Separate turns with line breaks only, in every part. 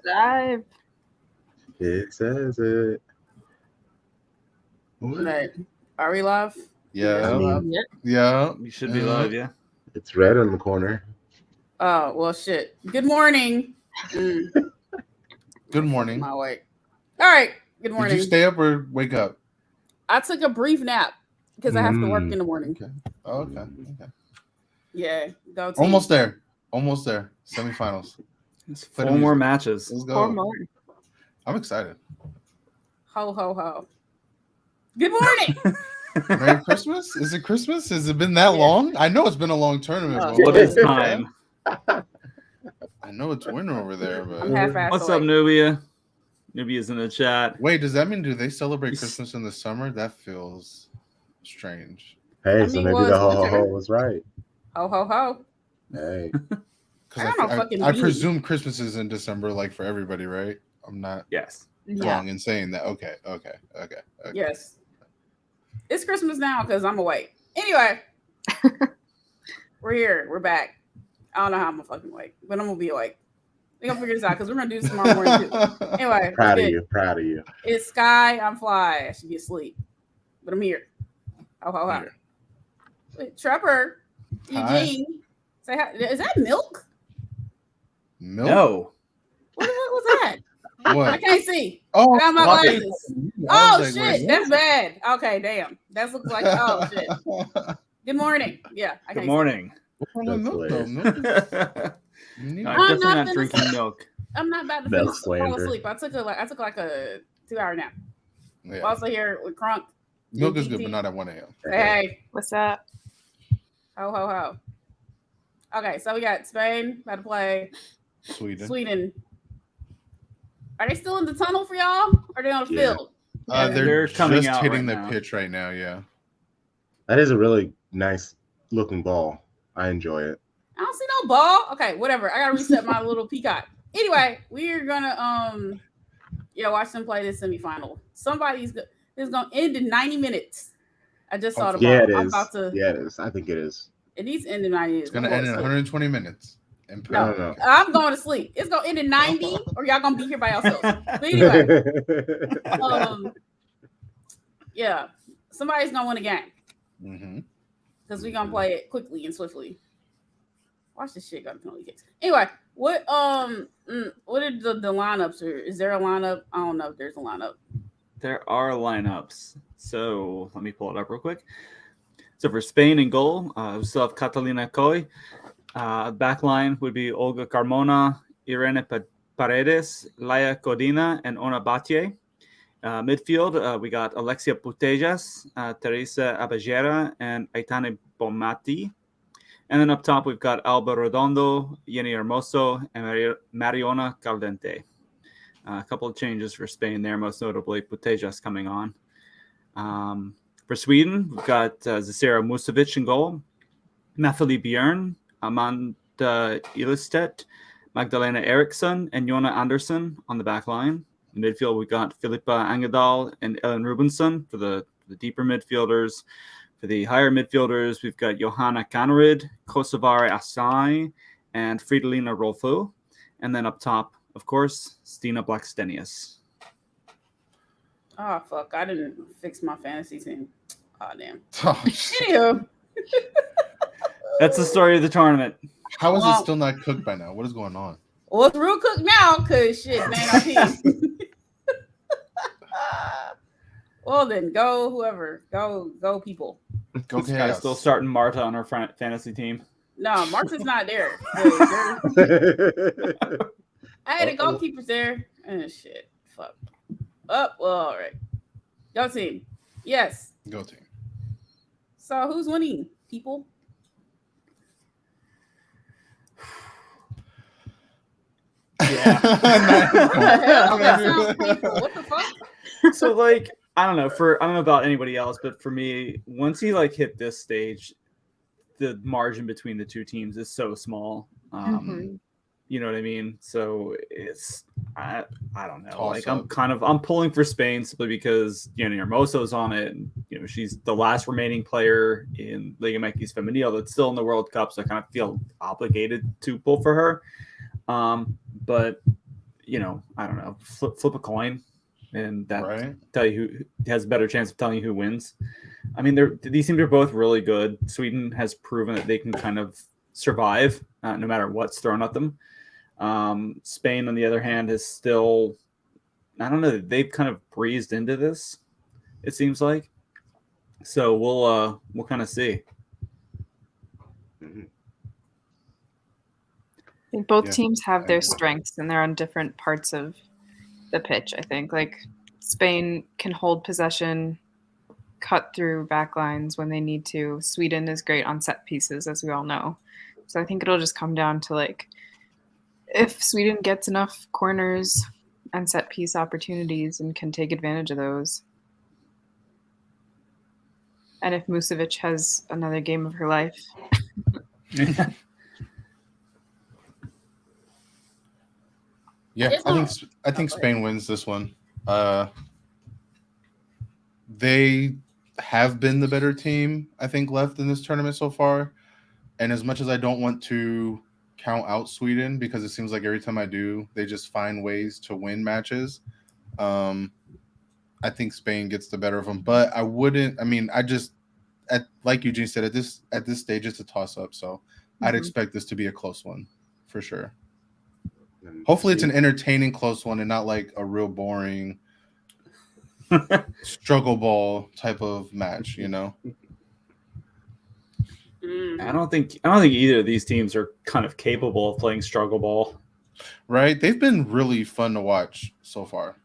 Dive.
It says it.
Right. Are we live?
Yeah.
Yep.
Yeah.
You should be live, yeah.
It's red in the corner.
Oh, well, shit. Good morning.
Good morning.
My way. All right. Good morning.
Did you stay up or wake up?
I took a brief nap because I have to work in the morning.
Okay. Oh, okay.
Yeah. Go team.
Almost there. Semifinals.
It's 4 more matches.
Let's
4
go.
more.
I'm excited.
Ho, ho, ho. Good morning.
Merry Christmas? Is it Christmas? Has it been that long? I know it's been a long tournament.
Oh,
but
What is time?
I know it's winter over there,
I'm
but
half-assed.
What's up, Nubia? Nubia's in the chat.
wait, does that mean do they celebrate Christmas in the summer? That feels strange.
Hey,
I
so
mean,
maybe
well,
the
it's
ho ho
winter.
ho was right.
Ho, ho, ho.
Hey,
I don't know fucking
I
mean.
presume Christmas is in December, like for everybody, right? I'm not
Yes.
Yeah.
wrong in saying that. Okay.
Yes. It's Christmas now because I'm awake. Anyway, we're here. We're back. I don't know how I'm gonna fucking wake, but I'm gonna be awake. We're gonna figure this out because we're gonna do this tomorrow morning too. Anyway,
proud
we're
of
good.
you. Proud of you.
It's SkyE. I'm fly. I should be asleep, but I'm here. Ho ho ho.
Here.
Wait, Trebor,
Hi.
Eugene, say hi. Is that milk?
Milk?
No.
What the fuck was that? I
What?
can't see.
Oh,
I got my
Floppy.
glasses.
I
Oh
was like,
shit,
wait,
that's bad. Okay, damn. That looks like oh shit.
what?
Good morning. Yeah, I
Good
can't
morning.
What's wrong with
That's
milk, though?
hilarious.
Milk is- you need-
I'm
I'm
definitely
not
not
gonna
drinking
say-
milk.
See. I'm not about to
Milk
finish fall
slander.
asleep. I took like a 2-hour nap.
Yeah.
Also here with Crunk.
Milk is good, but not at 1 a.m.
Hey,
What's up?
ho ho ho. Okay, so we got Spain about to play Sweden. Are they still in the tunnel for y'all? Or are they on the
Yeah.
field?
They're
They're coming
just
out
hitting
right
the
now.
pitch right now, yeah.
That is a really nice looking ball. I enjoy it.
I don't see no ball. Okay, whatever. I gotta reset my little peacock. Anyway, we're gonna watch them play this semifinal. This is gonna end in 90 minutes. I just saw the ball.
Yeah, it
I'm
is.
about to.
Yeah, it is. I think it is.
It needs to end in 90 minutes.
It's going to end in 120 minutes. And
No.
No.
I'm going to sleep. It's gonna end in 90, or y'all gonna be here by yourselves. But anyway, yeah, somebody's gonna win a game
Mhm.
because we're gonna play it quickly and swiftly. Watch this shit got penalty kicks. Anyway, what are the lineups? Or is there a lineup? I don't know if there's a lineup.
There are lineups. So let me pull it up real quick. So for Spain in goal, we still have Catalina Coy. Back line would be Olga Carmona, Irene Paredes, Laia Codina, and Ona Batlle. Midfield, we got Alexia Putellas, Teresa Abajera, and Aitane Bomati. And then up top, we've got Alba Redondo, Jenny Hermoso, and Mariona Caldente. A couple of changes for Spain there, most notably Putellas coming on. For Sweden, we've got Zacera Musovic in goal, Nathalie Björn, Amanda Ilestedt, Magdalena Eriksson, and Jonna Andersson on the back line. In midfield, we've got Filippa Angedal and Ellen Rubensson for the deeper midfielders. For the higher midfielders, we've got Johanna Kaneryd, Kosovare Asai, and Fridolina Rolfo. And then up top, of course, Stina Blackstenius.
Oh fuck! I didn't fix my fantasy team. Oh damn.
Oh, shit.
Anywho,
That's the story of the tournament.
How is
Well-
it still not cooked by now? What is going on?
well, it's real cook now, cause shit, man, our team. Well then, go whoever, go people.
Go
This guy's
Chaos.
still starting Marta on our fantasy team.
No, Martha's not there. I had a goalkeepers there. Shit, fuck. Well, all right. Go team. Yes.
Go team.
So who's winning, people?
Yeah.
That sounds painful. What the fuck?
So like I don't know about anybody else, but for me, once you like hit this stage, the margin between the two teams is so small. You know what I mean? So it's I don't know.
Toss
Like
up.
I'm pulling for Spain simply because Hermoso's on it. And, she's the last remaining player in Liga MX Femenil that's still in the World Cup, so I kind of feel obligated to pull for her. But I don't know, flip a coin, and that
Right.
tell you who has a better chance of telling you who wins. I mean, these teams are both really good. Sweden has proven that they can kind of survive no matter what's thrown at them. Spain, on the other hand, is still, I don't know, they've kind of breezed into this, it seems like. So we'll kind of see.
Mhm.
I think both
Yeah.
teams have their strengths and they're on different parts of the pitch. I think like Spain can hold possession, cut through back lines when they need to. Sweden is great on set pieces, as we all know. So I think it'll just come down to like if Sweden gets enough corners and set piece opportunities and can take advantage of those. And if Musovic has another game of her life.
Yeah, I think Spain wins this one. They have been the better team, I think, left in this tournament so far. And as much as I don't want to count out Sweden, because it seems like every time I do, they just find ways to win matches. I think Spain gets the better of them. But I wouldn't. I mean, like Eugene said, at this stage, it's a toss up. So I'd expect this to be a close one for sure. Hopefully it's an entertaining close one and not like a real boring struggle ball type of match,
I don't think either of these teams are kind of capable of playing struggle ball.
Right? They've been really fun to watch so far.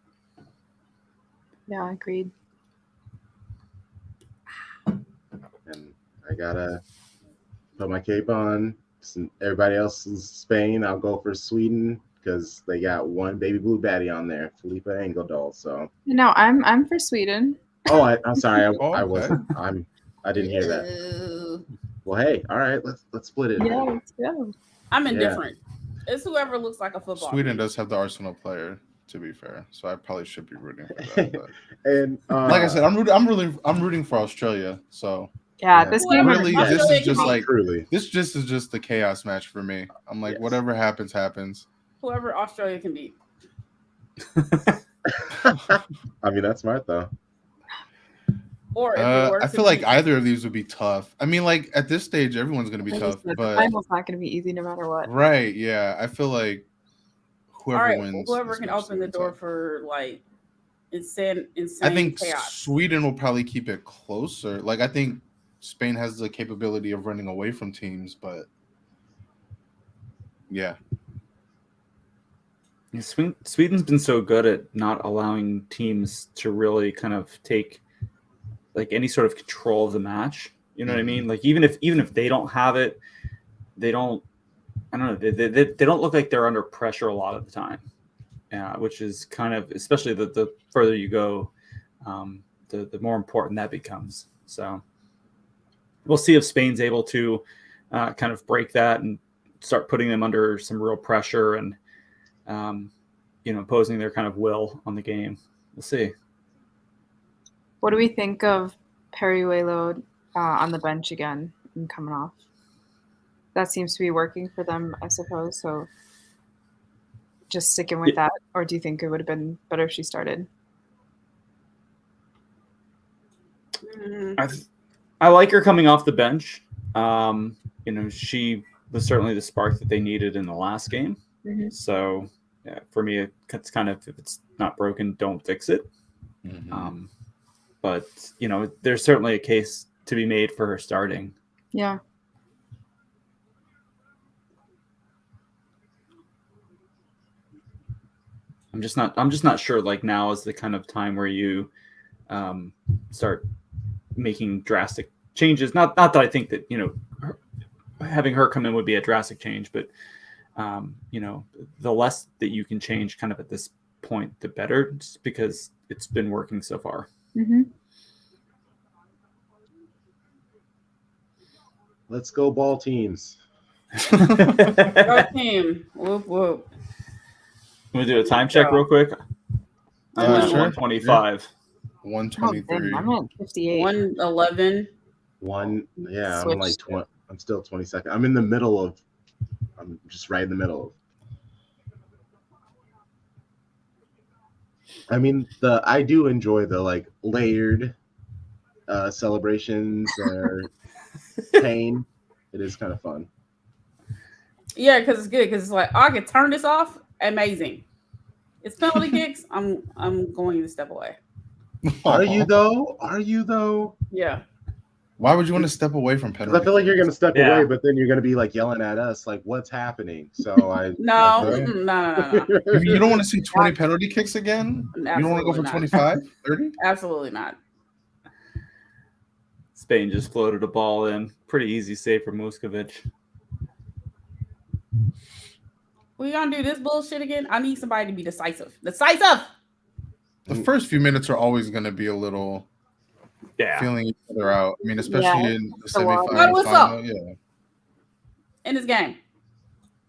Yeah, agreed.
And I gotta put my cape on. Everybody else is Spain. I'll go for Sweden because they got one baby blue baddie on there, Felipe Engeldahl. So
No, I'm for Sweden.
oh, I'm sorry, I
okay.
wasn't. I didn't hear that. Well, hey, all right, let's split it.
Yeah, let's go.
I'm indifferent. It's whoever looks like a football.
Sweden does have the Arsenal player, to be fair, so I probably should be rooting for that. But.
And
like I said, I'm rooting for Australia. So
yeah, this game
really, this is just like
truly.
This just is just the chaos match for me. I'm like, whatever happens.
Whoever Australia can beat.
I mean, that's smart though.
Or
I feel like either of these would be tough. I mean, like at this stage, everyone's going to be tough. But
the final's not going to be easy no matter what.
Right? Yeah, I feel like whoever wins,
whoever can open the door for like insane.
I think
chaos.
Sweden will probably keep it closer. Like I think Spain has the capability of running away from teams, but yeah.
Sweden's been so good at not allowing teams to really kind of take like any sort of control of the match. You know what I mean? Like even if they don't have it, they don't. I don't know. They don't look like they're under pressure a lot of the time, which is kind of, especially the further you go, the more important that becomes. So we'll see if Spain's able to kind of break that and start putting them under some real pressure and imposing their kind of will on the game. We'll see.
What do we think of Periuelo on the bench again and coming off? That seems to be working for them, I suppose. So just sticking with that, or do you think it would have been better if she started?
I like her coming off the bench. She was certainly the spark that they needed in the last game.
Mm-hmm.
So for me, it's kind of, if it's not broken, don't fix it.
Mm-hmm.
But there's certainly a case to be made for her starting.
Yeah.
I'm just not sure. Like now is the kind of time where you start making drastic changes. Not that I think that having her come in would be a drastic change, but the less that you can change kind of at this point, the better, just because it's been working so far.
Mm-hmm.
Let's go ball teams.
Go team. Whoop whoop.
Can we do a time check real quick? I'm at
Sure.
125.
123.
I'm at 58.
111.
I'm
Switched.
like 20. I'm still 22nd. I'm just right in the middle of. I mean, I do enjoy the like layered celebrations or pain. It is kind of fun.
Yeah, because it's good. Because it's like, I can turn this off. Amazing. It's penalty kicks. I'm going to step away.
Are you though? Are you though?
Yeah.
Why would you want to step away from penalty?
I feel like you're gonna step
Yeah.
away, but then you're gonna be like yelling at us, like, "What's happening?" So
No.
Okay.
No.
You don't want to see 20 penalty kicks again? You don't want to go for 25, 30?
Absolutely not.
Spain just floated a ball in. Pretty easy save for Muskovic.
We gonna do this bullshit again? I need somebody to be decisive. Decisive.
The first few minutes are always going to be a little feeling each other out. I mean, especially in the semifinal. Final, yeah.
In this game.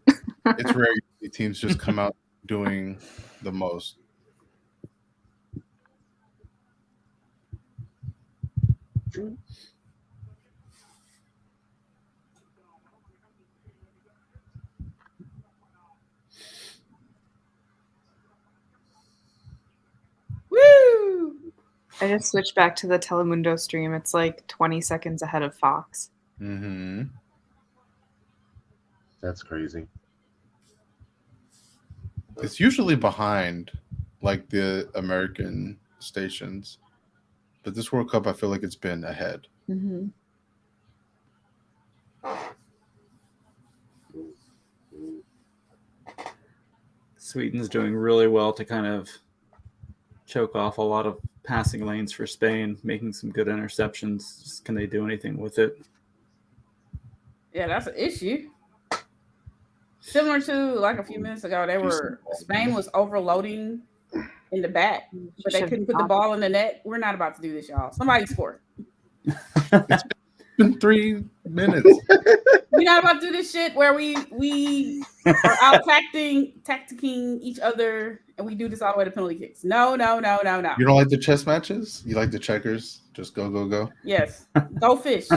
It's rare you see teams just come out doing the most.
Woo!
I just switched back to the Telemundo stream. It's like 20 seconds ahead of Fox.
Mm-hmm.
That's crazy.
It's usually behind like the American stations, but this World Cup I feel like it's been ahead.
Mm-hmm.
Sweden's doing really well to kind of choke off a lot of passing lanes for Spain, making some good interceptions. Just, can they do anything with it?
Yeah, that's an issue. Similar to like a few minutes ago, Spain was overloading in the back, but they couldn't put the ball in the net. We're not about to do this, y'all. Somebody score.
It's been 3 minutes.
We're not about to do this shit where we are out tacticking each other, and we do this all the way to penalty kicks. No.
You don't like the chess matches? You like the checkers? Just go.
Yes. Go fish.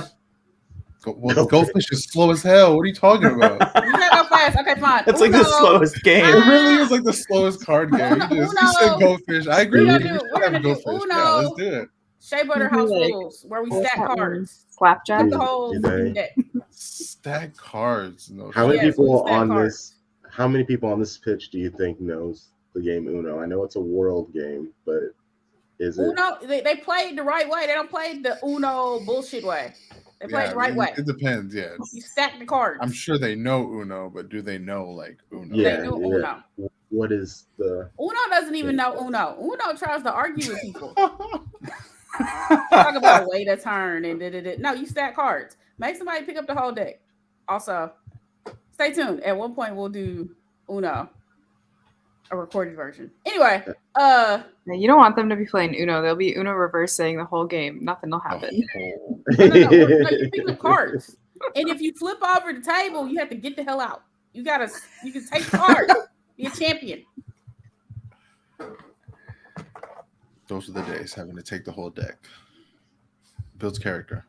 Go fish is slow as hell. What are you talking about?
You gotta go fast. Okay, fine.
It's like the slowest game.
It really is like the slowest card game. You said go fish. I agree with you.
We're gonna do Uno.
Yeah, let's do it.
Shea Butter House Rules, where we stack cards.
Slapjack.
Put the whole deck.
Stack cards. No.
How many
Yes,
people
we stack
on
cards.
this? How many people on this pitch do you think knows the game Uno? I know it's a world game, but is it?
Uno, they played the right way. They don't play the Uno bullshit way. They play it the right way.
It depends, yeah.
You stack the cards.
I'm sure they know Uno, but do they know like Uno?
Yeah,
They do Uno.
What is the?
Uno doesn't even know Uno. Uno tries to argue with people. Talk about a way to turn and no, you stack cards. Make somebody pick up the whole deck. Also, stay tuned. At one point, we'll do Uno, a recorded version. Anyway,
You don't want them to be playing Uno. They'll be Uno reversing the whole game. Nothing will happen.
Oh.
no, you pick up cards, and if you flip over the table, you have to get the hell out. You can take cards. Be a champion.
Those are the days, having to take the whole deck. Builds character.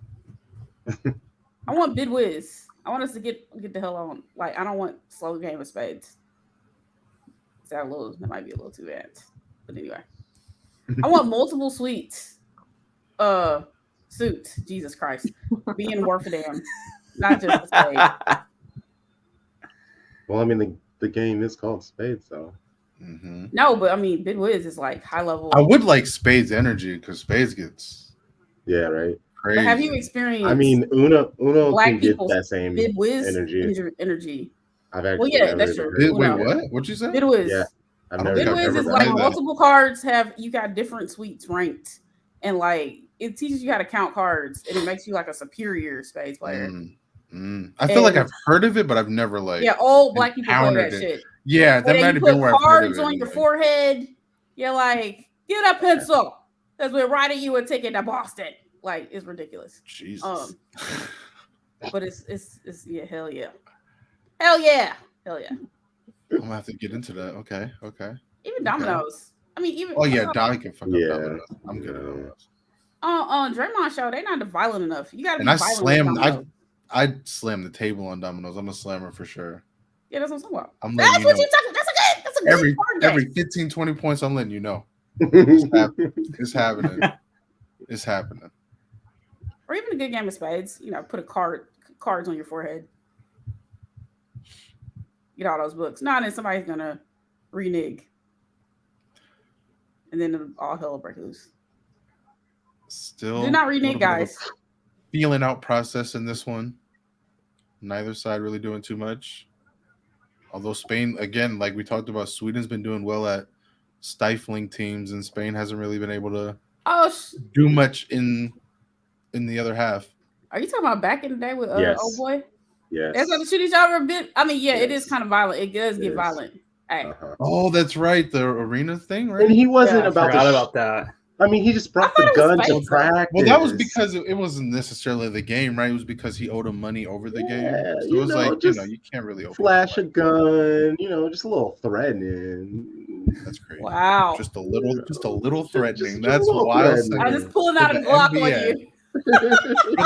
I want bid whiz. I want us to get the hell on. Like, I don't want slow game of spades. That might be a little too advanced. But anyway. I want multiple suites. Suits. Jesus Christ. Being worth a damn. Not just a spade.
Well, I mean, the game is called Spades, though.
Mm-hmm.
No, but I mean, bid whiz is like high level.
I would like Spades energy because Spades gets
Yeah, right.
crazy.
But have you experienced?
I mean, Uno
Black
can get
people's
that same
bid whiz
energy. I've actually
Well, yeah,
never
that's true.
heard
Wait,
of
what? What'd you say?
Bid whiz.
Yeah. I've never
Bid
Bid
I've
whiz
never
is
heard
like
that.
multiple cards you got different suites ranked, and like it teaches you how to count cards, and it makes you like a superior spades player.
I feel like I've heard of it, but I've never like.
Yeah, old black people play
encountered
that
it.
shit.
Yeah, that
Where
might
you
have been
put
where I've heard
cards
of it.
on your
anyway.
forehead. You're like, get a pencil, because we're writing you a ticket to Boston. Like, it's ridiculous.
Jesus.
But it's yeah, hell yeah.
I'm gonna have to get into that. Okay.
Even dominoes. I mean, even
Oh yeah, Dolly can fuck up
Yeah.
dominoes. I'm good at dominoes.
on Draymond show, they're not violent enough. You gotta be
And I
violent.
slammed.
with dominoes.
I slammed the table on dominoes. I'm a slammer for sure.
Yeah, that's what I'm talking about.
I'm
That's
letting
what
you
you're talking. That's a good
know.
card game.
Every 15, 20 points, I'm letting you know. It's happening. It's happening.
Or even a good game of spades. Put cards on your forehead. Get all those books. No, then somebody's gonna renege. And then all hell will break loose.
Still,
do not renege, guys.
Feeling out process in this one. Neither side really doing too much. Although Spain, again, like we talked about, Sweden's been doing well at stifling teams, and Spain hasn't really been able to do much in the other half.
Are you talking about back in the day with
Yes.
old boy?
Yes.
That's how to shoot each other a bit. I mean, yeah,
Yes.
it is kind of violent. It does get violent. Hey.
Uh-huh.
Oh, that's right, the arena thing, right?
And he wasn't about
Forgot about that.
I mean, he just brought the gun to practice.
Well, that was because it wasn't necessarily the game, right? It was because he owed him money over the game. So it was like, you can't really
flash a gun, just a little threatening.
That's crazy.
Wow.
Just a little threatening.
Just
That's what I was saying.
I'm just pulling out a Glock on you.
For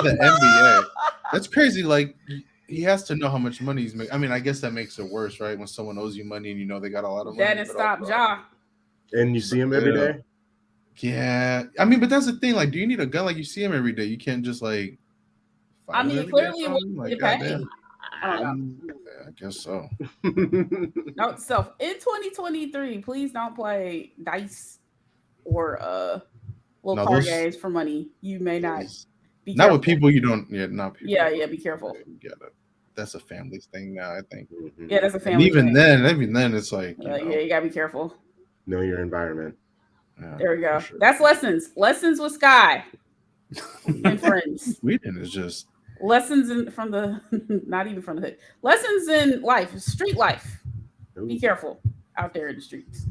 the NBA. That's crazy. Like, he has to know how much money he's making. I mean, I guess that makes it worse, right? When someone owes you money and you know they got a lot of money.
That didn't stop Ja.
And you see him every day?
Yeah. I mean, but that's the thing. Like, do you need a gun? Like, you see him every day. You can't just, like...
I mean, clearly it wasn't
like,
paid. I don't know.
I guess so.
Note to self, in 2023, please don't play dice or little card games for money. You may not be
not
careful.
with people you don't... Yeah, not people.
Yeah, be careful.
Yeah, that's a family thing now, I think.
Yeah, that's a family
and
thing.
even then, it's like...
you gotta be careful.
Know your environment.
Yeah,
there we go.
Sure.
That's lessons. Lessons with SkyE and friends.
Sweden is just...
Lessons from the... Not even from the hood. Lessons in life. Street life. Ooh. Be careful out there in the streets.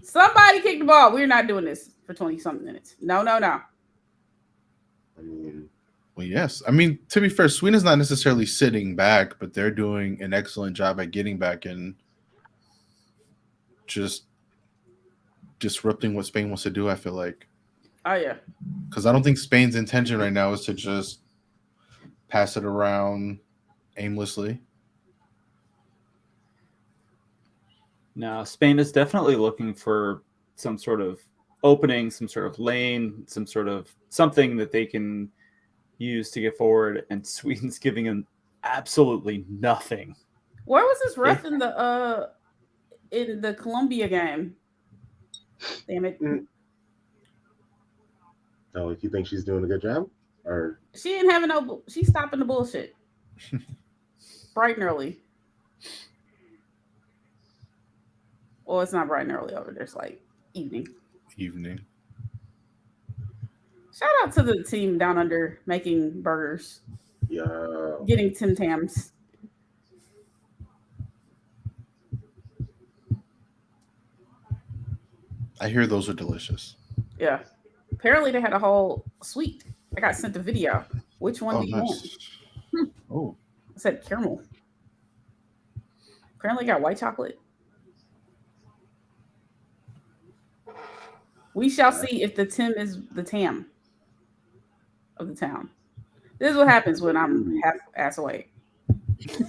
Somebody kick the ball. We're not doing this for 20-something minutes. No.
I mean...
Well, yes. I mean, to be fair, Sweden's not necessarily sitting back, but they're doing an excellent job at getting back and just disrupting what Spain wants to do, I feel like.
Oh, yeah.
Because I don't think Spain's intention right now is to just pass it around aimlessly.
No, Spain is definitely looking for some sort of opening, some sort of lane, some sort of something that they can use to get forward, and Sweden's giving them absolutely nothing.
Where was this ref in the Colombia game? Damn it.
Oh, you think she's doing a good job? Or
she ain't having she's stopping the bullshit. Bright and early. Well, it's not bright and early over there. It's like evening. Shout out to the team down under making burgers.
Yeah.
Getting Tim Tams.
I hear those are delicious.
Yeah. Apparently they had a whole suite. I got sent a video. Which one do you want?
Oh.
I said caramel. Apparently got white chocolate. We shall see if the Tim is the Tam of the town. This is what happens when I'm half ass awake.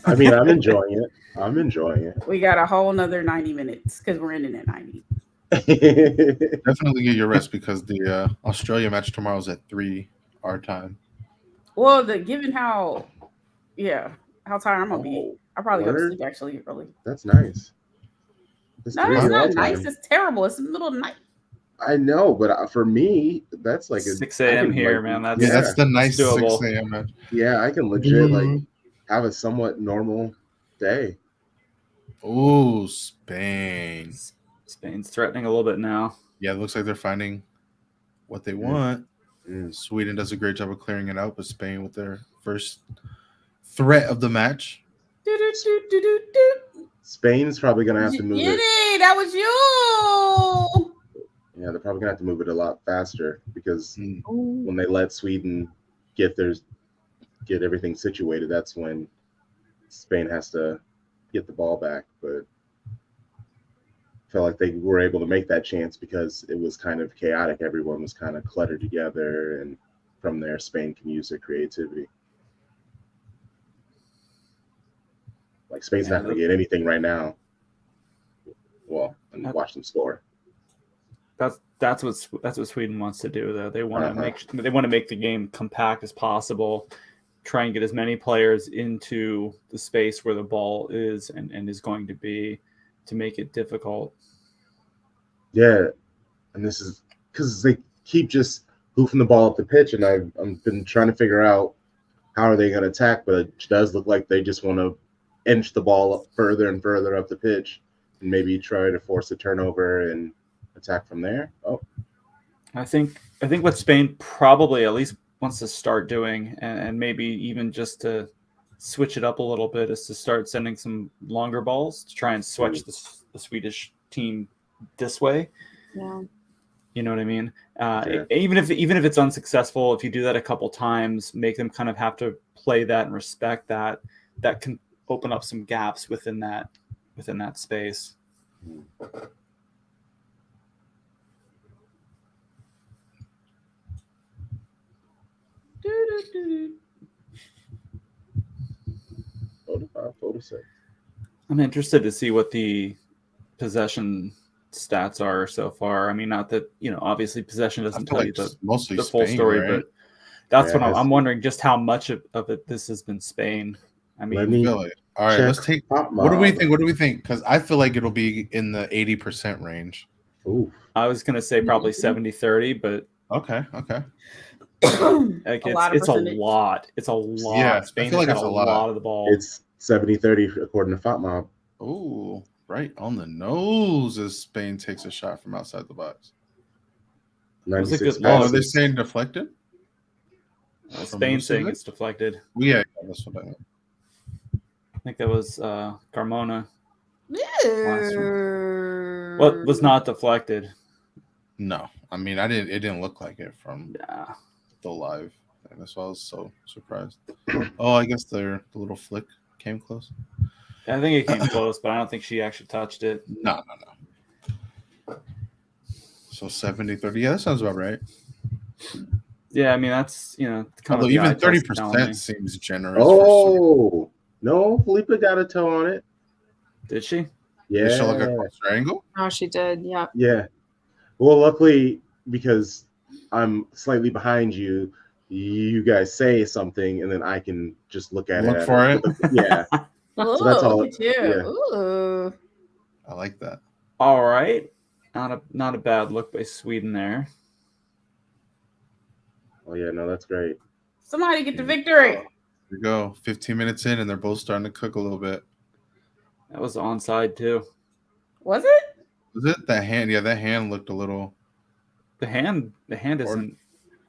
I mean, I'm enjoying it. We
got a whole nother 90 minutes because we're ending at 90.
Definitely get your rest because the Australia match tomorrow is at 3 our time.
Well, given how tired I'm gonna be, I'll probably go to sleep actually early.
That's nice.
It's not nice. It's terrible. It's the middle of the night.
I know, but for me, that's like
6 a.m. here, man.
That's the nice 6 a.m. match.
Yeah, I can legit like have a somewhat normal day.
Oh, Spain.
Spain's threatening a little bit now.
Yeah, it looks like they're finding what they want. Sweden does a great job of clearing it out, but Spain with their first threat of the match.
Spain's probably going to have to move it.
That was you.
Yeah, they're probably going to have to move it a lot faster because when they let Sweden get everything situated, that's when Spain has to get the ball back. But I felt like they were able to make that chance because it was kind of chaotic. Everyone was kind of cluttered together, and from there, Spain can use their creativity. Like, Spain's not going to get anything right now. Well, and watch them score.
That's what Sweden wants to do, though. They want to make the game compact as possible, try and get as many players into the space where the ball is and is going to be, to make it difficult.
Yeah, and this is because they keep just hoofing the ball up the pitch, and I've been trying to figure out how are they going to attack, but it does look like they just want to inch the ball up further and further up the pitch, and maybe try to force a turnover and attack from there. Oh,
I think what Spain probably at least wants to start doing, and maybe even just to switch it up a little bit, is to start sending some longer balls to try and switch the Swedish team this way.
Yeah.
You know what I mean? Even if it's unsuccessful, if you do that a couple times, make them kind of have to play that and respect that can open up some gaps within that space. I'm interested to see what the possession stats are so far. I mean, not that, obviously possession doesn't tell you the full story, right? But that's what I'm wondering, just how much of it this has been Spain. I mean,
all right, let's take. What do we think? Because I feel like it'll be in the 80% range.
Ooh.
I was going to say probably 70-30, but
okay.
Like it's a lot. It's a lot.
Yeah,
Spain
I feel like
has
it's
got
a lot
of the ball.
It's 70-30 according to FOTMob.
Ooh, right on the nose as Spain takes a shot from outside the box.
It was a good
Oh,
loss.
are they saying deflected?
Spain saying it's deflected.
Yeah, that's what I meant.
I think that was Carmona.
Yeah.
What was not deflected?
No, I mean it didn't look like it from the live thing. That's why I was so surprised. Oh, I guess the little flick came close.
I think it came close, but I don't think she actually touched it.
No. So 70-30. Yeah, that sounds about right.
Yeah, I mean that's
although even 30% seems generous.
Oh no, Felipe got a toe on it.
Did she?
Yeah.
Did she look at a triangle?
Oh, she did. Yeah.
Yeah. Well, luckily, because I'm slightly behind you, you guys say something, and then I can just look at
Look for it.
Yeah.
So
that's all.
Look at you.
Yeah.
Ooh.
I like that.
All right. Not a bad look by Sweden there.
Oh yeah, no, that's great.
Somebody get the victory.
Here we go. 15 minutes in, and they're both starting to cook a little bit.
That was onside too.
Was it?
Was it that hand? Yeah, that hand looked a little.
The hand isn't.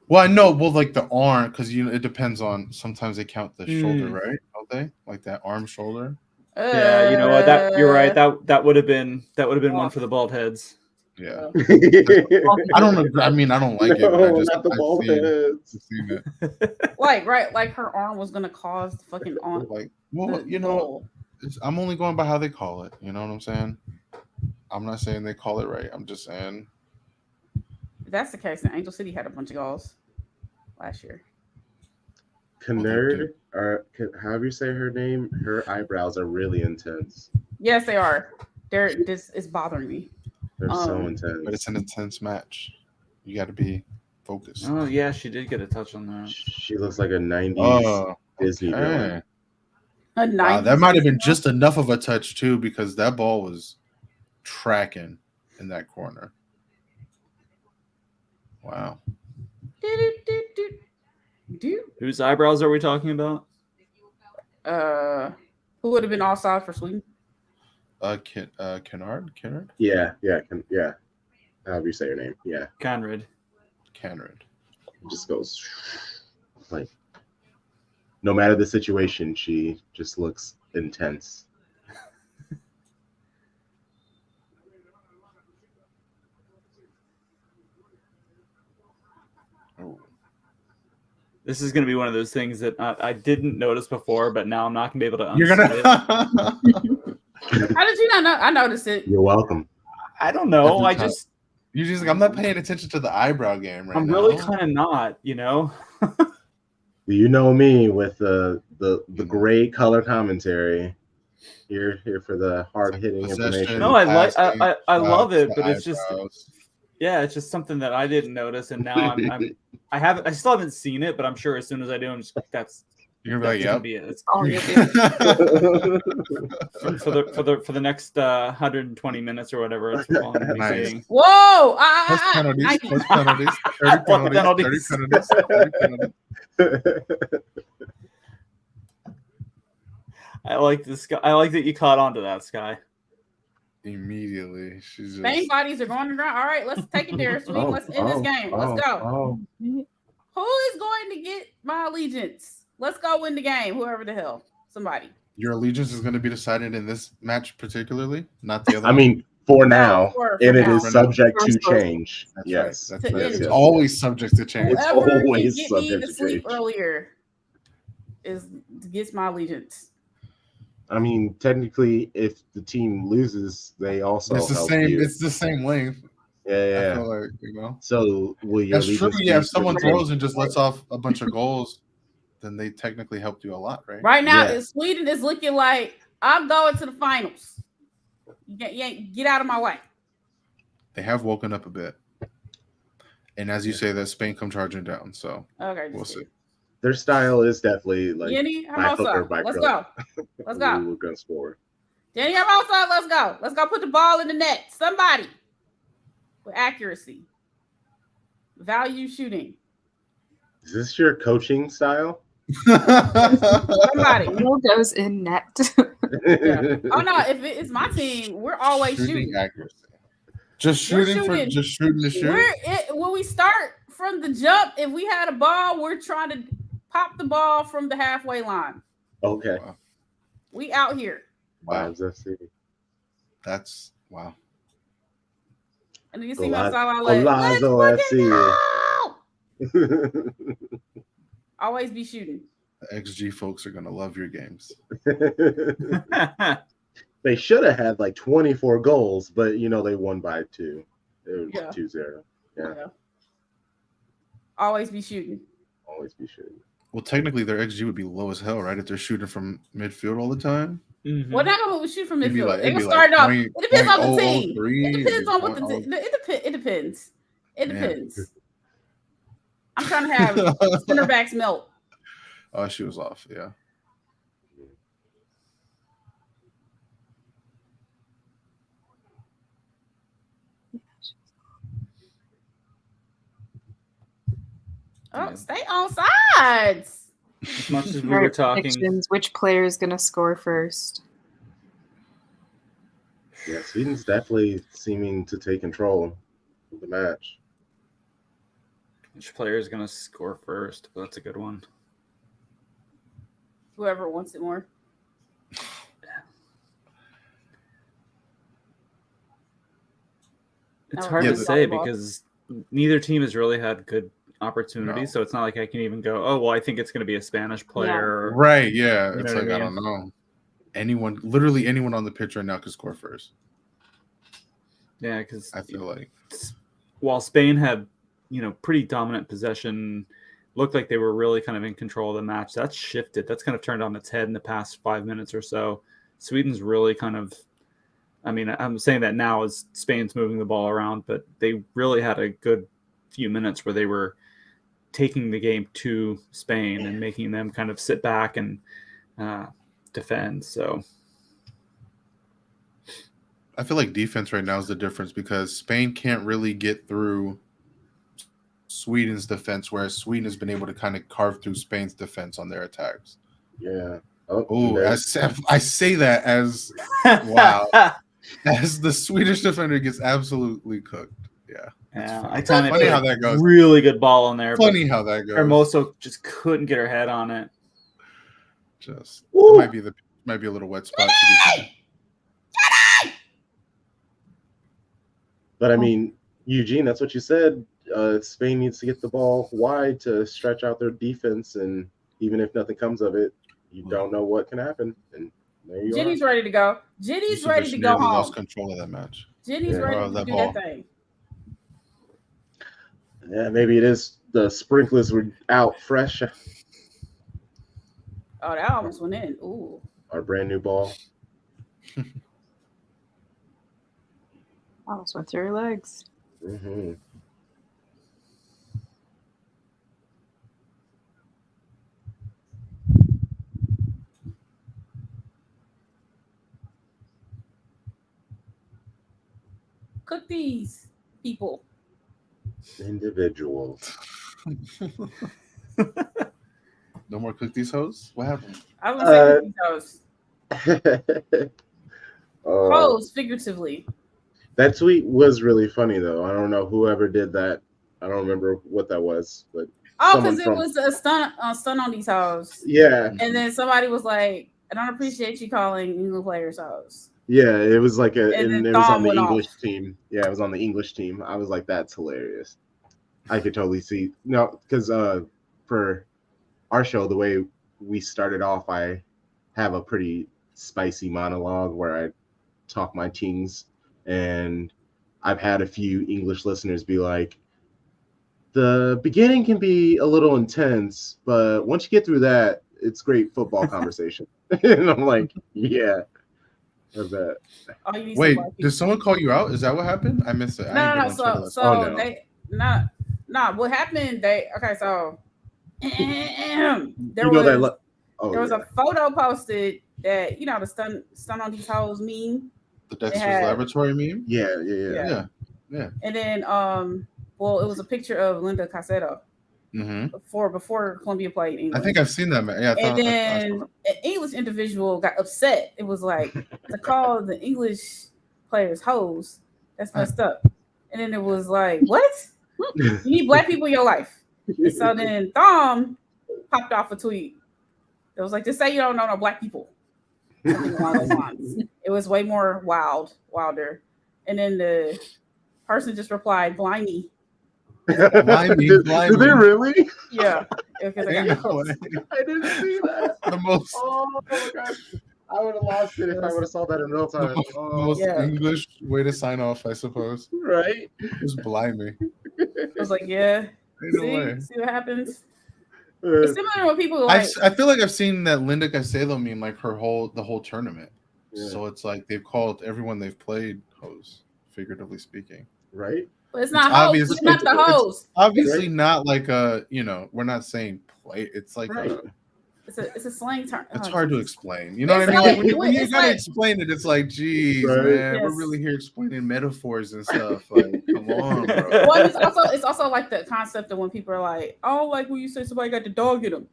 Well, I know. Well, like the arm, because it depends on. Sometimes they count the shoulder, right? Don't they? Like that arm shoulder.
Yeah, you know what? You're right. That would have been one for the bald heads.
Yeah. I don't know. I mean, I don't like it. But
Not the ball heads.
I've seen it.
Like her arm was gonna cause the fucking arm.
Like, well, I'm only going by how they call it. You know what I'm saying? I'm not saying they call it right. I'm just saying.
If that's the case, then Angel City had a bunch of goals last year.
Canard, or however you say her name, her eyebrows are really intense.
Yes, they are. This is bothering me.
They're so intense.
But it's an intense match. You got to be focused.
Oh yeah, she did get a touch on that.
She looks like a 90s Disney villain.
A 90s.
That might have been just enough of a touch too, because that ball was tracking in that corner. Wow.
Whose eyebrows are we talking about?
Who would have been offside for Sweden?
Canard?
Yeah. However you say your name. Yeah.
Conrad.
It just goes like, no matter the situation, she just looks intense.
This is going to be one of those things that I didn't notice before, but now I'm not going to be able to
You're
unsee
gonna.
it.
How did you not know? I noticed it.
You're welcome.
I don't know.
You're just like, I'm not paying attention to the eyebrow game right now.
I'm really kind of not,
You know me with the great color commentary. Here for the hard hitting information.
No, I love it, but it's just Yeah, it's just something that I didn't notice, and now I still haven't seen it, but I'm sure as soon as I do, I'm just
You're gonna be like,
gonna
yep.
be it. It's,
All you'll do.
for the next 120 minutes or whatever, it's all I'm gonna be
Nice.
seeing.
Whoa!
Plus penalties,
90.
plus penalties, 30
Plus
penalties, 30
penalties.
penalties, 30 penalties.
I like this guy. I like that you caught on to that, Sky.
Immediately, she's just.
Main bodies are going to ground. All right, let's take it there, sweet. Let's end this game. Let's go. Who is going to get my allegiance? Let's go win the game. Whoever the hell, somebody.
Your allegiance is going to be decided in this match, particularly, not the other.
I mean, for now, and it
now.
is subject to change.
That's
Yes,
right.
To
That's
end
It's
it.
always subject to change.
It's
Whoever can
always
get me
subject
to
to
sleep
change.
earlier gets my allegiance.
I mean, technically, if the team loses, they also
It's the
help
same.
you.
It's the same length. I
Yeah.
feel like, you know.
So will your
That's true.
allegiance
Yeah,
be
if someone
to-
throws and just lets off a bunch of goals, then they technically helped you a lot, right?
Right now,
Yeah.
Sweden is looking like I'm going to the finals. Get out of my way.
They have woken up a bit, and as you say, that Spain come charging down. So
Okay,
we'll see.
Their style is definitely like
Jenny
by hook or
Hermosa,
by
let's
crook.
go. Let's go.
We're gonna score.
Jenny Hermosa, let's go. Let's go put the ball in the net. Somebody with accuracy. Value shooting.
Is this your coaching style?
Somebody.
Ball goes in net.
Yeah. Oh no, if it's my team, we're always shooting.
accuracy. Just
We're
shooting
shooting.
just shooting to shoot.
When we start from the jump, if we had a ball, we're trying to pop the ball from the halfway line.
Okay.
We out here.
Wow,
Vibes FC.
that's wow.
And you see my side, let's
Golazo
fucking
FC.
go! Always be shooting.
The XG folks are gonna love your games.
They should have had like 24 goals, but they won by 2. It was
Yeah.
2-0. Yeah.
Always be shooting.
Always be shooting.
Well, technically, their XG would be low as hell, right? If they're shooting from midfield all the time.
Mhm.
Well, not gonna shoot from
It'd be
midfield.
like-
They're
it'd
gonna
be
start
like
off. It depends on the team.
0.003,
It depends on what
it'd
the
be
team. It depends. It
Man.
depends. I'm trying to have center backs melt.
Oh, she was off. Yeah.
Oh,
Yeah.
stay on sides.
As much as we
Our
were talking,
predictions, which player is going to score first?
Yeah, Sweden's definitely seeming to take control of the match.
which player is going to score first? But that's a good one.
Whoever wants it more.
It's
Oh,
hard
yeah,
to
but-
say
volleyball.
because neither team has really had good opportunities.
No.
So it's not like I can even go, oh, well, I think it's going to be a Spanish player. or-
Right. Yeah.
You
It's
know what
like
I
I don't know. Literally anyone on the pitch right now could score first.
Yeah, because
I feel like.
while Spain had, pretty dominant possession, looked like they were really kind of in control of the match. That's shifted. That's kind of turned on its head in the past 5 minutes or so. Sweden's really kind of, I'm saying that now as Spain's moving the ball around, but they really had a good few minutes where they were taking the game to Spain and making them kind of sit back and defend. So
I feel like defense right now is the difference because Spain can't really get through Sweden's defense, whereas Sweden has been able to kind of carve through Spain's defense on their attacks.
Yeah.
Oh,
there's-
I say that as wow, as the Swedish defender gets absolutely cooked. Yeah,
yeah,
funny.
I kind of
Funny how that goes.
really good ball on there.
Funny how that goes.
Hermoso just couldn't get her head on it.
Just
Woo!
it might be a little wet spot. To be fair.
But I mean, Eugene, that's what you said. Spain needs to get the ball wide to stretch out their defense, and even if nothing comes of it, you don't know what can happen. And there you
Jenny's
are.
ready to go. Jenny's ready to go
Nearly
home.
lost control of that match.
Jenny's
Yeah.
ready
Oh,
to
that
do
ball.
that thing.
Yeah, maybe it is the sprinklers were out fresh.
Oh, that almost went in. Ooh.
Our brand new ball.
Almost went through her legs.
Mm-hmm.
Cook these people.
Individuals.
No more cook these hoes? What happened?
I was gonna say cook these hoes.
Oh,
Hoes, figuratively.
that tweet was really funny though. I don't know whoever did that. I don't remember what that was, but
Oh,
someone
because it was a stunt on these hoes.
yeah,
And then somebody was like, I don't appreciate you calling England players hoes.
yeah. It was like
And
it
then
was on
Thom
the
went
English
off.
team. Yeah, it was on the English team. I was like, that's hilarious. I could totally see because for our show, the way we started off, I have a pretty spicy monologue where I talk my tings, and I've had a few English listeners be like, the beginning can be a little intense, but once you get through that, it's great football conversation. And I'm like, yeah, I bet.
Oh, you need
Wait,
some black
did someone call you out? Is that what happened? I missed it. I
No,
didn't get on Twitter.
so
Oh, no.
they what happened? So there was a photo posted that the stun on these hoes meme.
The Dexter's Laboratory meme?
Yeah.
And then it was a picture of Linda Casero before Colombia played England.
I think I've seen that. Yeah,
and then an English individual got upset. It was like to call the English players hoes. That's messed up. And then it was like, what? You need black people in your life. And so then Thom popped off a tweet. It was like, just say you don't know no black people. Something along those lines. It was way more wilder. And then the person just replied, "Blimey."
Blimey.
Did they really?
Yeah. Because I
didn't see that.
The most.
Oh my gosh. I would have lost it if I would have saw that in real time.
The most English way to sign off, I suppose.
Right?
Just blimey.
I was like, yeah. See what happens? It's similar when people like.
I feel like I've seen that Linda Caicedo meme like the whole tournament. Yeah. So it's like they've called everyone they've played hoes, figuratively speaking.
Right?
But it's not hoes. It's not the hoes.
Obviously not like we're not saying play. It's like
it's a slang term.
It's hard to explain. You know what I mean? Like, when you gotta explain it, it's like, geez, man, we're really here explaining metaphors and stuff. Like, come on, bro.
Well, it's also like the concept of when people are like, oh, like when you say somebody got the dog in them,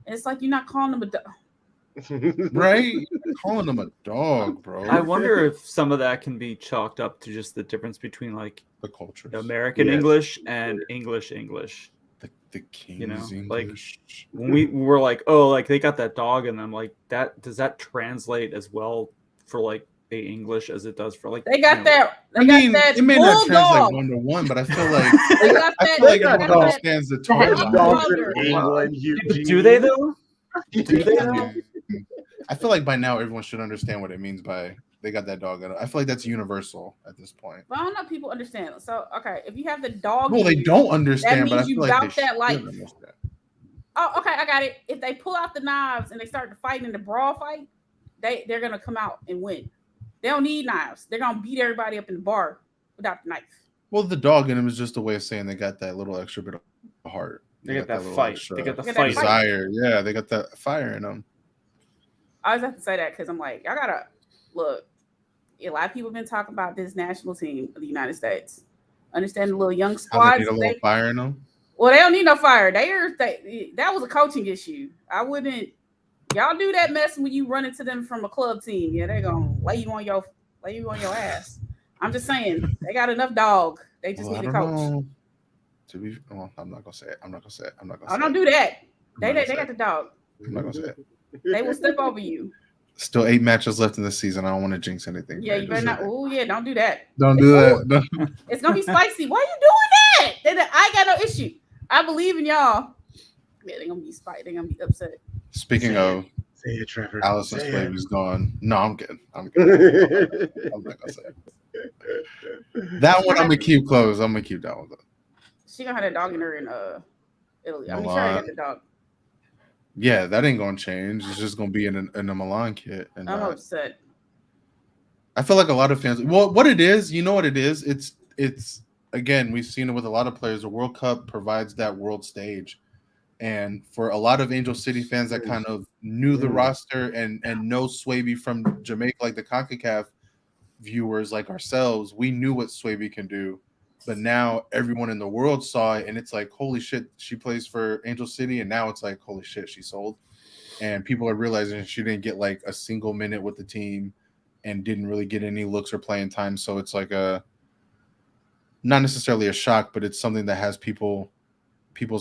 and it's like you're not calling them a dog,
right? You're calling them a dog, bro.
I wonder if some of that can be chalked up to just the difference between like
the cultures,
American English and English.
The King's English.
Like when we were like, oh, like they got that dog in them, like that. Does that translate as well for like the English as it does for like?
They got that.
I mean, it may not translate 1-to-1, but I feel like everyone understands the tone.
Dogs in England, Eugene.
Do they though? Do they though?
I feel like by now everyone should understand what it means by they got that dog. I feel like that's universal at this point.
But I don't know if people understand. So, okay, if you have the dog,
well, they don't understand.
That means
but I feel
you
like
got that life. Oh, okay, I got it. If they pull out the knives and they start to fight in the brawl fight, they're gonna come out and win. They don't need knives. They're gonna beat everybody up in the bar without the knife.
Well, the dog in them is just a way of saying they got that little extra bit of heart.
They got that fight. They got the fight.
Desire. Yeah, they got that fire in them.
I always have to say that because I'm like, y'all gotta look. A lot of people have been talking about this national team of the United States. Understand the little young squads.
They need a little fire in them.
Well, they don't need no fire. That was a coaching issue. I wouldn't. Y'all do that mess when you run into them from a club team. Yeah, they're gonna lay you on your ass. I'm just saying they got enough dog. They just need a coach.
I'm not gonna say it.
Don't do that. They got the dog.
I'm not gonna say it.
They will step over you.
Still 8 matches left in the season. I don't want to jinx anything.
Yeah, you better not. Oh yeah, don't do that.
Don't do that.
It's gonna be spicy. Why are you doing that? I got no issue. I believe in y'all. Yeah, they're gonna be spicy. They're gonna be upset.
Speaking of,
say it, Trevor.
Allison's baby's gone. No, I'm kidding. I'm not gonna say it. That one I'm gonna keep close. I'm gonna keep that one though.
She gonna have that dog in her in Italy. I mean, sure, I got the dog.
Yeah, that ain't gonna change. It's just gonna be in a Milan kit. And
I'm upset.
I feel like a lot of fans. Well, what it is, you know what it is? It's again, we've seen it with a lot of players. The World Cup provides that world stage. And for a lot of Angel City fans that kind of knew the roster and know Swaby from Jamaica, like the CONCACAF viewers like ourselves, we knew what Swaby can do. But now everyone in the world saw it, and it's like, holy shit, she plays for Angel City, and now it's like, holy shit, she sold. And people are realizing she didn't get like a single minute with the team and didn't really get any looks or playing time. So it's like a not necessarily a shock, but it's something that has people's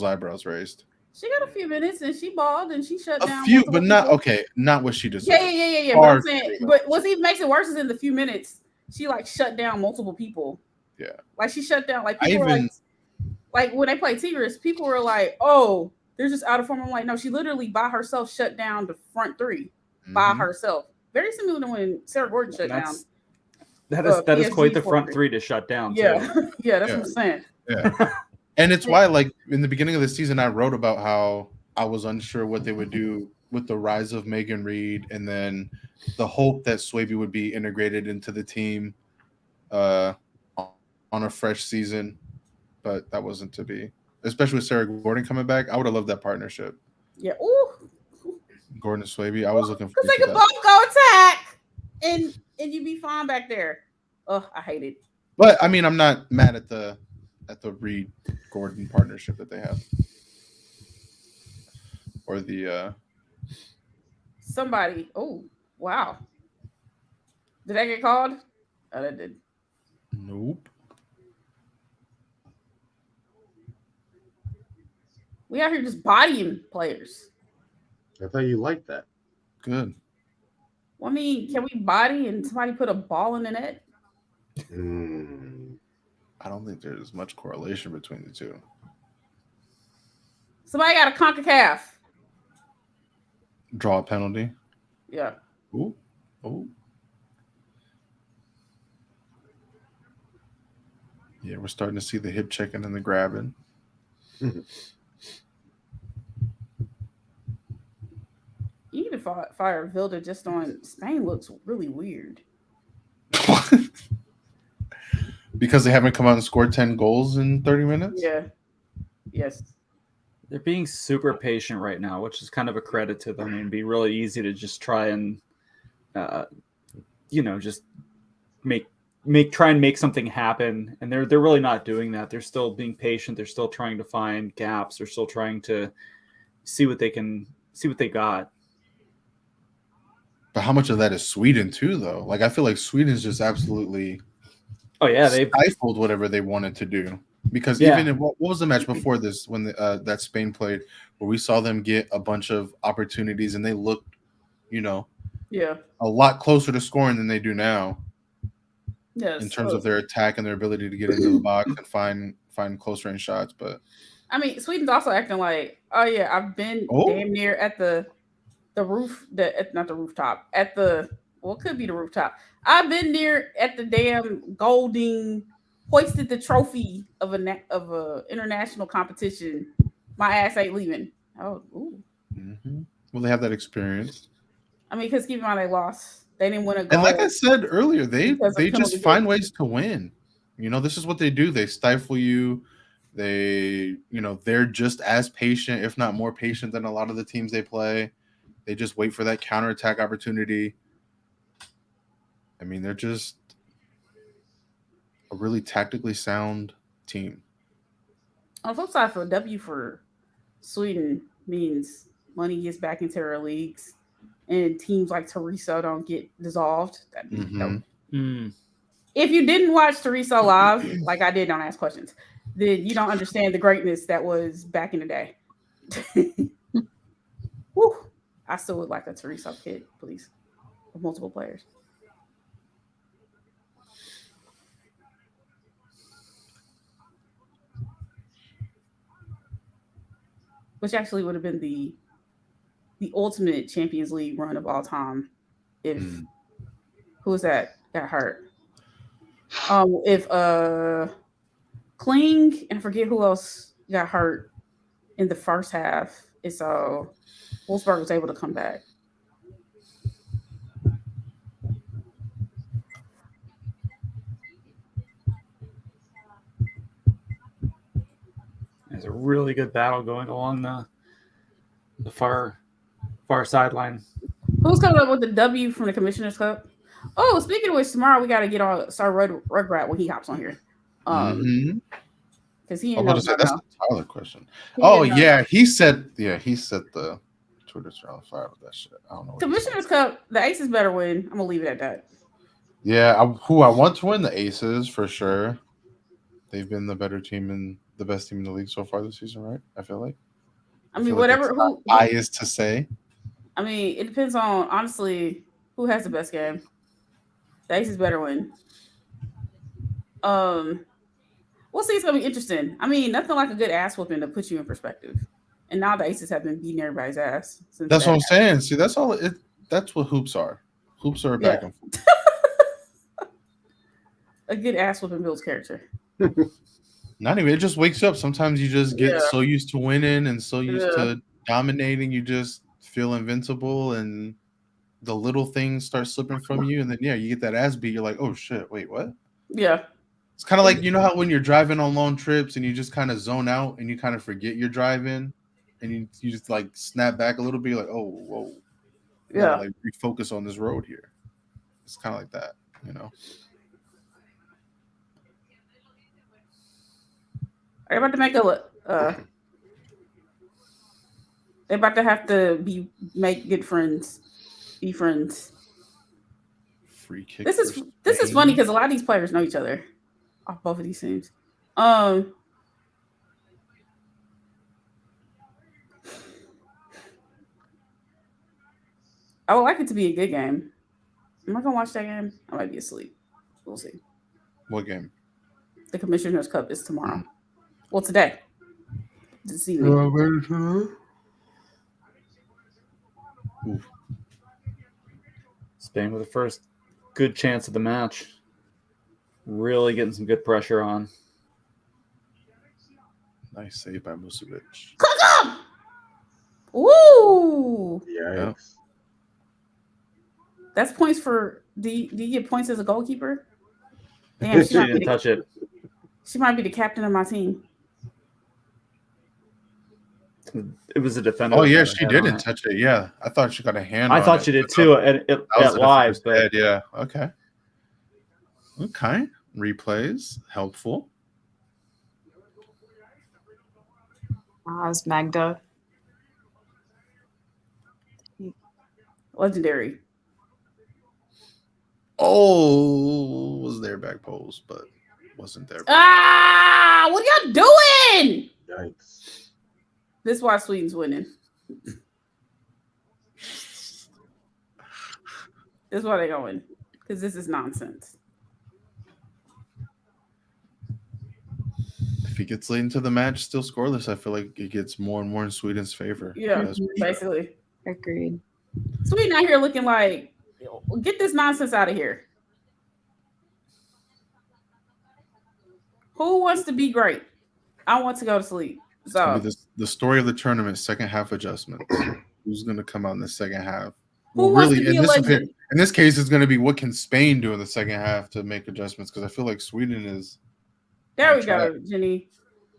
eyebrows raised.
She got a few minutes and she balled and she shut down.
A few, but not okay. Not what she deserves.
Yeah. But I'm saying, but what even makes it worse is in the few minutes she like shut down multiple people.
Yeah,
like she shut down. Like people were like when they played Tigres, people were like, "Oh, they're just out of form." I'm like, no, she literally by herself shut down the front three by herself. Very similar to when Sarah Gordon shut down.
That is quite the front three to shut down.
Yeah, too. Yeah, that's what I'm saying.
Yeah. And it's why, like, in the beginning of the season, I wrote about how I was unsure what they would do with the rise of Megan Reed and then the hope that Swaby would be integrated into the team on a fresh season. But that wasn't to be. Especially with Sarah Gordon coming back. I would have loved that partnership.
Yeah. Ooh.
Gordon and Swaby. I was looking for
because they could both go attack and you'd be fine back there. Oh, I hate it.
But, I mean, I'm not mad at the Reed-Gordon partnership that they have. Or the
somebody. Oh, wow. Did that get called? Oh, that did.
Nope.
We out here just bodying players.
I thought you liked that.
Good.
Well, I mean, can we body and somebody put a ball in the net?
I don't think there's much correlation between the two.
Somebody got a CONCACAF.
Draw a penalty.
Yeah.
Ooh. Oh. Yeah, we're starting to see the hip checking and the grabbing.
You need to fire Vilda just on Spain looks really weird.
Because they haven't come out and scored 10 goals in 30 minutes?
Yeah. Yes.
They're being super patient right now, which is kind of a credit to them. It'd be really easy to just try and, just try and make something happen. And they're really not doing that. They're still being patient. They're still trying to find gaps. They're still trying to see what they got.
But how much of that is Sweden too, though? Like, I feel like Sweden's just absolutely
they've
stifled whatever they wanted to do. Because even what was the match before this when that Spain played, where we saw them get a bunch of opportunities and they looked, a lot closer to scoring than they do now.
Yes,
in terms of their attack and their ability to get into the box and find close range shots. But
I mean, Sweden's also acting like, oh yeah, I've been damn near at the roof, not the rooftop, at the it could be the rooftop. I've been near at the damn Golding, hoisted the trophy of a international competition. My ass ain't leaving. Oh, ooh.
Mm-hmm. Well, they have that experience.
I mean, because keep in mind they lost. They didn't win a goal.
And like I said earlier, they just find ways to win. This is what they do. They stifle you. They, they're just as patient, if not more patient than a lot of the teams they play. They just wait for that counterattack opportunity. I mean, they're just a really tactically sound team.
On the flip side, for a W for Sweden means money gets back into their leagues and teams like Teresa don't get dissolved. If you didn't watch Teresa live, like I did, don't ask questions, then you don't understand the greatness that was back in the day. Woo. I still would like a Teresa kit, please, with multiple players. Which actually would have been the ultimate Champions League run of all time if who was that got hurt? If Kling and I forget who else got hurt in the first half, and so Wolfsburg was able to come back.
There's a really good battle going along the far sideline.
Who's coming up with the W from the Commissioner's Cup? Oh, speaking of which, tomorrow we got to get on Rugrat when he hops on here. Because he ain't
that's a Tyler question. He set the Twitter on fire with that shit. I don't know.
Commissioner's Cup, the Aces better win. I'm gonna leave it at that.
Yeah, who I want to win, the Aces for sure. They've been the better team and the best team in the league so far this season, right? I feel like.
I mean, whatever. Who
biased to say?
I mean, it depends on honestly who has the best game. The Aces better win. We'll see. It's gonna be interesting. I mean, nothing like a good ass whooping to put you in perspective. And now the Aces have been beating everybody's ass.
That's what I'm saying. See, that's all. That's what hoops are. Hoops are back and forth.
A good ass whooping builds character.
Not even. It just wakes you up. Sometimes you just get so used to winning and so used to dominating, you just feel invincible, and the little things start slipping from you, and then you get that ass beat. You're like, oh shit, wait, what?
Yeah.
It's kind of like, you know how when you're driving on long trips and you just kind of zone out and you kind of forget you're driving, and you just like snap back a little bit. You're like, oh, whoa, like refocus on this road here. It's kind of like that, you know.
Are you about to make they're about to have to make good friends, be friends.
Free kick.
This is funny because a lot of these players know each other off both of these teams. I would like it to be a good game. Am I gonna watch that game? I might be asleep. We'll see.
What game?
The Commissioner's Cup is tomorrow. Well, today. This evening.
Spain with the first good chance of the match. Really getting some good pressure on.
Nice save by Musovic.
Ooh!
Yeah.
That's points for. Do you get points as a goalkeeper? Damn,
she didn't touch it.
She might be the captain of my team.
It was a defender.
Oh yeah, she didn't touch it. Yeah, I thought she got a hand.
I thought she did too at live, but
yeah, okay. Replays helpful.
It's Magda.
Legendary.
Oh, was there back post, but wasn't there.
Ah, what are y'all doing?
Yikes.
This is why Sweden's winning. This is why they're going. Because this is nonsense.
If he gets late into the match, still scoreless, I feel like it gets more and more in Sweden's favor.
Yeah, basically.
Agreed.
Sweden out here looking like, get this nonsense out of here. Who wants to be great? I want to go to sleep. So
the story of the tournament, second half adjustment. Who's going to come out in the second half?
Who wants to be a legend?
In this case, it's going to be what can Spain do in the second half to make adjustments, because I feel like Sweden is.
There we go, Jenny.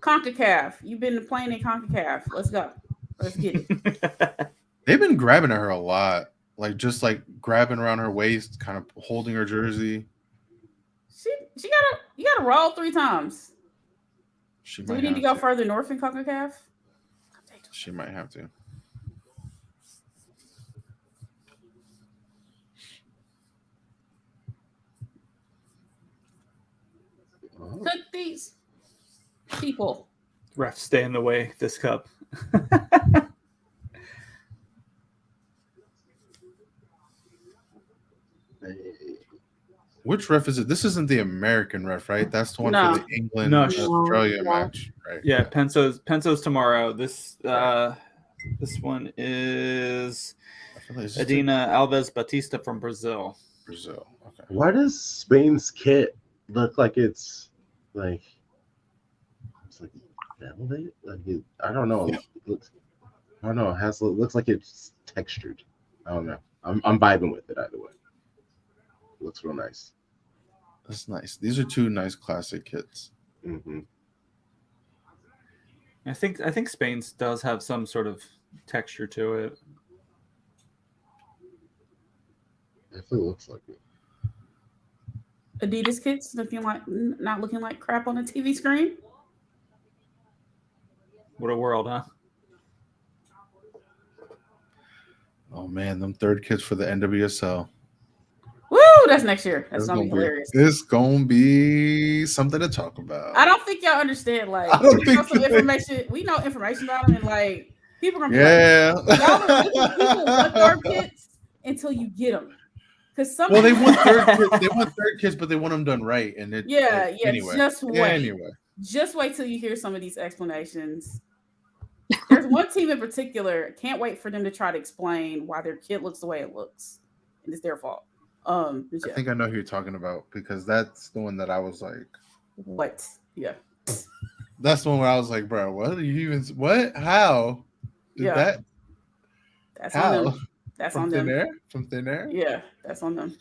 CONCACAF. You've been playing in CONCACAF. Let's go. Let's get it.
They've been grabbing at her a lot, like just like grabbing around her waist, kind of holding her jersey.
You gotta roll 3 times. Do we need to go further north in CONCACAF?
She might have to.
Cook these people.
Refs stay in the way this cup.
Which ref is it? This isn't the American ref, right? That's the one for the England Australia match, right?
Yeah, Penso's tomorrow. This one is Adina Alves Batista from Brazil.
Okay.
Why does Spain's kit look like it's like velvet? I don't know. It looks like it's textured. I don't know. I'm vibing with it either way. It looks real nice.
That's nice. These are 2 nice classic kits.
Mm-hmm.
I think Spain's does have some sort of texture to it.
Definitely looks like it.
Adidas kits not looking like crap on the TV screen.
What a world, huh?
Oh man, them third kits for the NWSL.
Woo! That's next year. That's gonna be hilarious.
It's gonna be something to talk about.
I don't think y'all understand. Like,
I don't
we know
think
some information. We know information about them, and like people are gonna be
yeah.
like, people want third kits until you get them. Because some
Well, they want third kits, but they want them done right. And it anyway.
Just wait.
Yeah, anyway.
Just wait till you hear some of these explanations. There's one team in particular. Can't wait for them to try to explain why their kit looks the way it looks, and it's their fault.
I think I know who you're talking about because that's the one that I was like,
what? Yeah.
That's the one where I was like, bro, what are you even? What? How? Did
That's
how?
on them. That's
From
on
thin
them.
air? From thin air?
Yeah, that's on them.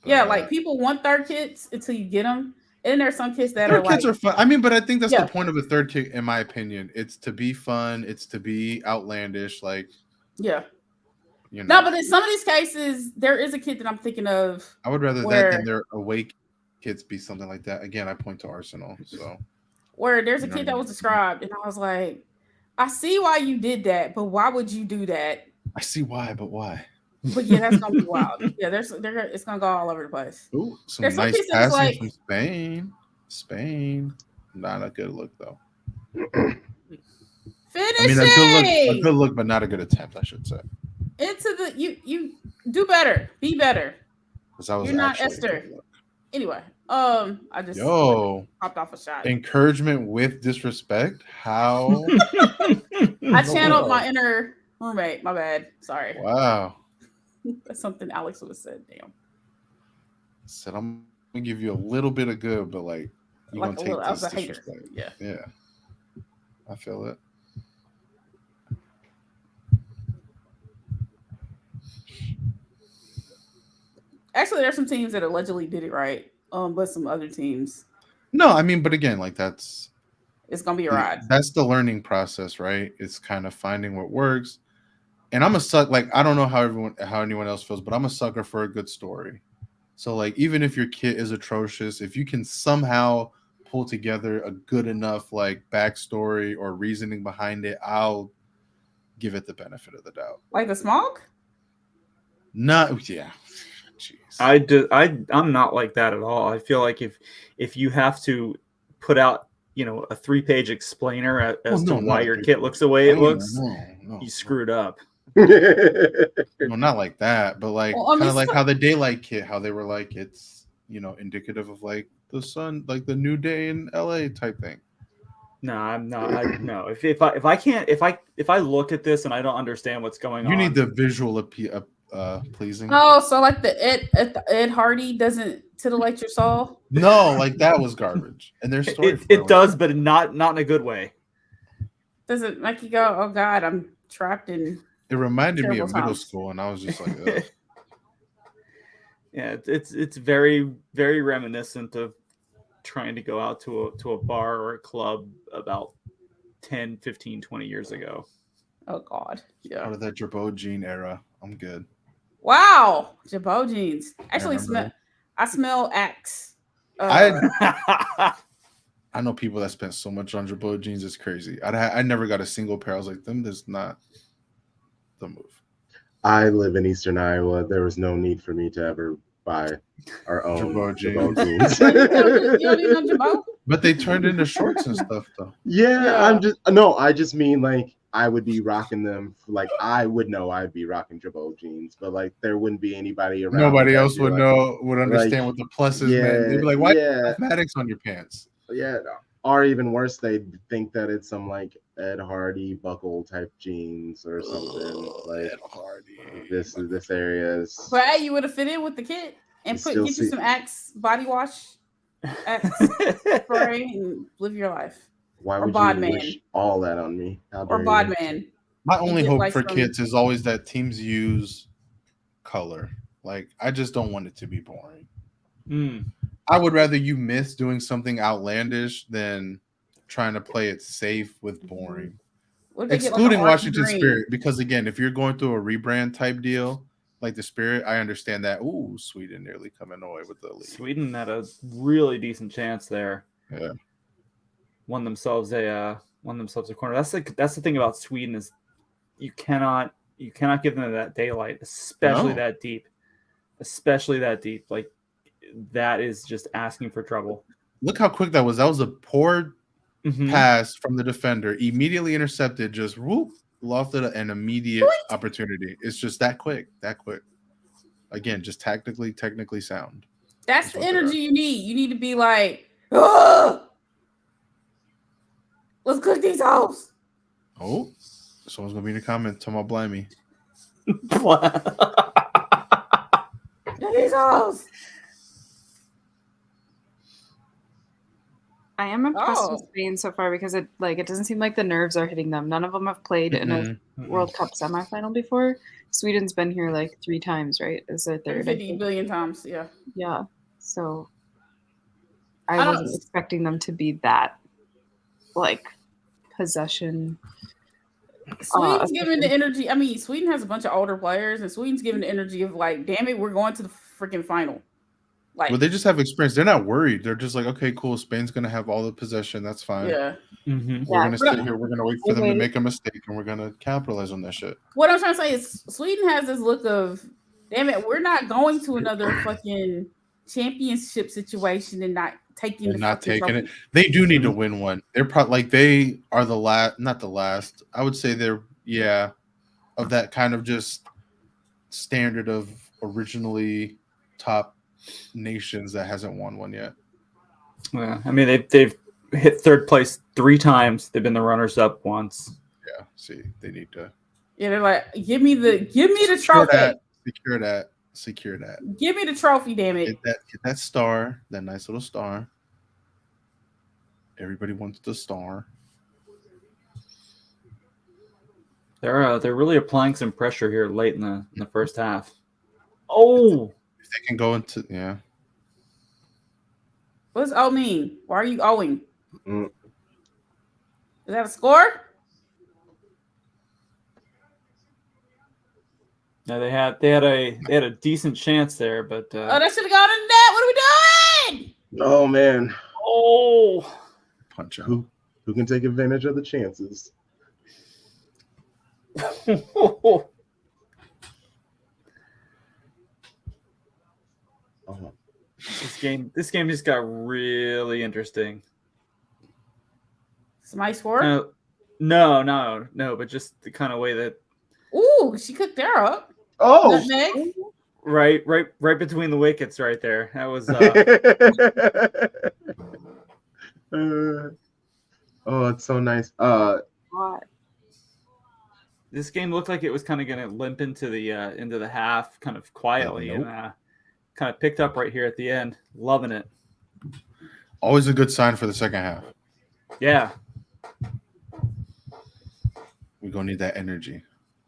Yeah, like people want third kits until you get them. And there's some kits that
third
are like
kits are fun. I mean, but I think that's the point of a third kit, in my opinion. It's to be fun. It's to be outlandish. Like,
yeah.
You know.
No, but in some of these cases, there is a kit that I'm thinking of.
I would rather that than their away kits be something like that. Again, I point to Arsenal. So
where there's a kit that was described, and I was like, I see why you did that, but why would you do that?
I see why, but why?
But yeah, that's gonna be wild. Yeah, it's gonna go all over the place.
Ooh, some nice passing from Spain. Spain, not a good look though.
Finishing.
I mean, a good look, but not a good attempt, I should say.
Into the you do better, be better.
You're
not Esther. Anyway, I just popped off a shot.
Encouragement with disrespect. How?
I channeled my inner roommate. My bad. Sorry.
Wow.
That's something Alex would have said. Damn.
Said I'm gonna give you a little bit of good, but like you're
like
gonna take this
I was a hater. Yeah.
Yeah. I feel it.
Actually, there's some teams that allegedly did it right, but some other teams.
No, I mean, but again, like it's
gonna be a ride.
That's the learning process, right? It's kind of finding what works. And I'm a sucker. Like I don't know how anyone else feels, but I'm a sucker for a good story. So like even if your kit is atrocious, if you can somehow pull together a good enough like backstory or reasoning behind it, I'll give it the benefit of the doubt.
Like the smog?
Yeah.
Jeez. I'm not like that at all. I feel like if you have to put out, a 3-page explainer as to why your kit looks the way it looks, you screwed up.
No, not like that, but like kind of like how the daylight kit, how they were like it's indicative of like the sun, like the new day in LA type thing.
No, I'm not. No, if I look at this and I don't understand what's going on,
you need the visual pleasing.
Oh, so like the Ed Hardy doesn't titillate your soul?
No, like that was garbage. And their story
it does, but not in a good way.
Does it make you go, oh God, I'm trapped in?
It reminded me of middle school, and I was just like, ugh.
Yeah, it's very, very reminiscent of trying to go out to a bar or a club about 10, 15, 20 years ago.
Oh God. Yeah.
Out of that Trebor jean era. I'm good.
Wow. Trebor jeans. Actually, I smell Axe.
I know people that spent so much on Trebor jeans. It's crazy. I never got a single pair. I was like, there's not the move.
I live in Eastern Iowa. There was no need for me to ever buy our own Trebor jeans.
You don't even know Trebor?
But they turned into shorts and stuff, though.
Yeah. I just mean like I would be rocking them. Like I would know I'd be rocking Trebor jeans, but like there wouldn't be anybody around.
Nobody else would understand what the pluses meant. They'd be like, "Why mathematics on your pants?"
Yeah, or even worse, they'd think that it's some like Ed Hardy buckle type jeans or something. Like
Ed Hardy.
This area is.
But hey, you would have fit in with the kit and get you some Axe body wash, Axe spray, and live your life.
Why would you wish all that on me?
Or Bodman.
My only hope for kits is always that teams use color. Like I just don't want it to be boring. I would rather you miss doing something outlandish than trying to play it safe with boring.
What if they get,
Excluding
like,
Washington
green?
Spirit, because again, if you're going through a rebrand type deal like the Spirit, I understand that. Ooh, Sweden nearly coming away with the lead.
Sweden had a really decent chance there.
Yeah.
Won themselves a corner. That's the thing about Sweden is you cannot give them that daylight, especially that deep. Like that is just asking for trouble.
Look how quick that was. That was a poor pass from the defender, immediately intercepted, just whoop, lofted an immediate opportunity. It's just that quick. Again, just technically sound.
That's the energy you need. You need to be like, ugh! Let's cook these hoes.
Oh, someone's gonna be in the comments talking about blimey.
These hoes.
I am impressed with Spain so far because it doesn't seem like the nerves are hitting them. None of them have played in a World Cup semifinal before. Sweden's been here like 3 times, right? Is their third?
50 billion times, yeah.
Yeah. So I wasn't expecting them to be that like possession.
Sweden's giving the energy. I mean, Sweden has a bunch of older players, and Sweden's giving the energy of like, damn it, we're going to the freaking final. Like,
well, they just have experience. They're not worried. They're just like, okay, cool. Spain's gonna have all the possession. That's fine.
Yeah.
We're gonna sit here. We're gonna wait for them to make a mistake, and we're gonna capitalize on that shit.
What I'm trying to say is, Sweden has this look of, damn it, we're not going to another fucking championship situation and not taking.
They're not taking it. They do need to win one. They're probably like they are the last, not the last. I would say they're of that kind of just standard of originally top nations that hasn't won one yet.
Yeah, I mean they've hit third place 3 times. They've been the runners up once.
Yeah, see, they need to.
Yeah, they're like, give me the trophy.
Secure that.
Give me the trophy, damn it.
Get that star, that nice little star. Everybody wants the star.
They're really applying some pressure here late in the first half. Oh.
If they can go into
What does O mean? Why are you owing? Is that a score?
No, they had a decent chance there, but
that should have gone in the net. What are we doing?
Oh man.
Oh,
punch out.
Who can take advantage of the chances?
This game just got really interesting.
Somebody scored?
No, but just the kind of way that.
Ooh, she cooked her up.
Oh,
nutmeg.
Right between the wickets, right there. That was.
Oh, it's so nice.
This game looked like it was kind of going to limp into the half, kind of quietly, and kind of picked up right here at the end. Loving it.
Always a good sign for the second half.
Yeah.
We're gonna need that energy.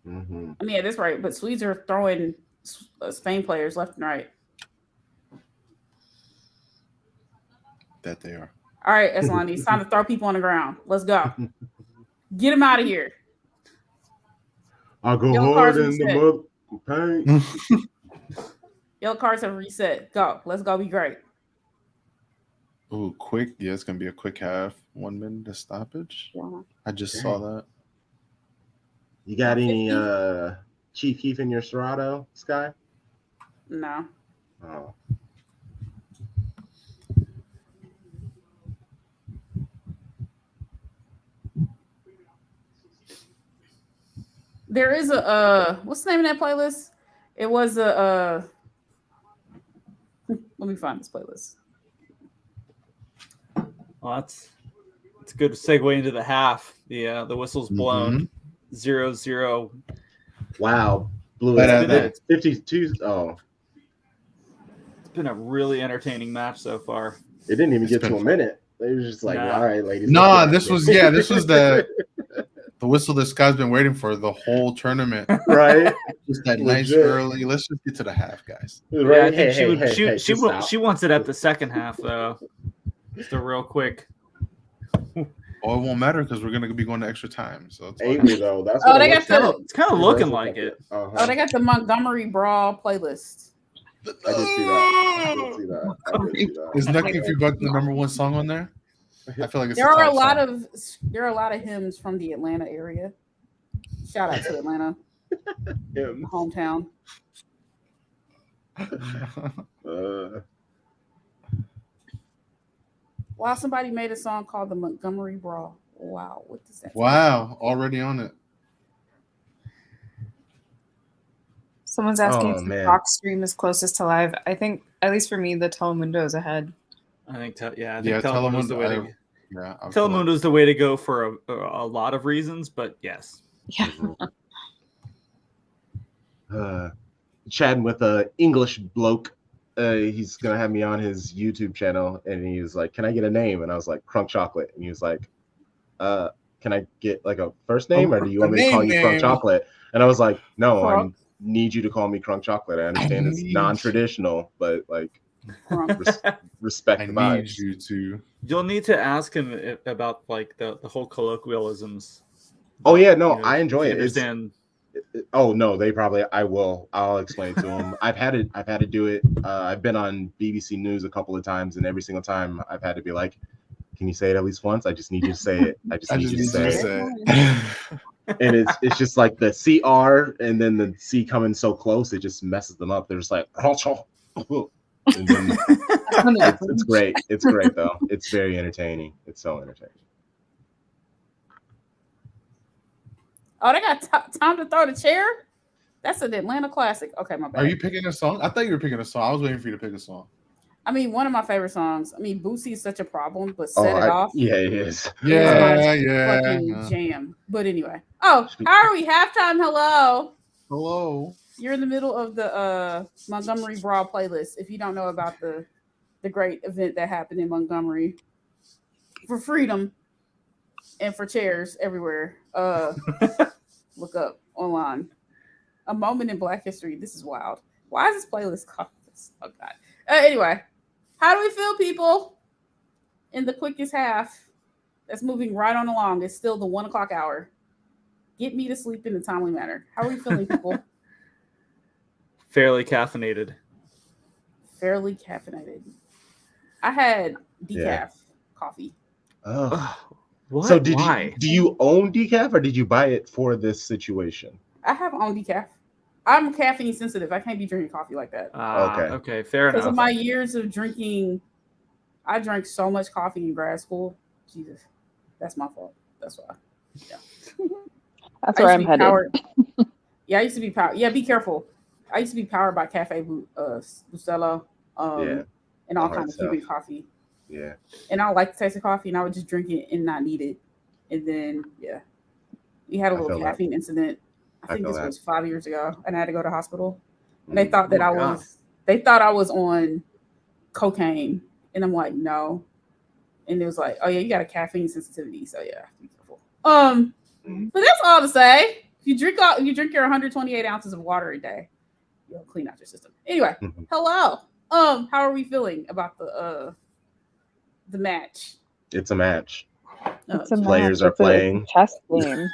I mean, yeah, that's right. But Swedes are throwing Spain players left and right.
That they are.
All right, Eslani, it's time to throw people on the ground. Let's go. Get them out of here.
I'll go hard in the paint.
Yellow cards have reset. Go. Let's go. Be great.
Ooh, quick. Yeah, it's gonna be a quick half. 1 minute to stoppage.
Yeah.
I just saw that.
You got any Chief Keef in your Serato, Sky?
No.
Oh.
There is a what's the name of that playlist? It was a let me find this playlist.
Well, it's a good segue into the half. The whistle's blown. 0-0.
Wow. Blew it at 52. Oh.
It's been a really entertaining match so far.
It didn't even get to a minute. They were just like, all right, ladies.
This was the whistle this guy's been waiting for the whole tournament.
Right?
Just that nice early. Let's just get to the half, guys.
Right. Yeah, I think she wants it at the second half though. Just a real quick.
Oh, it won't matter because we're gonna be going to extra time. So it's
Ain't
fine.
we though? That's
Oh,
what
they
it
got
looks
the-
It's kind of looking like it.
Oh, they got the Montgomery Brawl playlist.
I did see that. I did see that.
Is Nucky If You Buck the #1 song on there? I feel like it's
There are a
top
lot
song.
of hymns from the Atlanta area. Shout out to Atlanta, hometown. Wow, somebody made a song called the Montgomery Brawl. Wow, what does that?
Wow, already on it.
Someone's asking if the
man.
Fox stream is closest to live. I think, at least for me, the Telemundo is ahead.
I think Telemundo's
Telemundo,
the way to go.
Yeah,
Telemundo's the way to go for a lot of reasons, but yes.
Yeah.
Chatting with a English bloke. He's gonna have me on his YouTube channel, and he was like, "Can I get a name?" And I was like, "Crunk Chocolate." And he was like, "Can I get like a first name, or do you want me to call you Crunk Chocolate?" And I was like, "No, I need you to call me Crunk Chocolate. I understand it's non-traditional, but like, respect the vibes."
need you to.
You'll need to ask him about like the whole colloquialisms.
Oh yeah, no, I enjoy it.
Understand?
Oh no, I'll explain to him. I've had to do it. I've been on BBC News a couple of times, and every single time I've had to be like, "Can you say it at least once? I just need you to say it. I just need you to say it." And it's just like the CR and then the C coming so close, it just messes them up. They're just like, and then it's great. It's great though. It's very entertaining. It's so entertaining.
Oh, they got Time to Throw the Chair? That's an Atlanta classic. Okay, my bad.
Are you picking a song? I thought you were picking a song. I was waiting for you to pick a song.
I mean, one of my favorite songs. I mean, Boosie is such a problem, but Set It Off.
Yeah, it is.
Yeah.
Fucking jam. But anyway. Oh, how are we? Halftime. Hello.
Hello.
You're in the middle of the Montgomery Brawl playlist. If you don't know about the great event that happened in Montgomery for freedom and for chairs everywhere, look up online. A moment in Black history. This is wild. Why is this playlist called this? Oh God. Anyway, how do we feel, people? In the quickest half, that's moving right on along. It's still the 1 o'clock hour. Get me to sleep in a timely manner. How are we feeling, people?
Fairly caffeinated.
Fairly caffeinated. I had decaf coffee.
Oh.
What?
So
Why?
do you own decaf, or did you buy it for this situation?
I have own decaf. I'm caffeine sensitive. I can't be drinking coffee like that.
Okay, fair enough.
Because of my years of drinking, I drank so much coffee in grad school. Jesus, that's my fault. That's why. Yeah.
That's where I'm headed.
Yeah, I used to be powered. Yeah, be careful. I used to be powered by Cafe Bustelo, and all kinds of Cuban coffee.
Yeah.
And I like the taste of coffee, and I would just drink it and not need it. And then, yeah, we had a little caffeine incident. I think this was 5 years ago, and I had to go to the hospital. And they thought that they thought I was on cocaine, and I'm like, no. And it was like, oh yeah, you got a caffeine sensitivity, so yeah, be careful. But that's all to say. If you drink your 128 ounces of water a day, you'll clean out your system. Anyway, hello. How are we feeling about the match?
It's a match.
It's a
Players
match.
are playing.
It's a chess game.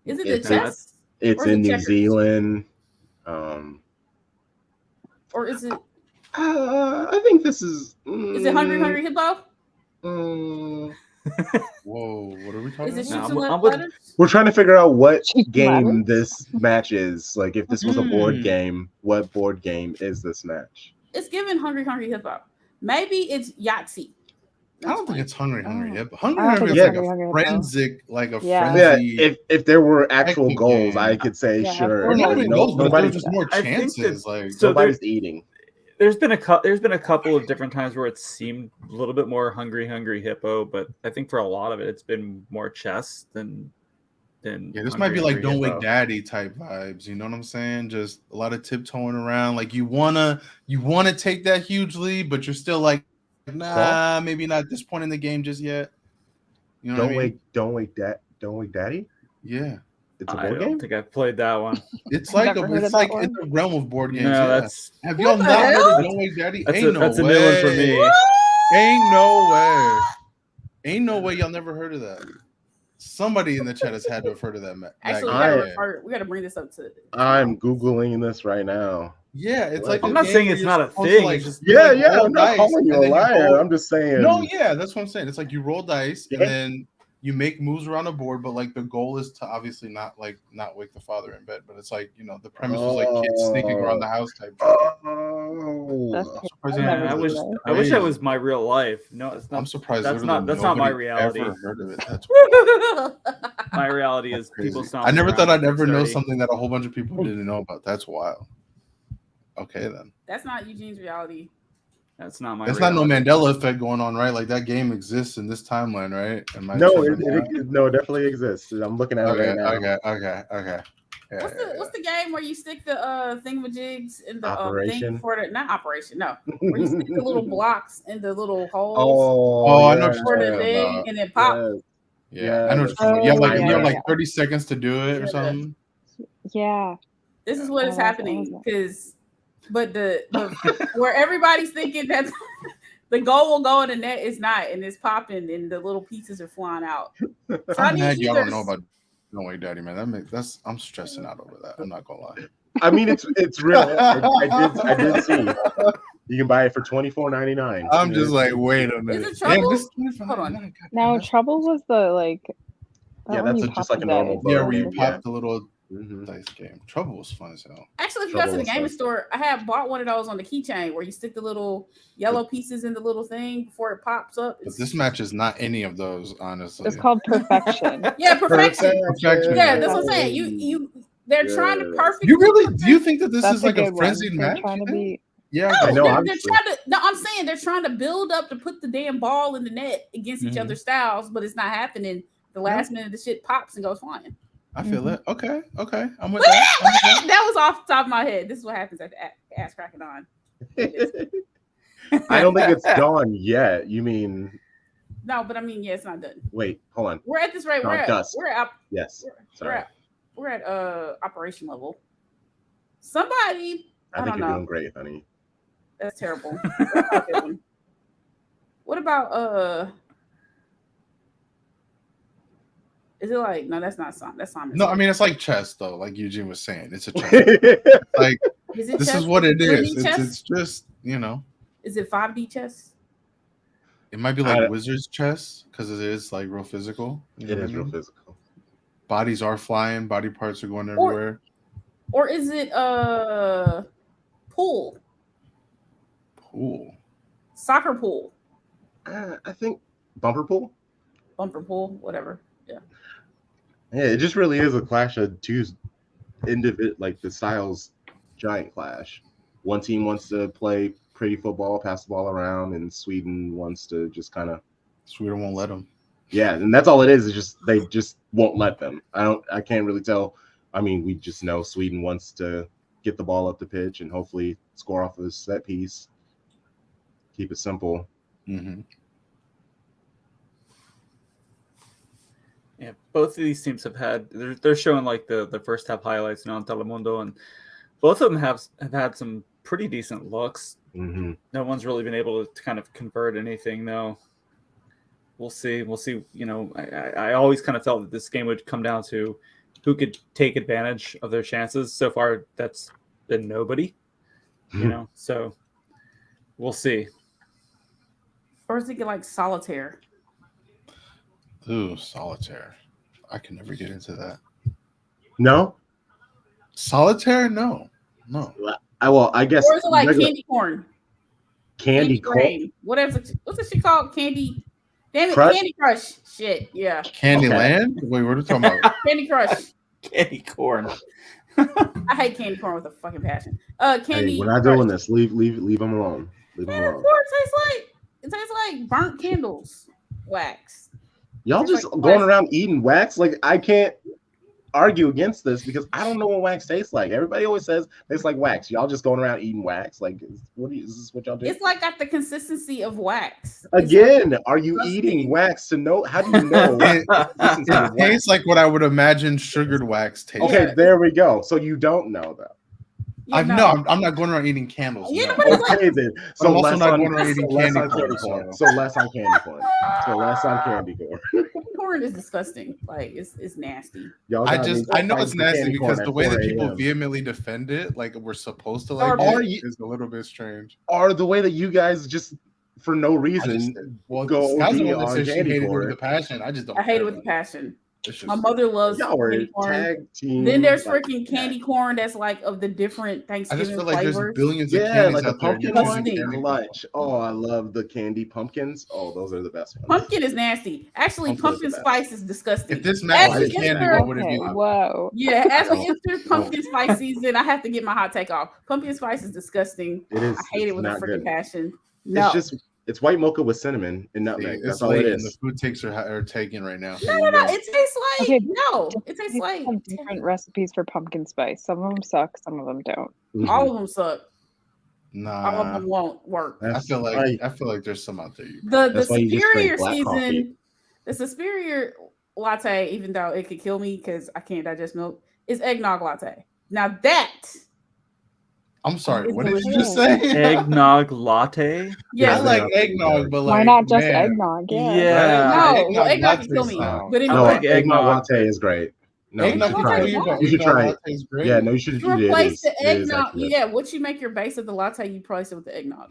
Is it the chess?
It's in New Zealand.
Or is it?
I think this is.
Is it Hungry Hippo?
Whoa, what are we talking
Is it
about?
We're trying to figure out what game this match is. Like, if this was a board game, what board game is this match?
It's given Hungry Hippo. Maybe it's Yahtzee.
I don't think it's Hungry Hippo. Hungry
I don't
Hippo
think
is
it's
like
Hungry
a
Hippo.
forensic, like a
Yeah.
frenzy.
Yeah, if there were actual
Technical
goals,
game.
I could say
Yeah,
sure.
absolutely.
Not
but
even
no-
goals, but there were
nobody's,
just more
I think
chances.
that-
Like
so
nobody's eating.
There's been a couple of different times where it seemed a little bit more Hungry Hippo, but I think for a lot of it, it's been more chess than.
yeah, this might be like Don't Wake Daddy type vibes. You know what I'm saying? Just a lot of tiptoeing around. Like you wanna take that huge lead, but you're still like, nah, maybe not at this point in the game just yet. You know what I mean?
Don't wake Daddy.
Yeah,
It's a
I
board
don't
game.
think I've played that one.
it's like
Never heard of
it's
that
like
one?
in the realm of board games.
No,
yeah.
that's
Have y'all
What
not
the
heard
hell?
of Don't Wake Daddy?
that's
Ain't
a
no
new one for
way.
me.
Ain't no way y'all never heard of that. Somebody in the chat has had to have heard of that.
Actually, we gotta bring this up to.
I'm Googling this right now.
Yeah, it's like
I'm not saying it's not a thing.
Like,
I'm not calling you a liar. I'm just saying.
No, yeah, that's what I'm saying. It's like you roll dice and then you make moves around the board, but like the goal is to obviously not wake the father in bed. But it's like, you know, the premise was like kids sneaking around the house type.
I wish that was my real life. No, it's not.
I'm surprised.
That's not my reality.
Ever heard of it. That's
my reality is people sound.
I never thought I'd ever know something that a whole bunch of people didn't know about. That's wild. Okay, then.
That's not Eugene's reality.
That's not my.
It's not no Mandela effect going on, right? Like that game exists in this timeline, right?
No, it definitely exists. I'm looking at it right now.
Okay. Yeah,
what's the game where you stick the thingamajigs in the
operation?
Thing for the not operation? No, where you stick the little blocks in the little holes.
I
know for the thing and then pop.
Yeah, I know. You have like 30 seconds to do it or something.
Yeah.
This is what is happening but the where everybody's thinking that the goal will go in the net is not, and it's popping, and the little pieces are flying out. So
I'm mad y'all don't know about No Way Daddy, man. I'm stressing out over that. I'm not gonna lie.
I mean, it's real. I did see. You can buy it for $24.99.
I'm just like, wait a minute.
Is it Trouble? Hold on.
Now, Trouble was the like.
That's just like a normal.
Yeah, where you pop the little dice game. Trouble was fun as hell.
Actually, if you go to the gaming store, I have bought one of those on the keychain where you stick the little yellow pieces in the little thing before it pops up.
But this match is not any of those, honestly.
It's called Perfection.
Yeah, Perfection. Yeah, that's what I'm saying. They're trying to perfect.
You really do you think that this is like a frenzied match? Yeah,
I know. They're trying to. No, I'm saying they're trying to build up to put the damn ball in the net against each other's styles, but it's not happening. The last minute, the shit pops and goes flying.
I feel it. Okay. I'm with that.
That was off the top of my head. This is what happens after ass cracking on.
I don't think it's gone yet. You mean?
No, but I mean, yeah, it's not done.
Wait, hold on.
We're at this rate. We're at operation level. Somebody.
I think you're doing great, honey.
That's terrible. What about is it like no? That's not Simon. That's Simon.
No, I mean it's like chess though. Like Eugene was saying, it's a chess. Like this is what it is. It's just
Is it 5D chess?
It might be like Wizard's chess because it is like real physical.
It is real physical.
Bodies are flying. Body parts are going everywhere.
Or is it pool?
Pool.
Soccer pool.
I think bumper pool.
Bumper pool, whatever. Yeah.
Yeah, it just really is a clash of two like the styles giant clash. One team wants to play pretty football, pass the ball around, and Sweden wants to just kind of.
Sweden won't let them.
Yeah, and that's all it is. It's just they just won't let them. I can't really tell. I mean, we just know Sweden wants to get the ball up the pitch and hopefully score off of a set piece. Keep it simple.
Mm-hmm.
Yeah, both of these teams have had. They're showing like the first half highlights now on Telemundo, and both of them have had some pretty decent looks.
Mm-hmm.
No one's really been able to kind of convert anything though. We'll see. I always kind of felt that this game would come down to who could take advantage of their chances. So far, that's been nobody. So we'll see.
Or is it like solitaire?
Ooh, solitaire. I can never get into that.
No?
Solitaire? No.
I guess.
Or is it like candy corn?
Candy corn?
What's the shit called? Candy. Damn it,
Crush?
Candy Crush. Shit, yeah.
Candyland? Wait, what are we talking about?
Candy Crush.
Candy corn.
I hate candy corn with a fucking passion. Candy.
Hey, we're not doing this. Leave them alone.
Candy corn tastes like burnt candles. Wax.
Y'all just going around eating wax? Like, I can't argue against this because I don't know what wax tastes like. Everybody always says it's like wax. Y'all just going around eating wax? Like, is this what y'all do?
It's like got the consistency of wax.
Again, are you eating wax to know? How do you know?
It tastes like what I would imagine sugared wax tastes.
Okay, there we go. So you don't know though.
Yeah,
I'm not going around eating candles.
Yeah,
no.
nobody's like,
Okay, then.
But
So
I'm also
less
not
on
going around eating
less
candy
on candy
corn.
corn. So less on candy corn. So less on candy corn.
corn is disgusting. Like it's nasty.
Y'all
I
got me
know it's
fighting for
nasty
candy
because
corn
the
at
way that
4
people
a.m.
vehemently defend it, like we're supposed to
Or
like
Are
it,
you-
is a little bit strange.
Or the way that you guys just for no
I just
reason
well,
go
Sky's the
OD
one that
on
says she
candy
hated it
corn.
with a passion. I just don't.
I hate
care
it with
about
passion.
It's just,
My mother loves
Y'all were
candy corn.
tag team.
Then there's
like,
freaking candy corn that's like of the different
I just
Thanksgiving
feel like there's
flavors.
billions of
Yeah,
candies
like the
out there. and
pumpkin
you're
one,
choosing candy corn.
clutch. Oh, I love the candy pumpkins. Oh, those are the best ones.
Pumpkin is nasty. Actually,
Pumpkin is the
pumpkin
best.
spice is disgusting.
If this match
As
was
we
candy,
enter-
what would it
Okay,
be?
whoa.
Yeah, as we
No.
enter pumpkin spice season, I have to get my hot take off. Pumpkin spice is disgusting.
It is.
I hate it with a
not
freaking
good.
passion. No,
It's white mocha with cinnamon and
See,
nutmeg.
it's
That's all it
late and the
is.
food takes are taken right now.
no. It tastes like
Okay,
no. It tastes
They
like
have different recipes for pumpkin spice. Some of them suck, some of them don't.
all of them suck. All of
Nah,
them won't work.
I feel like there's some out there.
The
That's why you just
superior
drink black
season,
coffee.
the superior latte, even though it could kill me because I can't digest milk, is eggnog latte. Now that
I'm sorry.
It's
What did you
delicious.
just say?
Eggnog latte.
yeah,
I like eggnog, but like
Why not just
man,
eggnog? Yeah.
Yeah.
no,
eggnog
well, eggnog
latte
can kill me.
sound-
But
I
No,
like
anyway,
eggnog
eggnog.
latte is great. No, you
Eggnog
should
latte
try
is
it.
what?
You should try it.
Latte is great.
Yeah, no, you should.
to
It
replace
is.
the
It is
eggnog,
actually good.
yeah, what you make your base of the latte, you replace it with the eggnog.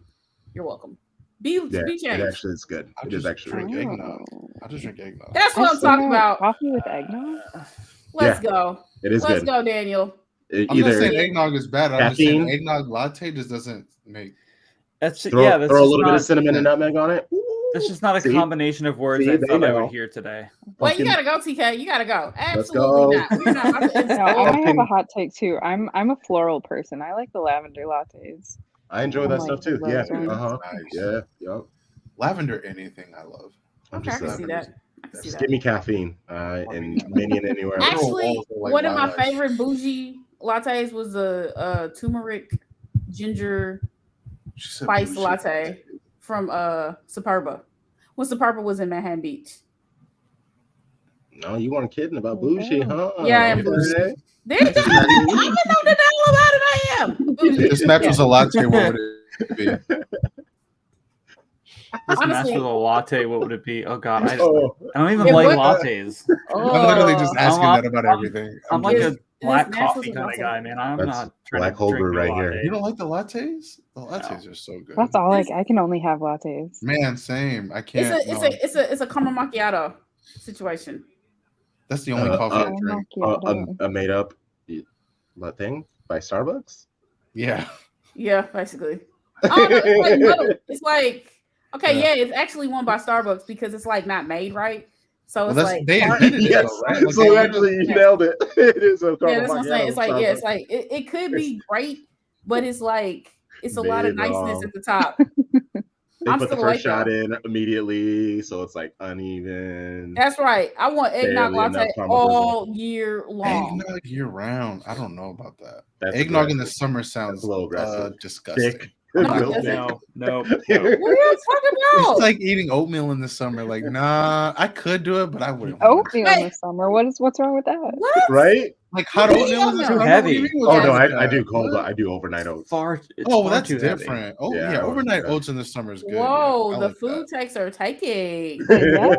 You're welcome. Be
Yeah,
changed.
it actually is good.
I
It is
just
actually
drink
good.
eggnog. I just drink eggnog.
That's what I'm
I've
talking
seen
about.
Coffee with eggnog?
Let's go.
It is
Let's
good.
go, Daniel.
I'm not
Either
saying eggnog is bad. I'm just saying
caffeine.
eggnog latte just doesn't make.
That's
throw,
yeah. That's
throw a
just
little bit
not,
of cinnamon and nutmeg on it.
that's just not a
See?
combination of words
See,
I
they
thought I
know.
would hear today.
Wait, you
Pumpkin-
gotta go, TK. You gotta go.
Let's
Absolutely
go.
not. We're not about to
No, I might have a
Pumpkin-
hot take too. I'm a floral person. I like the lavender lattes.
I enjoy
I'm
that
like
stuff too. Yeah.
rose ones.
Uh-huh. Yeah. Yep.
Lavender, anything I love.
I'm
Okay, I
just
can see that. I can see
Just
that.
give me caffeine and Minion anywhere.
Actually,
Actually,
also like
one of my
lilacs.
favorite bougie lattes was a turmeric ginger
She said
spice
bougie.
latte from Superba. When Superba was in Manhattan Beach.
No, you weren't kidding about bougie, huh?
Yeah, I am
Okay.
There you go. I know the hell about it. I am. Bougie.
This match was a latte. What would it be?
This match
Honestly-
with a latte, what would it be? Oh god, I
Oh,
don't even
It
like
would-
lattes.
I'm literally just
Oh.
asking
I'm-
that about
I'm-
everything.
I'm like
just-
a black
this match
coffee
was
kind of
awesome.
guy, man. I'm
That's
not trying
black
to
hole
drink
brew
a
right
latte.
here.
You don't like the lattes? The lattes are so good.
That's all I can only have lattes.
Man, same. I can't.
It's a caramel macchiato situation.
That's the only
Uh,
coffee I
Oh,
drink.
macchiato.
a made up thing by Starbucks.
Yeah.
Yeah, basically. Oh, no, it's like no, it's like okay,
Yeah.
yeah, it's actually one by Starbucks because it's like not made right. So
Well,
it's
that's
like
they
part-
invented it
Yes.
though, right? Like,
So
they-
actually, you
Yeah.
nailed it. It is a
yeah, that's what I'm saying. It's like yeah, it's
Starbucks.
like it could be great, but it's like it's a lot of
Made
niceness
wrong.
at the top.
They
I'm
put the
still
first
like
shot
that.
in immediately, so it's like uneven.
That's right. I want eggnog
Barely enough
latte
caramel
all year long.
Eggnog year round. I don't know about that.
That's
Eggnog in the
aggressive.
summer sounds
That's a little aggressive.
disgusting.
Thick.
No,
Real
that's-
thick.
No.
What are you talking about?
It's like eating oatmeal in the summer. Like, nah, I could do it, but I wouldn't.
Oatmeal in
Hey.
the summer. What's wrong with that?
What?
Right?
Like hot
What do you
oatmeal in the
mean?
summer.
Too
What
heavy.
do you mean
Oh
what's
no,
wrong with
I do
that?
cold.
What?
I do overnight oats.
Far. It's
Oh, well,
far
that's
too heavy.
different. Oh,
Yeah,
yeah,
I
overnight
would-
oats in the summer is good.
Whoa,
yeah. I
the
like
food
that.
takes are taking.
Yeah.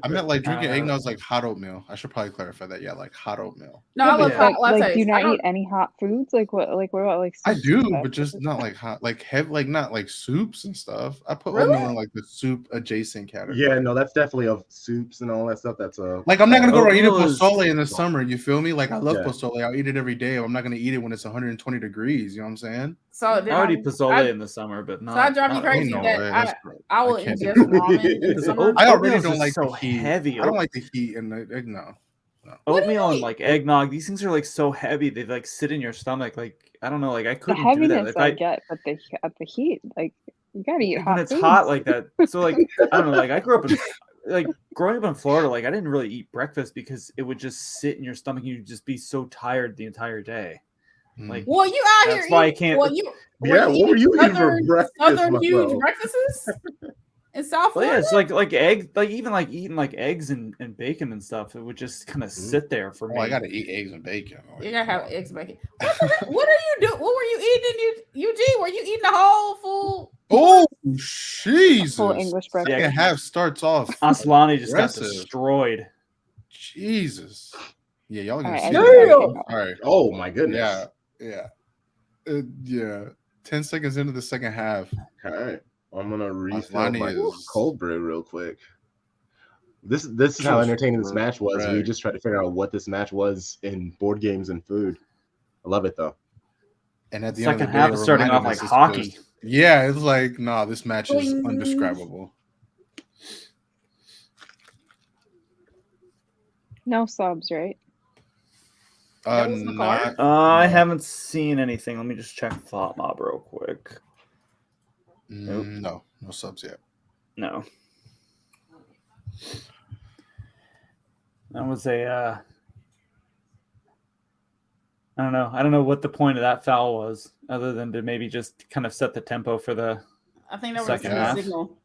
I meant like drinking
Uh,
eggnog is like hot oatmeal. I should probably clarify that. Yeah, like hot oatmeal.
No,
Yeah,
I love
but,
hot lattes.
like, do you
I
not
don't-
eat any hot foods? Like what about like
I
soups
do,
and stuff?
but just not like hot, like heavy, like not like soups and stuff. I put
Really?
oatmeal in like the soup adjacent category.
Yeah, no, that's definitely of soups and all that stuff. That's a
Like I'm not gonna go around eating
Oatmeal is-
pozole in the summer. You feel me? Like I love
Yeah.
pozole. I'll eat it every day. I'm not gonna eat it when it's 120 degrees. You know what I'm saying?
So then
I already
I-
pozole
I-
in the summer, but not.
So I drive you
not
crazy
Ain't
oatmeal.
no way.
that
That's gross.
I will
can't
ingest
do that.
ramen in the
Because
summer.
oat-
I already
Oatmeal's
don't
just
like
so
the heat.
heavy.
I don't like the heat in the eggnog.
Oatmeal and
mean?
like eggnog. These things are like so heavy. They like sit in your stomach. Like I don't know. Like I
The
couldn't do that.
heaviness
If
I get, but the heat, like you gotta eat
when
hot
it's
foods.
hot like that. So like I don't know. Like I grew up in like growing up in Florida. Like I didn't really eat breakfast because it would just sit in your stomach. And you'd just be so tired the entire day. Like
Well, you out here.
That's why I
eating-
can't-
Well, you.
Yeah, what were you eating for breakfast,
Southern huge
Marcel?
breakfasts. in South
Well,
Florida.
yeah, it's like egg, like even like eating like eggs and bacon and stuff. It would just kind of sit there for me.
I gotta eat eggs and bacon.
You gotta have eggs and bacon. What are you doing? What were you eating, Eugene? Were you eating the whole full?
Oh, Jesus!
Full English breakfast.
Second half starts off.
Aslani just got
aggressive.
destroyed.
Jesus. Yeah, y'all gonna
All right,
see
I
that.
think I can go.
All right.
Oh my goodness.
Yeah. Yeah. 10 seconds into the second half.
All right. I'm gonna refill
Aslani
my
is-
cold brew real quick. This is how
Just
entertaining this match was. We
right.
just tried to figure out what this match was in board games and food. I love it though.
And at the
Second
end of the day,
half
it
is starting
reminded
off like
us it's
hockey.
just- yeah, it's like, nah, this match is
Boing.
undescribable.
No subs, right?
That was the card?
I haven't seen anything. Let me just check Thought Mob real quick.
No subs yet.
No. That was a I don't know what the point of that foul was, other than to maybe just kind of set the tempo for the.
I think that was
Second
a
half.
signal.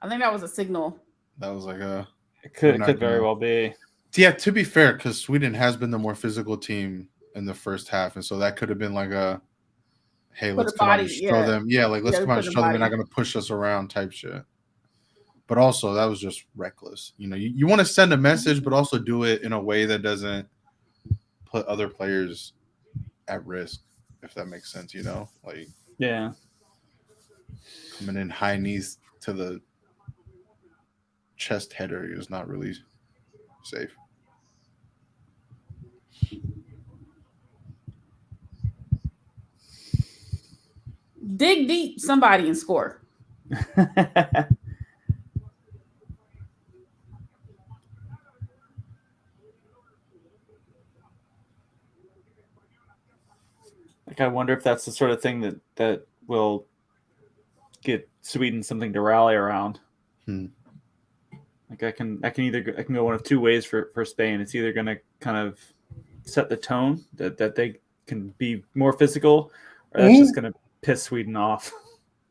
I think that was a signal.
That was like a
It could
We're not
very
gonna-
well be.
yeah. To be fair, because Sweden has been the more physical team in the first half, and so that could have been like a, hey,
Put
let's
a
come out
body,
and show
yeah.
them. Yeah, like let's
Yeah,
come out and
put a
show them they're not
body.
going to push us around type shit. But also, that was just reckless. You know, you want to send a message, but also do it in a way that doesn't put other players at risk, if that makes sense. You know, like
Yeah.
coming in high knees to the chest header is not really safe.
Dig deep, somebody, and score.
Like, I wonder if that's the sort of thing that will get Sweden something to rally around. Like I can go one of two ways for Spain. It's either going to kind of set the tone that they can be more physical, or that's just going to piss Sweden off.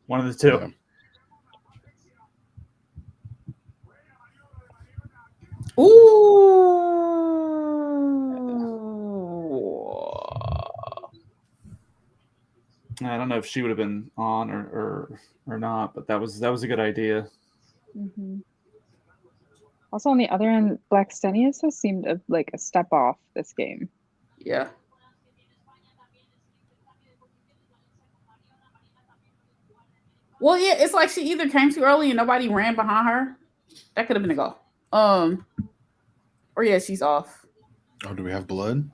One of the two.
Yeah.
I don't know if she would have been on or not, but that was a good idea.
Mm-hmm. Also, on the other end, Blackstenius has seemed like a step off this game.
Yeah. Well, yeah, it's like she either came too early and nobody ran behind her. That could have been a goal. Or yeah, she's off.
Oh, do we have blood?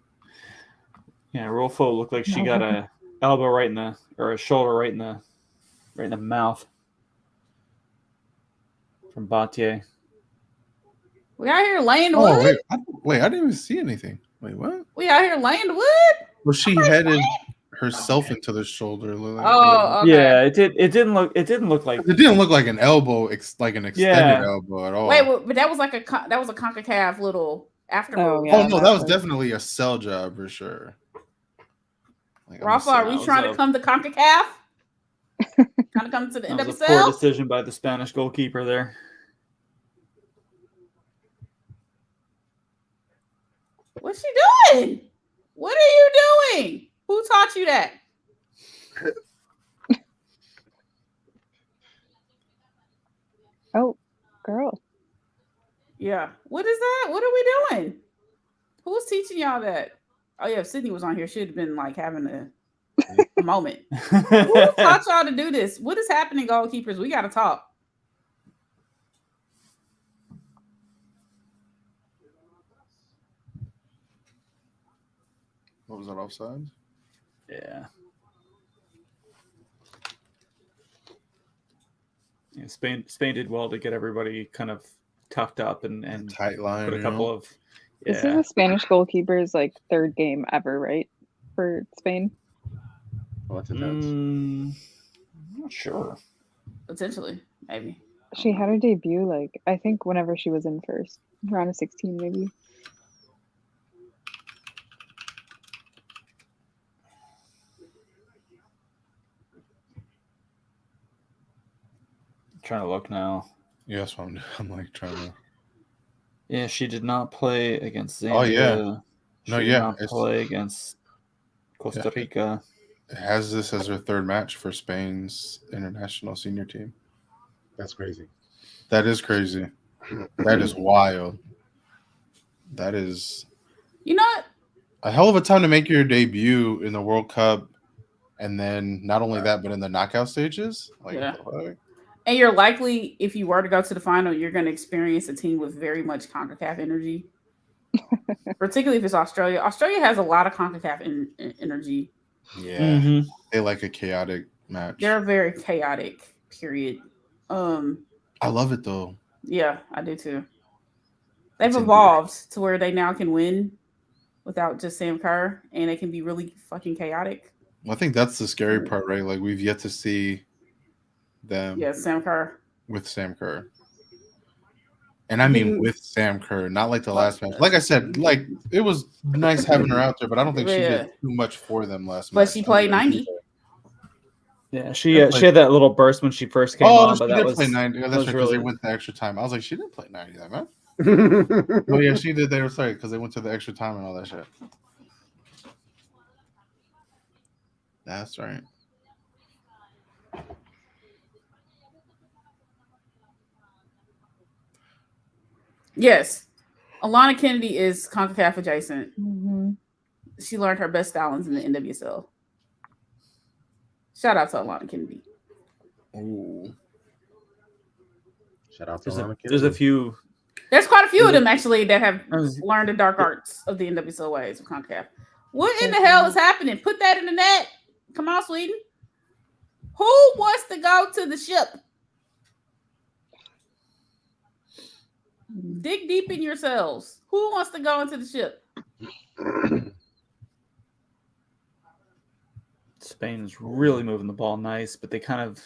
Yeah, Rolfo looked like she got a elbow right in the or a shoulder right in the mouth from Battier.
We out here laying the
Oh,
wood.
wait, I didn't even see anything. Wait, what?
We out here laying the wood.
Well, she headed herself into the shoulder.
Oh, okay.
Yeah, it didn't look like
It didn't look like an elbow, like an extended
Yeah.
elbow at all.
Wait, but that was like a CONCACAF little after
Oh,
move.
yeah.
Oh no, that was definitely a cell job for sure. Like, I'm
Rafa, are
that
we
was
trying to
a-
come to CONCACAF? Trying to come to the
that was a poor
NWSL?
decision by the Spanish goalkeeper there.
What's she doing? What are you doing? Who taught you that?
Oh, girl.
Yeah. What is that? What are we doing? Who's teaching y'all that? Oh yeah, if Sydney was on here, she'd have been like having a moment. Who taught y'all to do this? What is happening, goalkeepers? We gotta talk.
What was that offside?
Yeah. Yeah, Spain did well to get everybody kind of tucked up and
Tight line.
put a
you
couple
know?
of
This is a Spanish goalkeeper's like third game ever, right? For Spain.
Oh, that's intense.
I'm not sure.
Potentially, maybe.
She had her debut, like, I think whenever she was in first, round of 16, maybe.
I'm trying to look now.
Yeah, that's what I'm like trying to.
Yeah, she did not play against Zambia.
Oh, yeah.
She
No,
did
yeah,
not
it's-
play against Costa Rica.
It has this as her third match for Spain's international senior team.
That's crazy.
That is crazy. That is wild. That is
You know what?
a hell of a time to make your debut in the World Cup, and then not only that, but in the knockout stages. Like,
Yeah.
what the fuck?
And you're likely, if you were to go to the final, you're going to experience a team with very much CONCACAF energy. Particularly if it's Australia. Australia has a lot of CONCACAF energy.
Yeah, they like a chaotic match.
They're very chaotic. Period.
I love it though.
Yeah, I do too. They've
It's
evolved to where they now can win without just Sam Kerr, and they can be really fucking chaotic.
Well, I think that's the scary part, right? Like we've yet to see them
Yeah, Sam Kerr.
with Sam Kerr. And I mean with Sam Kerr, not like the last match. Like I said, like it was nice having her out there, but I don't think she did too much for them last match.
But she played 90.
Yeah, she had that little burst when she first came on, but
she
that
did
was
play 90. That's
was
right, because
really
they went to extra time. I was like, she didn't play 90 that man. Oh yeah, she did. They were sorry because they went to the extra time and all that shit. That's right.
Yes. Alana Kennedy is CONCACAF adjacent.
Mm-hmm.
She learned her best stylings in the NWSL. Shout out to Alana Kennedy.
Ooh.
Shout out to Alana Kennedy.
There's a few.
There's quite a few of them actually that have learned the dark arts of the NWSL ways of CONCACAF. What in the hell is happening? Put that in the net. Come on, Sweden. Who wants to go to the ship? Dig deep in yourselves. Who wants to go into the ship?
Spain's really moving the ball nice, but they kind of.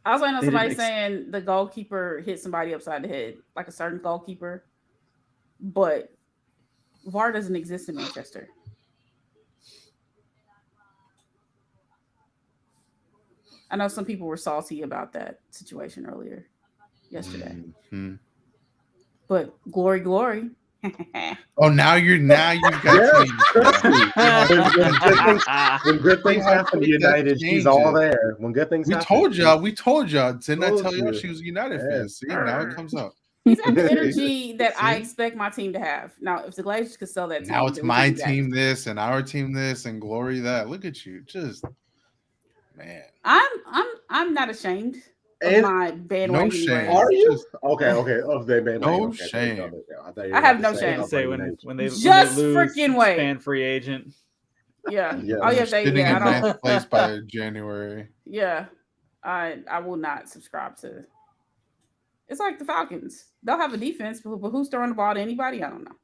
I was waiting on
They
somebody
didn't
saying the goalkeeper hit somebody upside the head, like a certain goalkeeper. But VAR doesn't exist in Manchester. I know some people were salty about that situation earlier yesterday.
Mm-hmm.
But glory, glory.
Oh, now you've got
When good things happen to United, she's all there. When good things happen.
We told y'all. Didn't I tell y'all she was a United fan? See, now it comes up.
He's got the energy that I expect my team to have. Now, if the Glazers could sell that team,
now it's my team this and our team this and glory that. Look at you. Just man.
I'm not ashamed of my bandwagon.
No shame.
Are you? Okay. Of the bandwagon.
No shame.
I have no shame.
Say when they
just
lose,
freaking wait.
Fan free agent.
Yeah.
Yeah.
Oh yeah.
Sitting in ninth place by January.
Yeah. I will not subscribe to. It's like the Falcons. They'll have a defense, but who's throwing the ball to anybody? I don't know.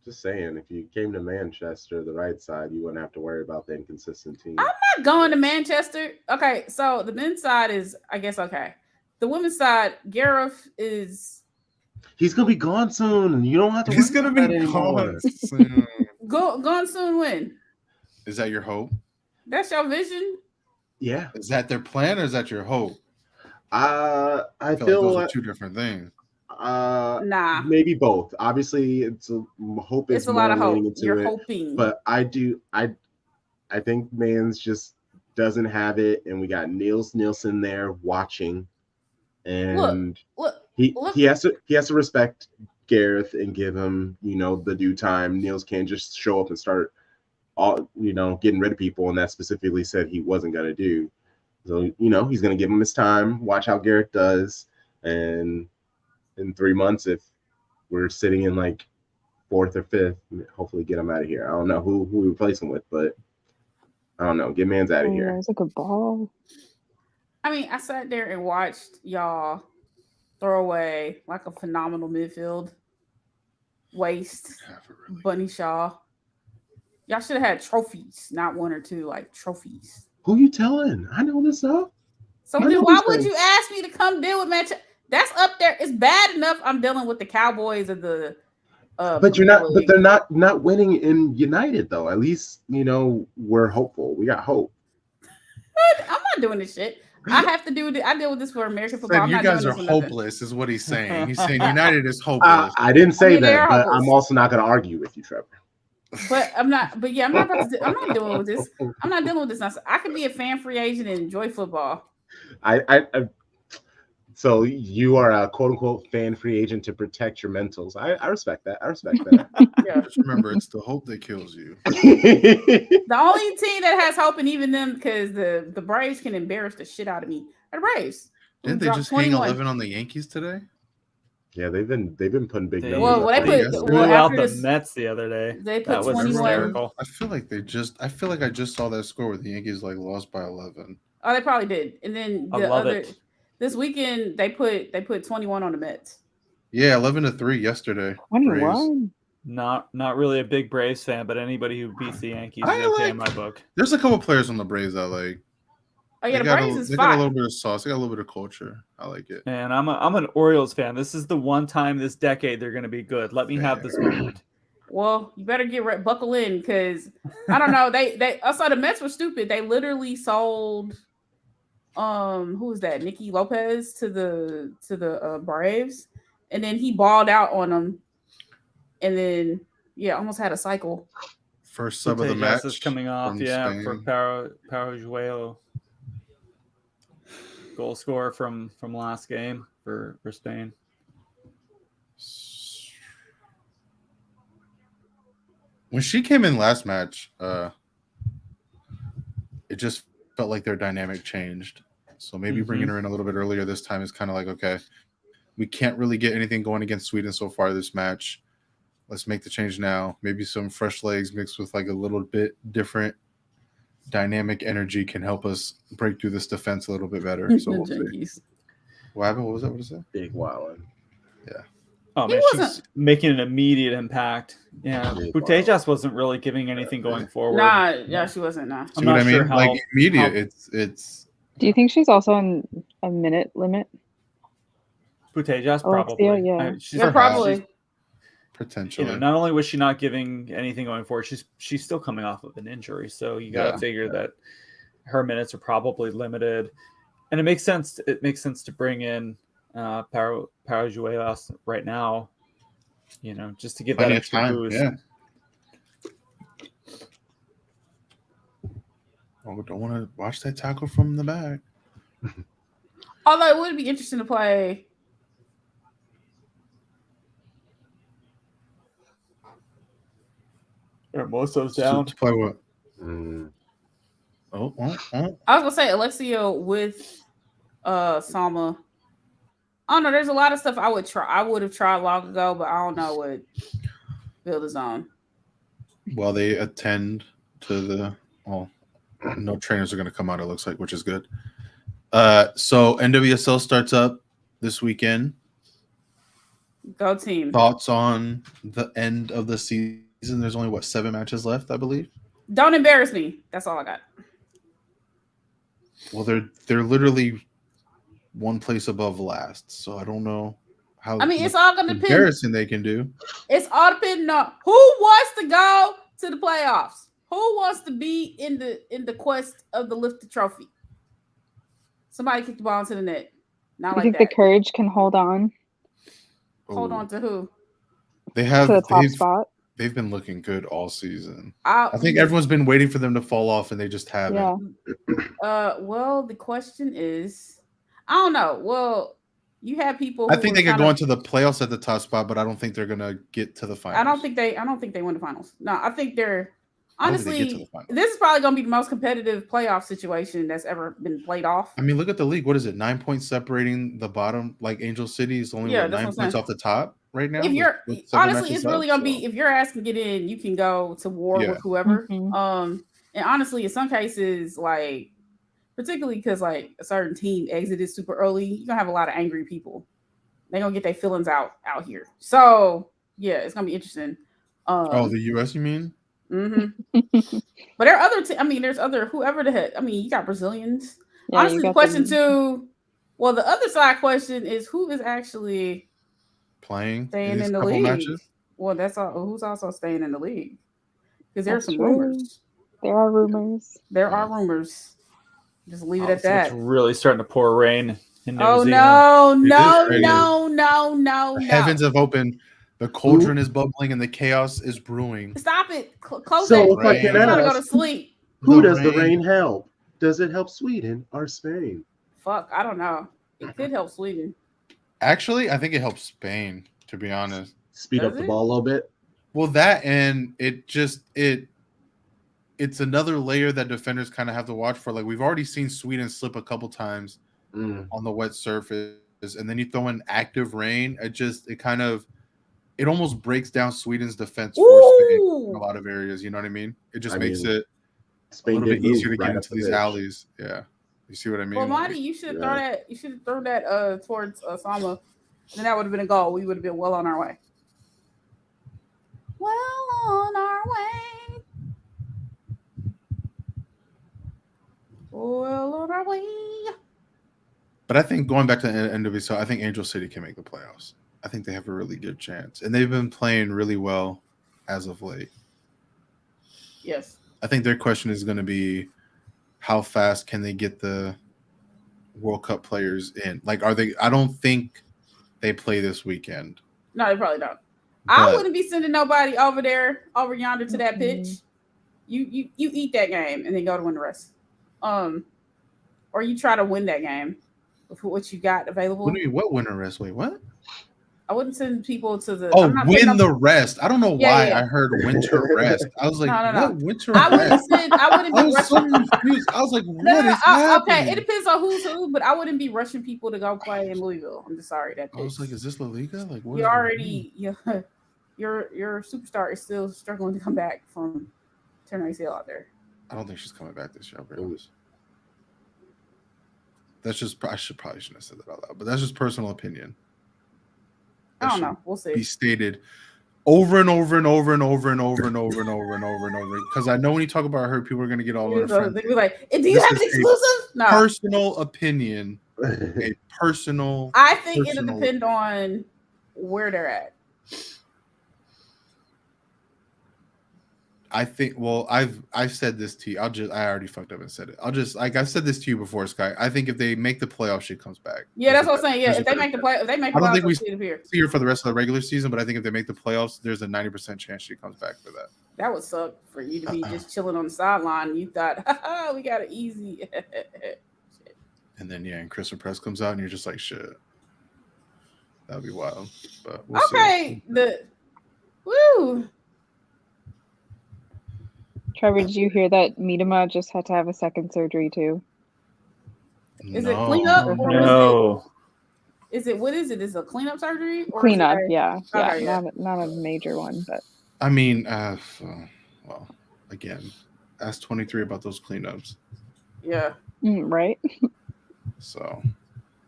Just saying, if you came to Manchester, the right side, you wouldn't have to worry about the inconsistent team.
I'm not going to Manchester. Okay, so the men's side is, I guess, okay. The women's side, Gareth is.
He's gonna be gone soon. You don't have to.
He's gonna be gone soon.
Gone soon. When?
Is that your hope?
That's your vision.
Yeah.
Is that their plan or is that your hope?
I feel
like those are two different things.
Nah.
Maybe both. Obviously, it's a hope.
It's a lot of hope. You're hoping,
but I think Mans just doesn't have it, and we got Niels Nielsen there watching, and he has to respect Gareth and give him the due time. Niels can't just show up and start getting rid of people, and that specifically said he wasn't gonna do. So he's gonna give him his time. Watch how Gareth does, and in 3 months, if we're sitting in like 4th or 5th, hopefully get him out of here. I don't know who we replace him with, but I don't know. Get Mans out of here.
It's like a ball.
I mean, I sat there and watched y'all throw away like a phenomenal midfield waste. Bunny Shaw. Y'all should have had trophies, not one or two, like trophies.
Who you telling? I know this stuff.
So then why would you ask me to come deal with Manchester? That's up there. It's bad enough I'm dealing with the Cowboys of the.
But you're not. But they're not winning in United though. At least we're hopeful. We got hope.
I'm not doing this shit. I have to do. I deal with this for American football.
Said
I'm
you
not
guys
doing
are
this for nothing.
hopeless, is what he's saying. He's saying United is hopeless.
I didn't say
I mean, they
that,
are
but
hopeless.
I'm also not going to argue with you, Trevor.
But I'm not. But yeah, I'm not about to. I'm not dealing with this. I'm not dealing with this nonsense. I could be a fan free agent and enjoy football.
So you are a quote unquote fan free agent to protect your mentals. I respect that. I respect that.
Yeah.
Just remember, it's the hope that kills you.
The only team that has hope, and even them, because the Braves can embarrass the shit out of me. Are the Braves.
Didn't they just hang 11 on the Yankees today?
Yeah, they've been putting big numbers.
Well,
up
they
on
put
us.
blew out
after
the
this,
Mets the other day.
they put
That was
21.
hysterical.
I feel like I just saw that score where the Yankees like lost by 11.
Oh, they probably did. And then
I
the
love
other
it.
this weekend they put 21 on the Mets.
Yeah, 11-3 yesterday.
21.
Not really a big Braves fan, but anybody who beats the Yankees
I
is okay
like-
in my book.
There's a couple players on the Braves that like.
Oh yeah,
They
the
got
Braves is
they got a
fine.
little bit of sauce. They got a little bit of culture. I like it.
And I'm an Orioles fan. This is the one time this decade they're going to be good. Let me have this moment.
Well, you better buckle in because I don't know. They also the Mets were stupid. They literally sold who was that? Nicky Lopez to the Braves, and then he balled out on them, and then almost had a cycle.
First sub of the match
is coming off,
from
for
Spain.
Paraguayo. Goal scorer from last game for Spain.
When she came in last match, it just felt like their dynamic changed. So maybe bringing her in a little bit earlier this time is kind of like, okay, we can't really get anything going against Sweden so far this match. Let's make the change now. Maybe some fresh legs mixed with like a little bit different dynamic energy can help us break through this defense a little bit better. So we'll see. What happened? What was that? What is that?
Big wildin'.
Yeah.
Oh man, she's making an immediate impact. Yeah, Butejas wasn't really giving anything going forward.
Nah, she wasn't. Nah.
See what I mean? Like immediate. It's.
Do you think she's also on a minute limit?
Butejas probably.
Yeah.
Probably.
Potentially.
Not only was she not giving anything going forward, she's still coming off of an injury. So you got to figure that her minutes are probably limited, and it makes sense. It makes sense to bring in Paraguayos right now. Just to give that extra boost.
Yeah. Oh, don't want to watch that tackle from the back.
Although it would be interesting to play.
Hermoso's down.
To play what?
I was gonna say Alexio with Salma. I don't know. There's a lot of stuff I would try. I would have tried long ago, but I don't know what build is on.
Well, they attend to the. Well, no trainers are going to come out. It looks like, which is good. So NWSL starts up this weekend.
Go team.
Thoughts on the end of the season? There's only 7 matches left, I believe.
Don't embarrass me. That's all I got.
Well, they're literally one place above last, so I don't know how.
I mean, it's all gonna depend.
Comparison they can do.
It's all depending on who wants to go to the playoffs. Who wants to be in the quest of the lifted trophy? Somebody kick the ball into the net. Not like that.
You think the Courage can hold on?
Hold on to who?
They have
to the top spot.
They've been looking good all season.
I
think everyone's been waiting for them to fall off, and they just haven't.
Yeah.
Well, the question is, I don't know. Well, you have people.
I think they could go into the playoffs at the top spot, but I don't think they're gonna get to the finals.
I don't think they win the finals. No, I think they're honestly.
Finals.
This is probably gonna be the most competitive playoff situation that's ever been played off.
I mean, look at the league. What is it? 9 points separating the bottom. Like Angel City is only 9 points off the top right now.
If you're honestly, it's really gonna be if your ass can get in, you can go to war with whoever.
Mm-hmm.
And honestly, in some cases, like particularly because like a certain team exited super early, you're gonna have a lot of angry people. They're gonna get their feelings out here. So yeah, it's gonna be interesting.
The US, you mean?
Mm-hmm. But there are other. there's other whoever the heck. I mean, you got Brazilians.
Yeah,
honestly, the question too. Well, the other side question is who is actually
playing
staying in the league. Matches? Well, that's all. Who's also staying in the league? Because there's some rumors.
There are rumors.
There are rumors. Just leave it at
So
that.
it's really starting to pour rain in New
Oh
Zealand.
no!
The heavens have opened. The cauldron is bubbling and the chaos is brewing.
Stop it! Close
So
that.
if I can
I'm trying to go to
ask,
sleep.
who does the rain help? Does it help Sweden or Spain?
Fuck, I don't know. It could help Sweden.
Actually, I think it helps Spain, to be honest.
Speed up the ball a little bit.
Well, that and it's another layer that defenders kind of have to watch for. Like we've already seen Sweden slip a couple times on the wet surface, and then you throw in active rain. It almost breaks down Sweden's defense for Spain in a lot of areas. You know what I mean? It just makes it a little bit easier to get into these alleys. Yeah, you see what I mean?
Well, Marty, you should have thrown that. You should have thrown that towards Sama, and then that would have been a goal. We would have been well on our way. Well on our way. Well on our way.
But I think going back to the NWC, I think Angel City can make the playoffs. I think they have a really good chance. And they've been playing really well as of late.
Yes.
I think their question is going to be how fast can they get the World Cup players in? Like, I don't think they play this weekend.
No, they probably don't.
But
I wouldn't be sending nobody over yonder to that pitch. You eat that game and then go to win the rest. Or you try to win that game with what you got available.
What do you mean? What winner rest? Wait, what?
I wouldn't send people to the.
Win the rest. I don't know why I heard winter rest. I was like,
no.
What winter rest?
I wouldn't be rushing.
Confused. I was like, what is happening?
Okay, it depends on who's who, but I wouldn't be rushing people to go play in Louisville. I'm just sorry that.
I was like, is this La Liga? Like, what?
Your superstar is still struggling to come back from turning ACL out there.
I don't think she's coming back this year. I'll be honest. That's just shouldn't have said that out loud, but that's just personal opinion.
I don't know. We'll see.
Be stated over and over and over and over and over and over and over and over and over. Because I know when you talk about her, people are going to get all on her.
They'll be like, "Do you have an exclusive?" No.
Personal opinion. A personal.
I think it'll depend on where they're at.
I think. Well, I've said this to you. I already fucked up and said it. I've said this to you before, Sky. I think if they make the playoffs, she comes back.
Yeah, that's what I'm saying. Yeah, if they make the playoffs,
I don't think we see her for the rest of the regular season, but I think if they make the playoffs, there's a 90% chance she comes back for that.
That would suck for you to be just chilling on the sideline. You thought, we got it easy.
And then and Christopher Press comes out, and you're just like, shit. That'd be wild. But we'll
see. Woo.
Trevor, did you hear that Miedema just had to have a second surgery too?
Is it cleanup?
No.
Is it what is it? Is it a cleanup surgery?
Cleanup, yeah.
Okay,
not a major one, but
I mean, well, again, ask 23 about those cleanups.
Yeah.
Right.
So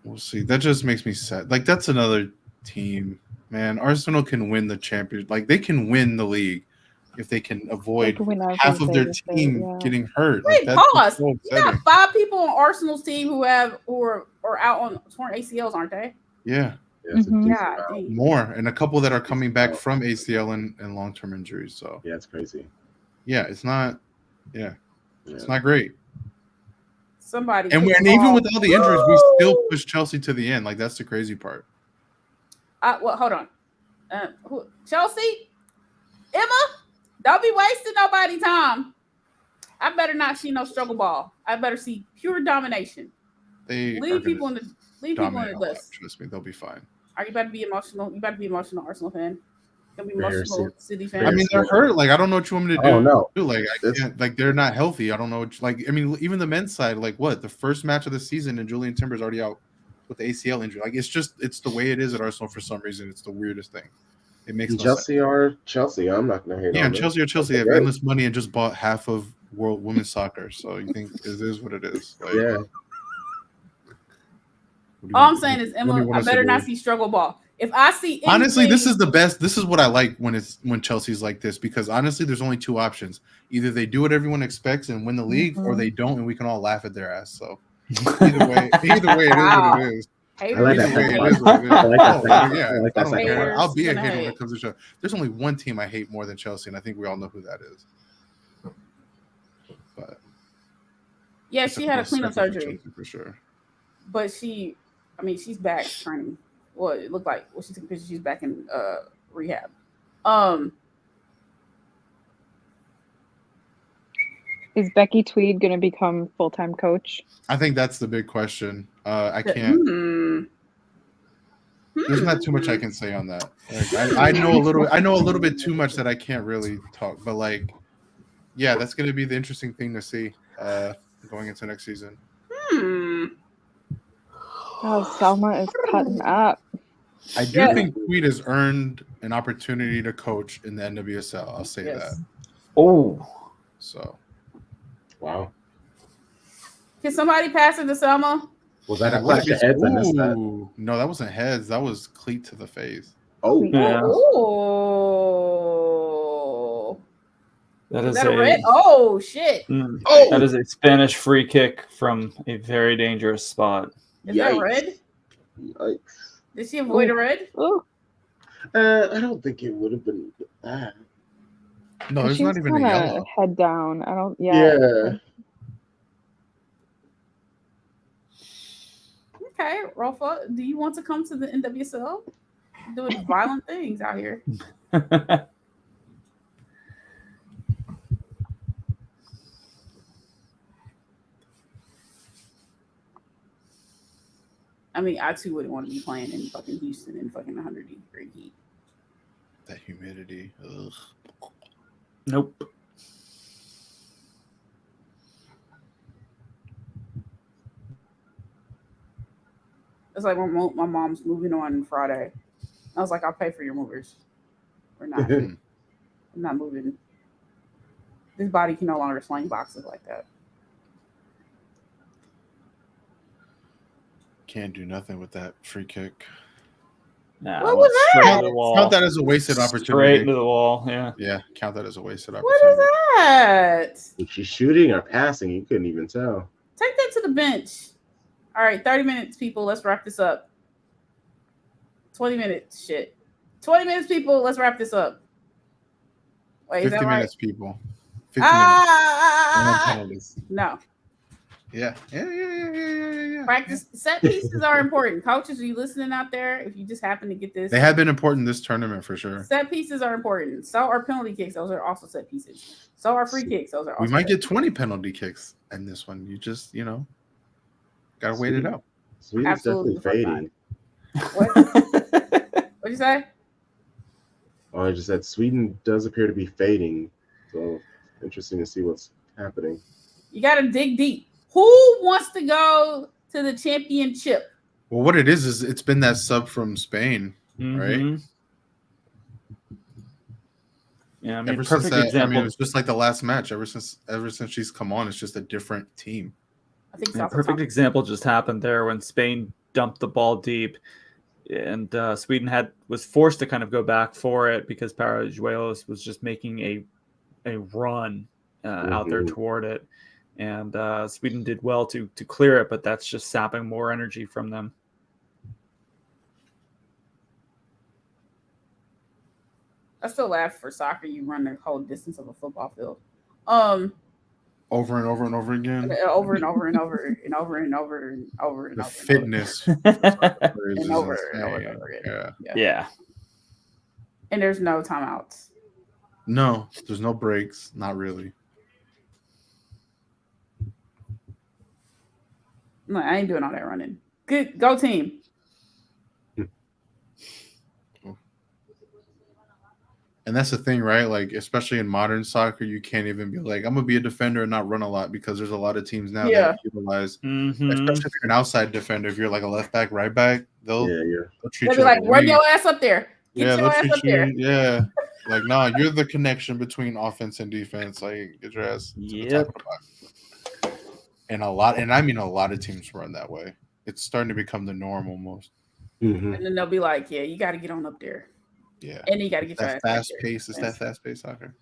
we'll see. That just makes me sad. Like that's another team, man. Arsenal can win the championship. Like they can win the league if they can avoid half of their team getting hurt.
Wait, pause. You got 5 people on Arsenal's team who are out on torn ACLs, aren't they?
Yeah.
Yeah.
More, and a couple that are coming back from ACL and long-term injuries. So
yeah, it's crazy.
Yeah, it's not. Yeah, it's not great.
Somebody
and even with all the injuries, we still push Chelsea to the end. Like that's the crazy part.
Well, hold on. Chelsea, Emma. Don't be wasting nobody's time. I better not see no struggle ball. I better see pure domination. Leave people in the list.
Trust me, they'll be fine.
You better be emotional. You better be emotional, Arsenal fan. You'll be emotional City fan.
I mean, they're hurt. Like I don't know what you want me to do.
Oh no.
Like I can't. Like they're not healthy. I don't know. I mean, even the men's side. Like what? The first match of the season, and Julian Timber's already out with the ACL injury. Like it's the way it is at Arsenal for some reason. It's the weirdest thing. It makes
Chelsea or Chelsea. I'm not gonna hate.
Yeah, Chelsea or Chelsea have endless money and just bought half of world women's soccer. So you think it is what it is? Like,
yeah.
All I'm saying is, Emma, I better not see struggle ball. If I see
honestly, this is the best. This is what I like when Chelsea's like this, because honestly, there's only 2 options. Either they do what everyone expects and win the league, or they don't, and we can all laugh at their ass. So either way, it is what it is.
I like that.
I'll be a hater when it comes to Chelsea. There's only one team I hate more than Chelsea, and I think we all know who that is. But
Yeah, she had a cleanup surgery
for sure.
but she's back training. Well, it looked like she took a picture. She's back in rehab.
Is Becky Tweed going to become full-time coach?
I think that's the big question. I can't. There's not too much I can say on that. Like, I know a little bit too much that I can't really talk. But like, yeah, that's going to be the interesting thing to see going into next season.
Oh, Selma is cutting up.
I do think Tweed has earned an opportunity to coach in the NWSL. I'll say that.
Oh,
so.
Wow.
Can somebody pass it to Selma?
Was that a clash of heads? I missed that.
No, that wasn't heads. That was cleat to the face.
Oh.
Yeah.
Oh.
That is
a red? Oh, shit.
Oh.
That is a Spanish free kick from a very dangerous spot.
Is that red?
Yikes.
Did she avoid a red?
Ooh.
I don't think it would have been that.
No, there's not even a yellow.
Head down. I don't.
Yeah.
Okay, Rafa, do you want to come to the NWSL? Doing violent things out here. I mean, I too wouldn't want to be playing in fucking Houston in fucking 100-degree heat.
That humidity. Ugh.
Nope.
It's like my mom's moving on Friday. I was like, I'll pay for your movers. We're not. I'm not moving. This body can no longer sling boxes like that.
Can't do nothing with that free kick.
Nah,
what was that?
Count that as a wasted opportunity.
Straight into the wall. Yeah.
Yeah. Count that as a wasted opportunity.
What is that?
If she's shooting or passing, you couldn't even tell.
Take that to the bench. All right, 30 minutes, people. Let's wrap this up. 20 minutes, shit. 20 minutes, people. Let's wrap this up. Wait,
50
is that right?
minutes, people. 50 minutes.
No.
Yeah.
Practice set pieces are important. Coaches, are you listening out there? If you just happen to get this,
they have been important this tournament for sure.
Set pieces are important. So are penalty kicks. Those are also set pieces. So are free kicks. Those are also
we might get 20 penalty kicks in this one. You just, gotta wait it out.
Sweden's definitely fading.
What'd you say?
Oh, I just said Sweden does appear to be fading. So interesting to see what's happening.
You gotta dig deep. Who wants to go to the championship?
Well, what it is it's been that sub from Spain, right?
Yeah, I mean,
ever
perfect
since that,
example.
it's just like the last match. Ever since she's come on, it's just a different team.
I think
A perfect example just happened there when Spain dumped the ball deep, and Sweden was forced to kind of go back for it because Parajuelos was just making a run out there toward it, and Sweden did well to clear it, but that's just sapping more energy from them.
I still laugh for soccer. You run the whole distance of a football field.
Over and over and over again.
Over and over and over and over and over and over and
The
over.
fitness.
And over and over and over again.
Yeah.
And there's no timeouts.
No, there's no breaks. Not really.
No, I ain't doing all that running. Good, go team.
And that's the thing, right? Like, especially in modern soccer, you can't even be like, I'm going to be a defender and not run a lot because there's a lot of teams now that utilize, especially if you're an outside defender, if you're like a left back, right back, they'll treat
They'll
you
be like, run your ass up there. Get your ass up there.
Yeah. Like, nah, you're the connection between offense and defense. Like, get your ass to the top of the box. And I mean a lot of teams run that way. It's starting to become the norm almost.
And then they'll be like, yeah, you got to get on up there.
Yeah.
And you got to get
that fast pace. It's that fast paced soccer.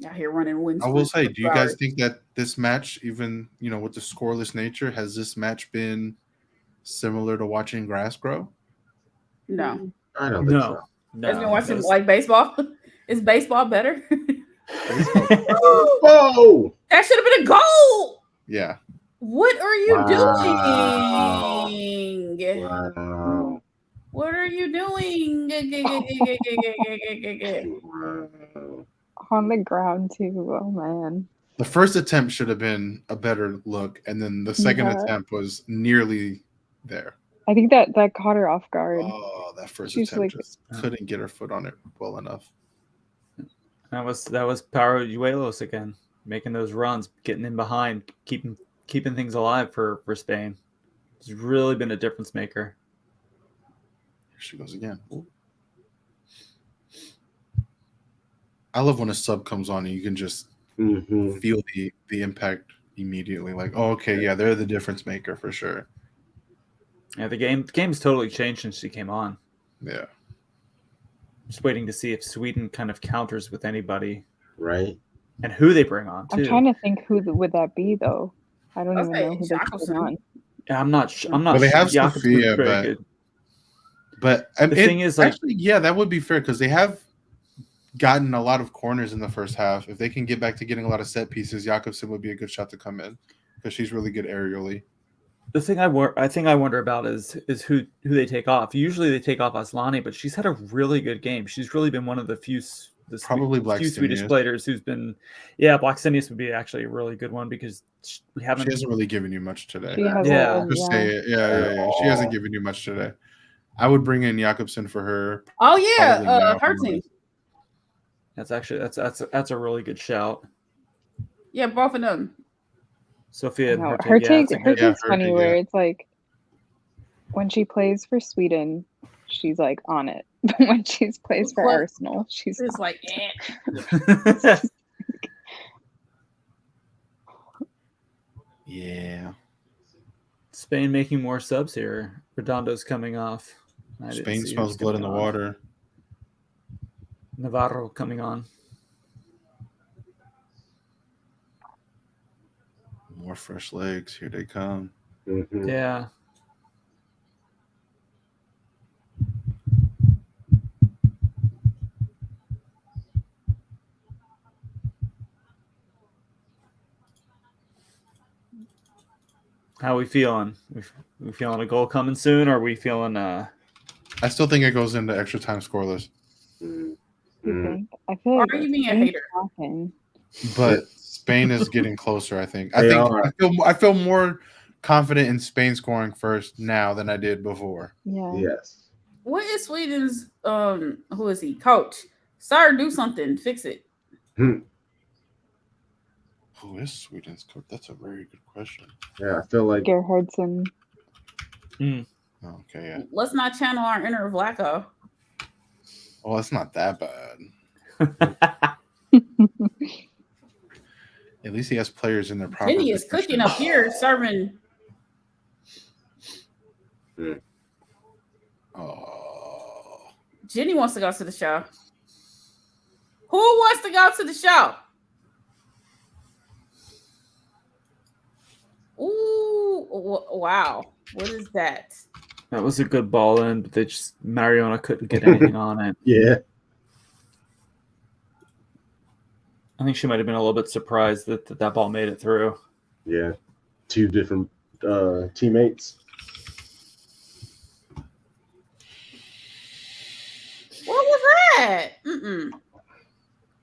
Out here running wins.
I will say, do you guys think that this match, even, with the scoreless nature, has this match been similar to watching grass grow?
No.
I don't think so.
No. Has been watching like baseball? Is baseball better?
Oh,
That should have been a goal.
Yeah.
What are you
Wow.
doing?
wow.
What are you doing?
Wow.
On the ground too. Oh man.
The first attempt should have been a better look, and then the second
Yeah.
attempt was nearly there.
I think that caught her off guard.
Oh, that first
She's
attempt
like-
just couldn't get her foot on it well enough.
That was Paruelos again, making those runs, getting in behind, keeping things alive for Spain. It's really been a difference maker.
Here she goes again. Ooh. I love when a sub comes on and you can just
Mhm.
feel the impact immediately. Like, oh, okay, yeah, they're the difference maker for sure.
Yeah, the game's totally changed since she came on.
Yeah.
Just waiting to see if Sweden kind of counters with anybody
Right.
and who they bring on too.
I'm trying to think who would that be though. I don't
I'll
even
say
know who they put
Jacobson.
on.
Yeah, I'm not.
Well, they have
Jakobsen's
Sophia,
very
but-
good.
But
The thing is, like-
actually, yeah, that would be fair because they have gotten a lot of corners in the first half. If they can get back to getting a lot of set pieces, Jakobsen would be a good shot to come in because she's really good aerially.
The thing I wonder about is who they take off. Usually they take off Aslani, but she's had a really good game. She's really been one of the few
Probably
few Swedish
Blackstenius.
players who's been. Yeah, Blackstenius would be actually a really good one because we
She
haven't.
hasn't really given you much today.
She has
Yeah.
Just say it. Yeah. She hasn't given you much today. I would bring in Jakobsen for her.
Oh
Probably
yeah,
now.
her team.
That's actually that's a really good shout.
Yeah, both of them.
Sophia and
No,
Hertig,
her
yeah,
take,
it's a
her
good-
take's
Hertig,
funny
yeah.
where it's like when she plays for Sweden, she's like on it. But when she plays for
What?
Arsenal, she's
It's
not.
like,
Yeah.
Spain making more subs here. Redondo's coming off. I didn't
Spain
see
smells
who's
blood in the
coming on.
water.
Navarro coming on.
More fresh legs. Here they come.
Mhm.
Yeah. How we feeling? We feeling a goal coming soon, or are we feeling
I still think it goes into extra time scoreless.
Mm.
You
Mm.
think? I feel like
Are you being a
Spain's
hater?
talking.
But Spain is getting closer, I think.
They are.
I feel more confident in Spain scoring first now than I did before.
Yeah.
Yes.
what is Sweden's who is he? Coach. Sir, do something. Fix it.
Who is Sweden's coach? That's a very good question.
Yeah, I feel like
Gerhardsson.
Okay, yeah.
Let's not channel our inner Vlaco.
Well, it's not that bad. At least he has players in their proper
Jenny is
position.
cooking up here, serving.
Oh,
Jenny wants to go to the show. Who wants to go to the show? Ooh, wow. What is that?
That was a good ball in, but Mariona couldn't get anything on it.
yeah.
I think she might have been a little bit surprised that ball made it through.
Yeah. Two different teammates.
What was that?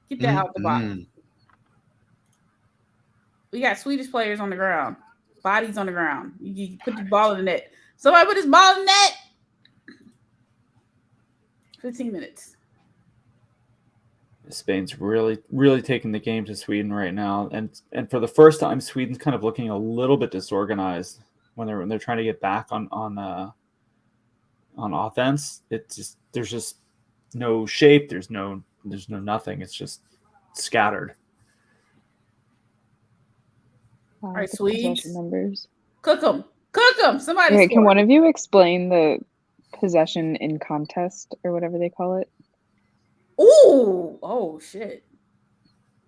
Get that out the box. We got Swedish players on the ground, bodies on the ground. You put the ball in the net. Somebody put his ball in the net. 15 minutes.
Spain's really, really taking the game to Sweden right now, and for the first time, Sweden's kind of looking a little bit disorganized when they're trying to get back on offense. It's just there's just no shape. There's no nothing. It's just scattered.
All
right, Swedes.
Numbers.
Cook them. Cook them. Somebody
Okay, can
score.
one of you explain the possession in contest or whatever they call it?
Ooh. Oh, shit.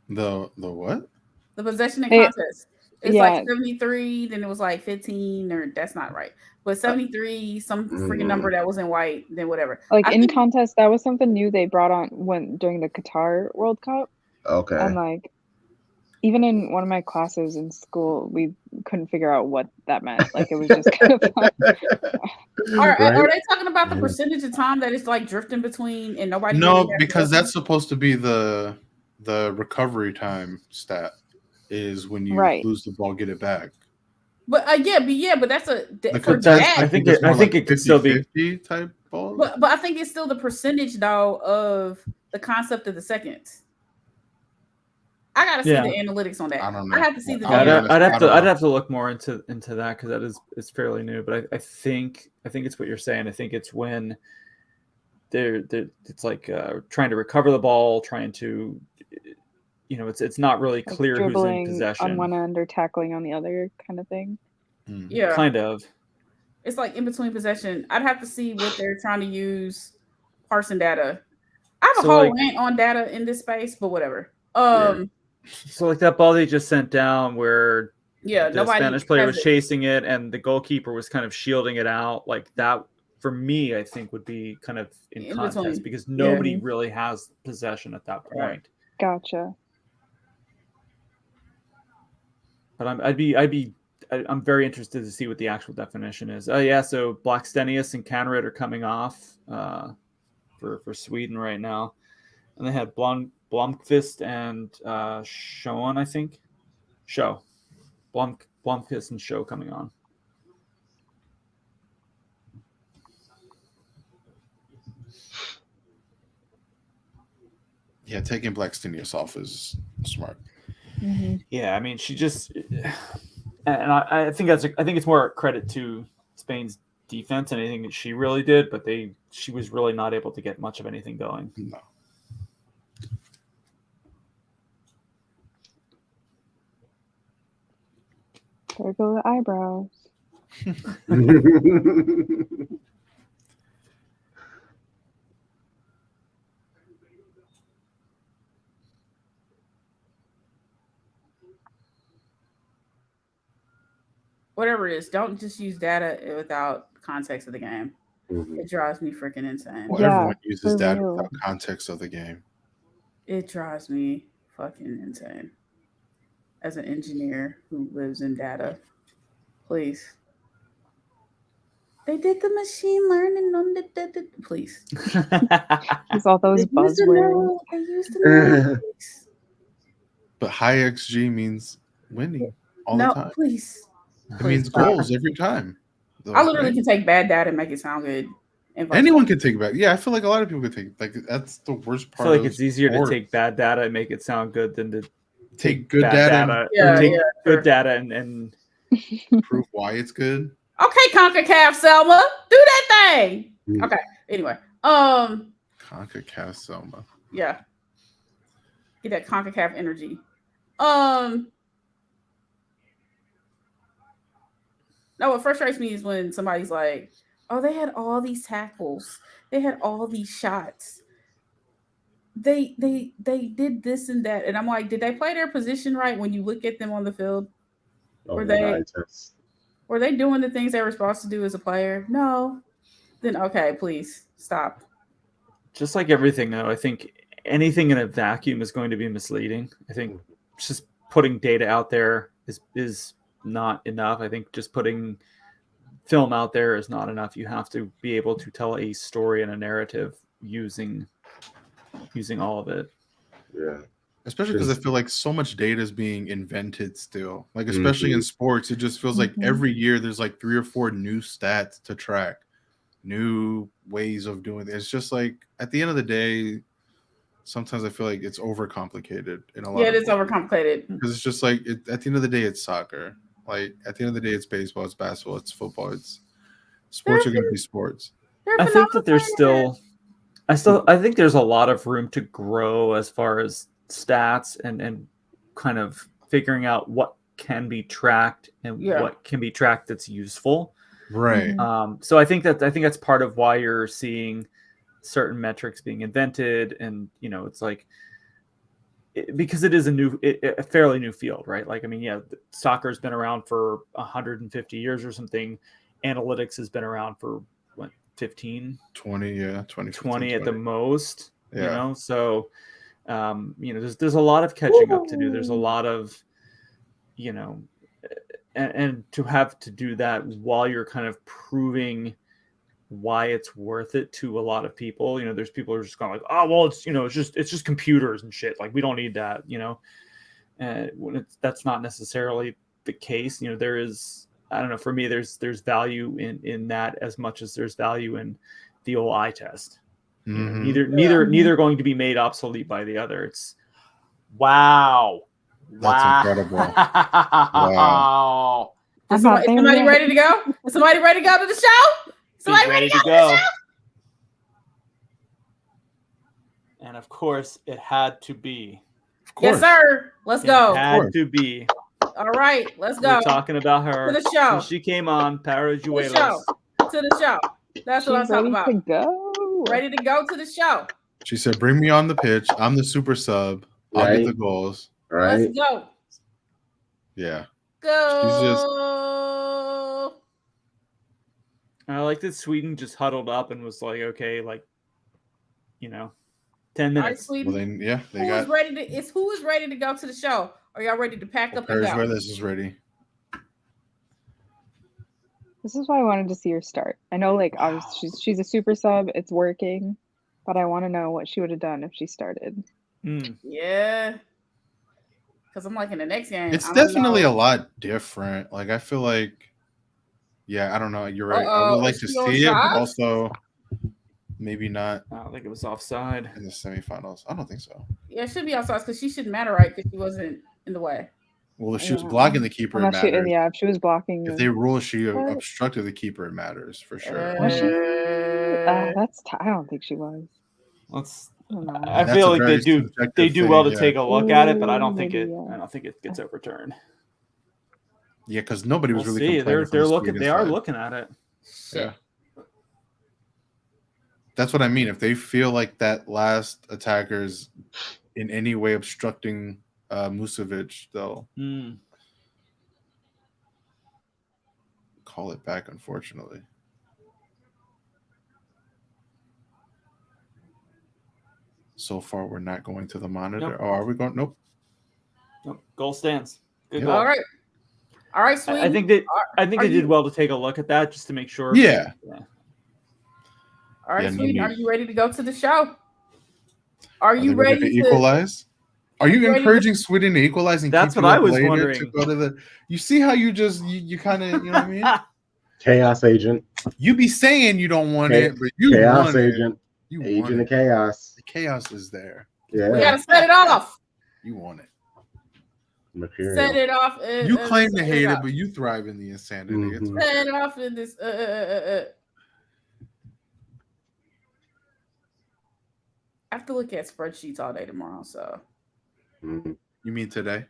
the what?
The possession in
It-
contest. It's
yeah.
like 73, then it was like 15, or that's not right. But 73, some freaking number that was in white, then whatever.
Like
I
in
think-
contest, that was something new they brought on during the Qatar World Cup.
Okay.
And like, even in one of my classes in school, we couldn't figure out what that meant. Like, it was just kind of fun.
Are they talking about the percentage of time that it's like drifting between and nobody?
No,
really
because that's supposed to be the recovery time stat is when you lose the ball, get it back.
But but that's a for
that.
I think it could still be
50 type ball.
But I think it's still the percentage though of the concept of the seconds. I gotta see the analytics on that.
I don't know.
I have to see the.
I'd have to look more into that because it's fairly new. But I think it's what you're saying. I think it's when it's like trying to recover the ball, trying to, it's not really
like
clear who's in possession
on one end or tackling on the other, kind of thing.
Yeah,
kind of.
It's like in between possession. I'd have to see what they're trying to use parsing data. I have a whole rant on data in this space, but whatever.
So like that ball they just sent down where the Spanish player was chasing it and the goalkeeper was kind of shielding it out, like that for me I think would be kind of in context because nobody really has possession at that point.
Gotcha.
But I'm very interested to see what the actual definition is. So Blackstenius and Kanrad are coming off for Sweden right now, and they had Blomqvist and Schoen, I think. Blomqvist and Shea coming on.
Yeah, taking Blackstenius off is smart.
Mm-hmm.
Yeah, I mean, she just, and I think it's more credit to Spain's defense than anything that she really did, but she was really not able to get much of anything going.
No.
There go the eyebrows.
Whatever it is, don't just use data without context of the game.
Mm-hmm.
It drives me freaking insane.
Well, everyone uses data without context of the game.
It drives me fucking insane. As an engineer who lives in data, please. They did the machine learning on the please.
Use all those buzzwords.
They used to know.
But high XG means winning all the time.
Please.
It means goals every time.
I literally can take bad data and make it sound good.
Anyone can take bad. Yeah, I feel like a lot of people could take. Like that's the worst part.
I feel like it's easier to take bad data and make it sound good than to
take good data.
Good data and
prove why it's good.
Okay, CONCACAF Selma, do that thing. Okay. Anyway,
CONCACAF Selma.
Yeah. Get that CONCACAF energy. No, what frustrates me is when somebody's like, "Oh, they had all these tackles, they had all these shots, they did this and that," and I'm like, "Did they play their position right when you look at them on the field? Were they doing the things they were supposed to do as a player? No. Then okay, please stop."
Just like everything, though, I think anything in a vacuum is going to be misleading. I think just putting data out there is not enough. I think just putting film out there is not enough. You have to be able to tell a story and a narrative using all of it.
Yeah.
Especially because I feel like so much data is being invented still. Like, especially in sports, it just feels like every year there's like 3 or 4 new stats to track, new ways of doing it. It's just like at the end of the day, sometimes I feel like it's overcomplicated in a lot.
Yeah, it is overcomplicated.
Because it's just like at the end of the day, it's soccer. Like at the end of the day, it's baseball, it's basketball, it's football. It's sports are going to be sports.
I think that there's I think there's a lot of room to grow as far as stats and kind of figuring out what can be tracked and what can be tracked that's useful.
Right.
So I think that's part of why you're seeing certain metrics being invented, and it's like because it is a fairly new field, right? Like, I mean, soccer's been around for 150 years or something. Analytics has been around for what, 15,
20
at the most. So There's a lot of catching up to do. There's a lot of, and to have to do that while you're kind of proving why it's worth it to a lot of people. There's people who are just kind of like, oh, well, it's just computers and shit. Like, we don't need that, and that's not necessarily the case. There is, I don't know, for me, there's value in that as much as there's value in the old eye test. Neither going to be made obsolete by the other. It's wow.
That's incredible.
Wow.
Is somebody ready to go? Is somebody ready to go to the show? Somebody ready to go to the show?
And of course, it had to be.
Yes, sir. Let's go.
It had to be.
All right, let's go.
We're talking about her.
To the show.
When she came on, Parajuelos.
To the show. That's what I'm talking about.
Ready to go.
Ready to go to the show.
She said, bring me on the pitch. I'm the super sub. I'll get the goals.
Right.
Let's go.
Yeah.
Go.
I like that Sweden just huddled up and was like, okay, 10 minutes.
Right,
Well, then, yeah,
who is ready to go to the show? Are y'all ready to pack up and go?
Parajuelos is ready.
This is why I wanted to see her start. I know, obviously she's a super sub. It's working, but I want to know what she would have done if she started.
Yeah, because I'm in the next game.
It's definitely a lot different. I feel like, yeah, I don't know. You're right. I would like to see it, but also maybe not.
I don't think it was offside
in the semifinals. I don't think so.
Yeah, it should be offside because she shouldn't matter, right? Because she wasn't in the way.
Well, if she was blocking the keeper, it matters.
If she was blocking.
If they rule she obstructed the keeper, it matters for sure.
Was she? I don't think she was.
I feel like they do well to take a look at it, but I don't think it gets overturned.
Yeah, because nobody was really.
They're looking. They are looking at it.
Yeah.
That's what I mean. If they feel like that last attacker's in any way obstructing Musovic, they'll call it back, unfortunately. So far, we're not going to the monitor.
Nope.
Oh, are we going? Nope.
Goal stands. Good goal.
All right, Sweden.
I think they did well to take a look at that just to make sure.
Yeah.
All right, Sweden, are you ready to go to the show? Are you ready to
equalize? Are you encouraging Sweden to equalize and
that's
keep
what I was wondering.
To go to the, you see how you just you kind of, you know what I mean?
Chaos agent.
You be saying you don't want it, but you
chaos
want
agent.
It. You
agent
want
of chaos.
The chaos is there.
Yeah.
We gotta set it off.
You want it.
Material.
Set it off.
You claim to hate it, but you thrive in the insanity.
Mm-hmm.
Set it off in this. I have to look at spreadsheets all day tomorrow, so.
Mm-hmm.
You mean today?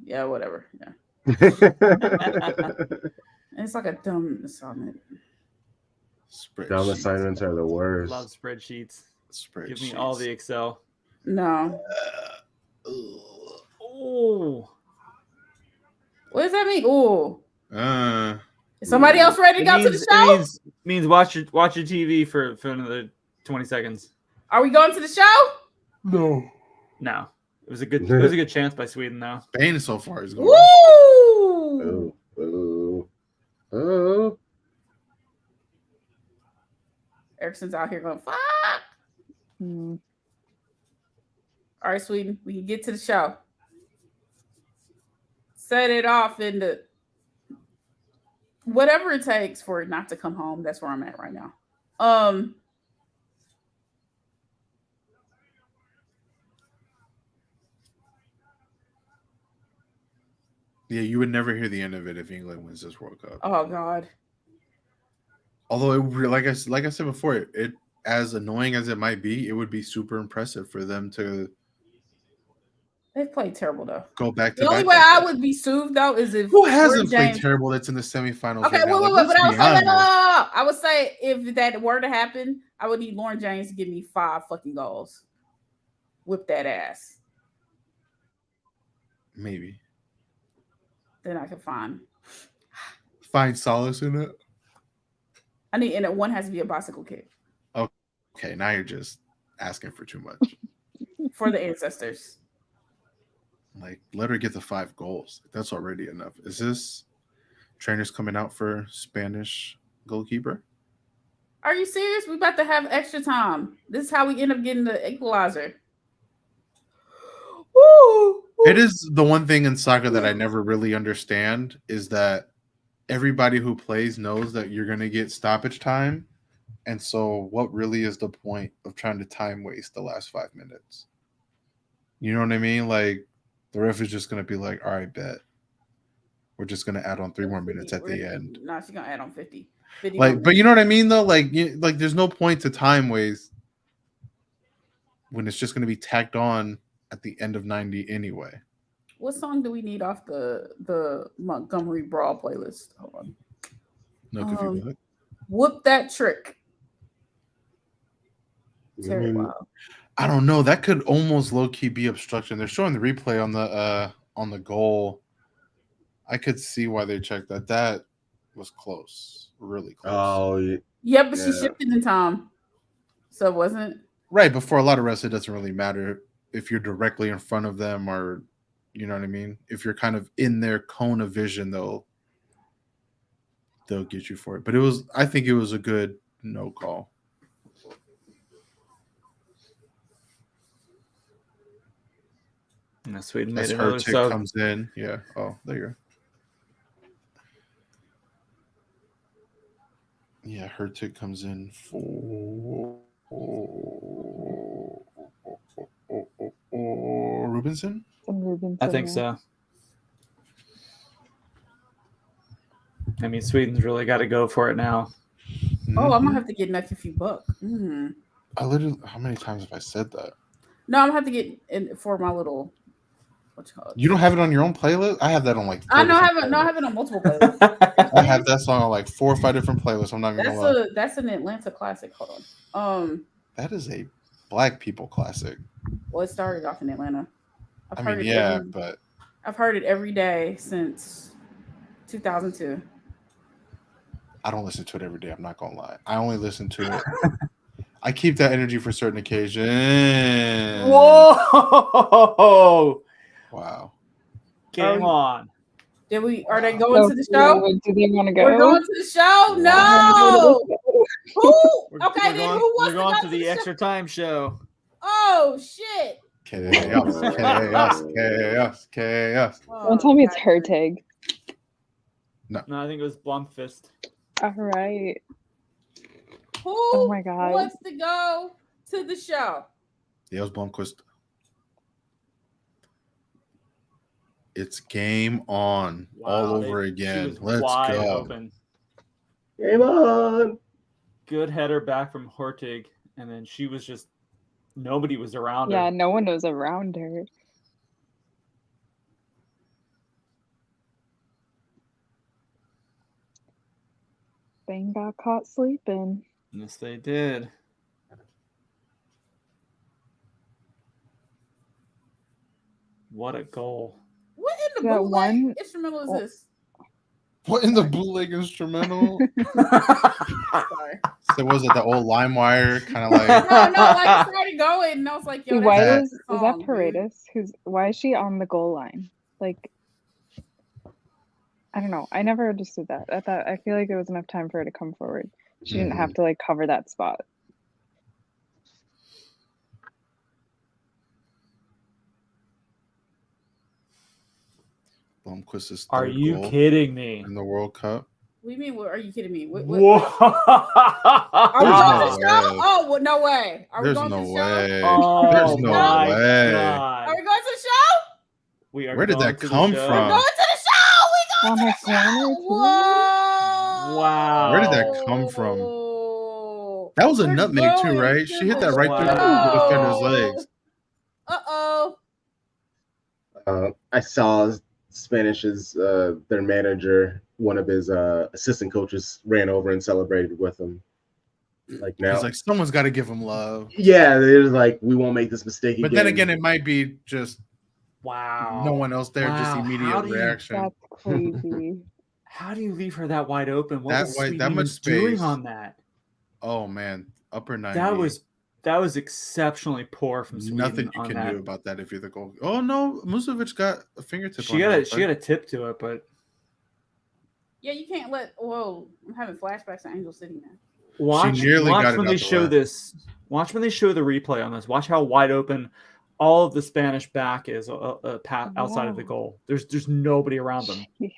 Yeah, whatever. Yeah. It's like a dumb assignment.
Dumb assignments are the worst.
Love spreadsheets. Give me all the Excel.
No.
Oh.
What does that mean? Oh. Is somebody else ready to go to the show?
Means watch your TV for another 20 seconds.
Are we going to the show?
No.
It was a good chance by Sweden though.
Spain so far is going.
Woo!
Oh.
Ericsson's out here going, fuck. All right, Sweden, we can get to the show. Set it off into whatever it takes for it not to come home. That's where I'm at right now.
Yeah, you would never hear the end of it if England wins this World Cup.
Oh God.
Although, like I said before, it as annoying as it might be, it would be super impressive for them to.
They've played terrible though.
Go back to
the only way I would be soothed though is if
who hasn't played terrible that's in the semifinals.
Okay,
right now?
but I would say if that were to happen, I would need Lauren James to give me 5 fucking goals. Whip that ass.
Maybe.
Then I can find
solace in it.
And one has to be a bicycle kick.
Okay, now you're just asking for too much.
for the ancestors.
Like, let her get the 5 goals. That's already enough. Is this trainers coming out for Spanish goalkeeper?
Are you serious? We about to have extra time. This is how we end up getting the equalizer. Woo!
It is the one thing in soccer that I never really understand is that everybody who plays knows that you're going to get stoppage time. And so what really is the point of trying to time waste the last 5 minutes? You know what I mean? Like, the ref is just going to be like, all right, bet. We're just going to add on 3 more minutes at the end.
No, she's going to add on 50. 50
Like, but you know what I mean, though? Like, there's no point to time waste when it's just going to be tacked on at the end of 90 anyway.
What song do we need off the Montgomery Brawl playlist? Hold on.
No,
Whoop That Trick. Terry Wild.
I don't know. That could almost low key be obstruction. They're showing the replay on the goal. I could see why they checked that. That was close, really close.
Oh,
yeah, but she shifted in time, so it wasn't
right. But for a lot of refs, it doesn't really matter if you're directly in front of them or, you know what I mean. If you're kind of in their cone of vision, they'll get you for it. But I think it was a good no call.
No, Sweden
As
made another
Hertig
sub.
comes in. Yeah. Oh, there you go. Yeah, Hertig comes in for Rubinson?
I think so. I mean, Sweden's really got to go for it now.
Oh, I'm gonna have to get an extra few bucks.
I literally, how many times have I said that?
No, I'm gonna have to get in for my little. What you call it?
You don't have it on your own playlist? I have that on like.
I know. I have it on multiple playlists.
I have that song on like 4 or 5 different playlists. I'm not even gonna lie.
That's an Atlanta classic. Hold on.
That is a Black people classic.
Well, it started off in Atlanta.
I've
heard it every day since 2002.
I don't listen to it every day. I'm not gonna lie. I only listen to it. I keep that energy for certain occasions.
Whoa!
Wow.
Game on.
Are they going to the show?
Do they want to go?
We're going to the show? No. Who? Okay, then who wants
We're going
to
to the extra time show.
Oh shit!
Chaos.
Don't tell me it's Hertig.
No, I think it was Blomqvist.
All right.
Who
Oh my God.
wants to go to the show?
Yeah, it was Blomqvist. It's game on all over again. Let's go.
Open.
Game on.
Good header back from Hertig, and then she was just nobody was around her.
Yeah, no one was around her. Spain got caught sleeping.
Yes, they did. What a goal.
What in the
That
bootleg
one-
instrumental is this?
What in the bootleg instrumental?
Sorry.
So was it the old LimeWire kind of like?
No, like it started going, and I was like, "Yo,
Why
that's
is
a
that
song, dude.
Paredes? Why is she on the goal line? Like, I don't know. I never understood that. I feel like there was enough time for her to come forward. She didn't have to like cover that spot.
Blomqvist's
Are
third
you
goal
kidding me?
in the World Cup?
What do you mean? Are you kidding me? What,
Whoa!
Are we
There's
going
no
to the show?
way.
Oh, well, no way. Are
There's
we going
no
to the
way.
show?
Oh,
There's no
my
way.
God.
Are we going to the show?
We are
Where did
going
that
to the
come
show.
from?
Going to the show. We
On
going
her
to the show.
corner, too?
Whoa.
Wow.
Where did that come from? That was a
We're
nutmeg too,
going
right?
to
She hit
the
that right through the defender's legs.
Uh-oh.
I saw Spanish's their manager, one of his assistant coaches, ran over and celebrated with him. Like now,
He's like, someone's got to give him love.
yeah, it was like we won't make this mistake
But then again, it might be just
Wow.
no one else there, just
Wow. How
immediate
do you-
reaction.
That's crazy.
How do you leave her that wide open? What
That
was
wide-
Sweden
that
even
much
doing
space.
on that?
Oh man, upper 90.
That was That was exceptionally poor from Sweden.
Nothing you
on
can
that.
do about that if you're the goal. Oh no, Musovic got a fingertip.
She got a tip to it, but
Yeah, you can't let. Whoa, I'm having flashbacks to Angel City now.
watch
nearly got it
when
out
they
the
show
way.
this. Watch when they show the replay on this. Watch how wide open all of the Spanish back is outside of the goal. There's nobody around them.
Jeez.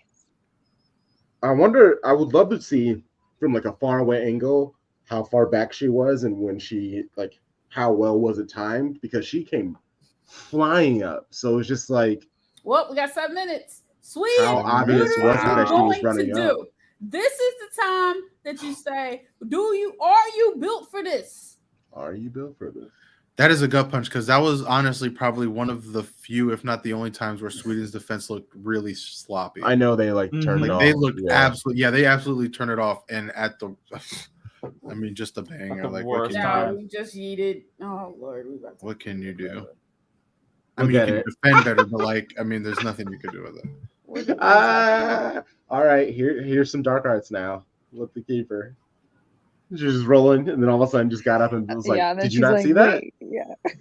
I wonder. I would love to see from like a far away angle how far back she was and when she like how well was it timed because she came flying up. So it's just like
Well, we got 7 minutes. Sweden,
how obvious
what
was it
are
that
you
she was
going
running
to
up?
do? This is the time that you say, are you built for this?
Are you built for this?
That is a gut punch because that was honestly probably one of the few, if not the only times where Sweden's defense looked really sloppy.
I know they like turned it
Like
off.
they looked
yeah.
they absolutely turned it off. And at the, I mean, just a banger.
the
Like what
worst
can,
No,
time.
we just yeeted. Oh Lord, we about to.
what can you do? I
Look
mean, you
at
can
it.
defend better, but like, I mean, there's nothing you could do with it.
Where's the-
All right, here's some dark arts now with the keeper. She's just rolling, and then all of a sudden just got up and was like,
yeah, and then
"Did
she's
you not
like,
see that?
wait, yeah.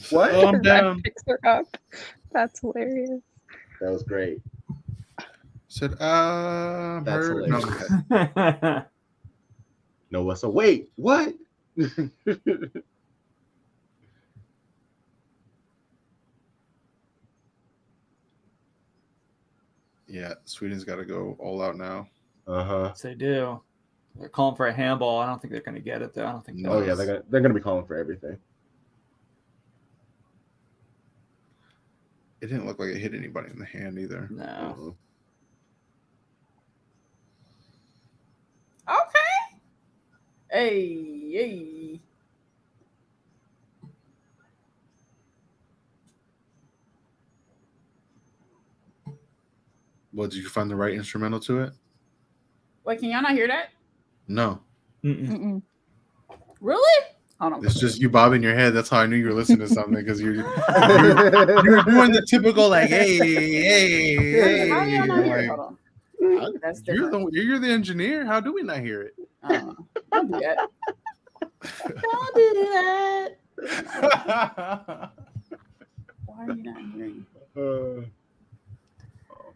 What?
Oh, I'm
Red
down.
picks her up. That's hilarious.
That was great."
Said,
That's
hurt. No,
hilarious.
okay.
No, what's a wait? What?
Yeah, Sweden's got to go all out now.
Yes, they do. They're calling for a handball. I don't think they're going to get it though. I don't think.
Oh yeah, they're gonna be calling for everything.
It didn't look like it hit anybody in the hand either.
No.
Okay. Hey.
Well, did you find the right instrumental to it?
Wait, can y'all not hear that?
No.
Mm-mm.
Mm-mm.
Really? Hold on.
It's just you bobbing your head. That's how I knew you were listening to something because you're doing the typical like, hey.
How do y'all not hear it?
Like,
Hold on. That's
you're
different.
you're the engineer. How do we not hear it?
Don't do that. Don't do that. Why are you not hearing?